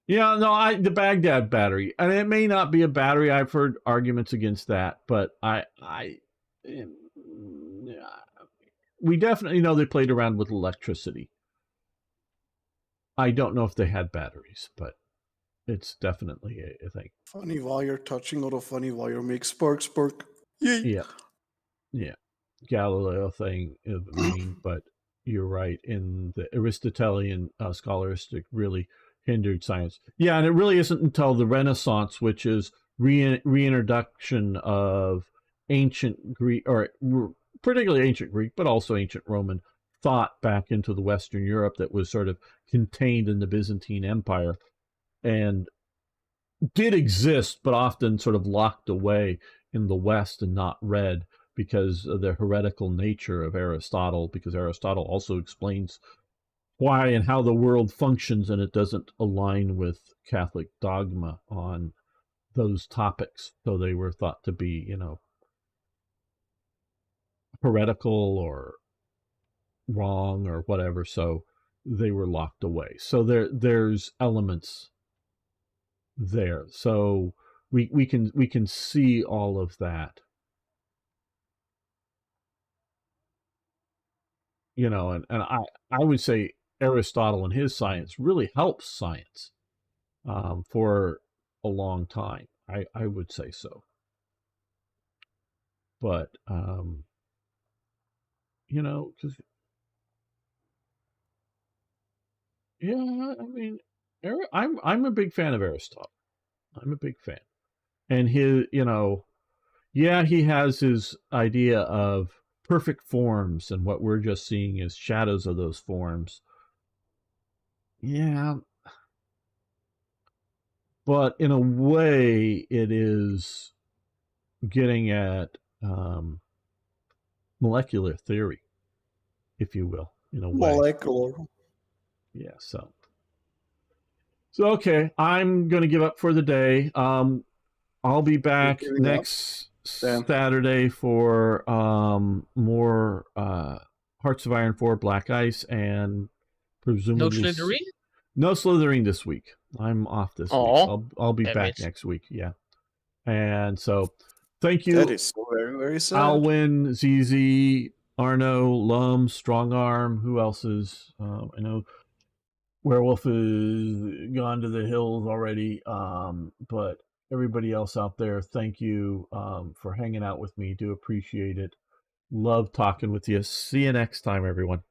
The Baghdad battery, and it may not be a battery. I've heard arguments against that, but we definitely know they played around with electricity. I don't know if they had batteries, but it's definitely a thing. Funny wire touching other funny wire makes spark. Yay. Yeah. Galileo thing is the main, but you're right. In the Aristotelian scholastic really hindered science. Yeah, and it really isn't until the Renaissance, which is reintroduction of ancient Greek, or particularly ancient Greek, but also ancient Roman thought back into the Western Europe, that was sort of contained in the Byzantine Empire and did exist, but often sort of locked away in the West and not read because of the heretical nature of Aristotle, because Aristotle also explains why and how the world functions, and it doesn't align with Catholic dogma on those topics. So they were thought to be, heretical or wrong or whatever. So they were locked away. So there's elements there. So we can see all of that. you know, and I would say Aristotle and his science really helps science for a long time. I would say so. But you know, because yeah, I mean, I'm a big fan of Aristotle. I'm a big fan, and his, you know, yeah, he has his idea of perfect forms, and what we're just seeing is shadows of those forms. Yeah, but in a way, it is getting at molecular theory, if you will, in a way. Molecular. Yeah, so okay, I'm gonna give up for the day. I'll be back giving next Damn. Saturday for more Hearts of Iron 4 Black Ice, and No presumably Slytherin? no Slytherin this week. I'm off this Aw, week. I'll be damn back it. next week. Yeah, and so thank you, That is so very, very sad. Alwyn, ZZ, Arno, Lum, Strongarm. Who else is? I know Werewolf is gone to the hills already. But everybody else out there, thank you for hanging out with me. Do appreciate it. Love talking with you. See you next time, everyone.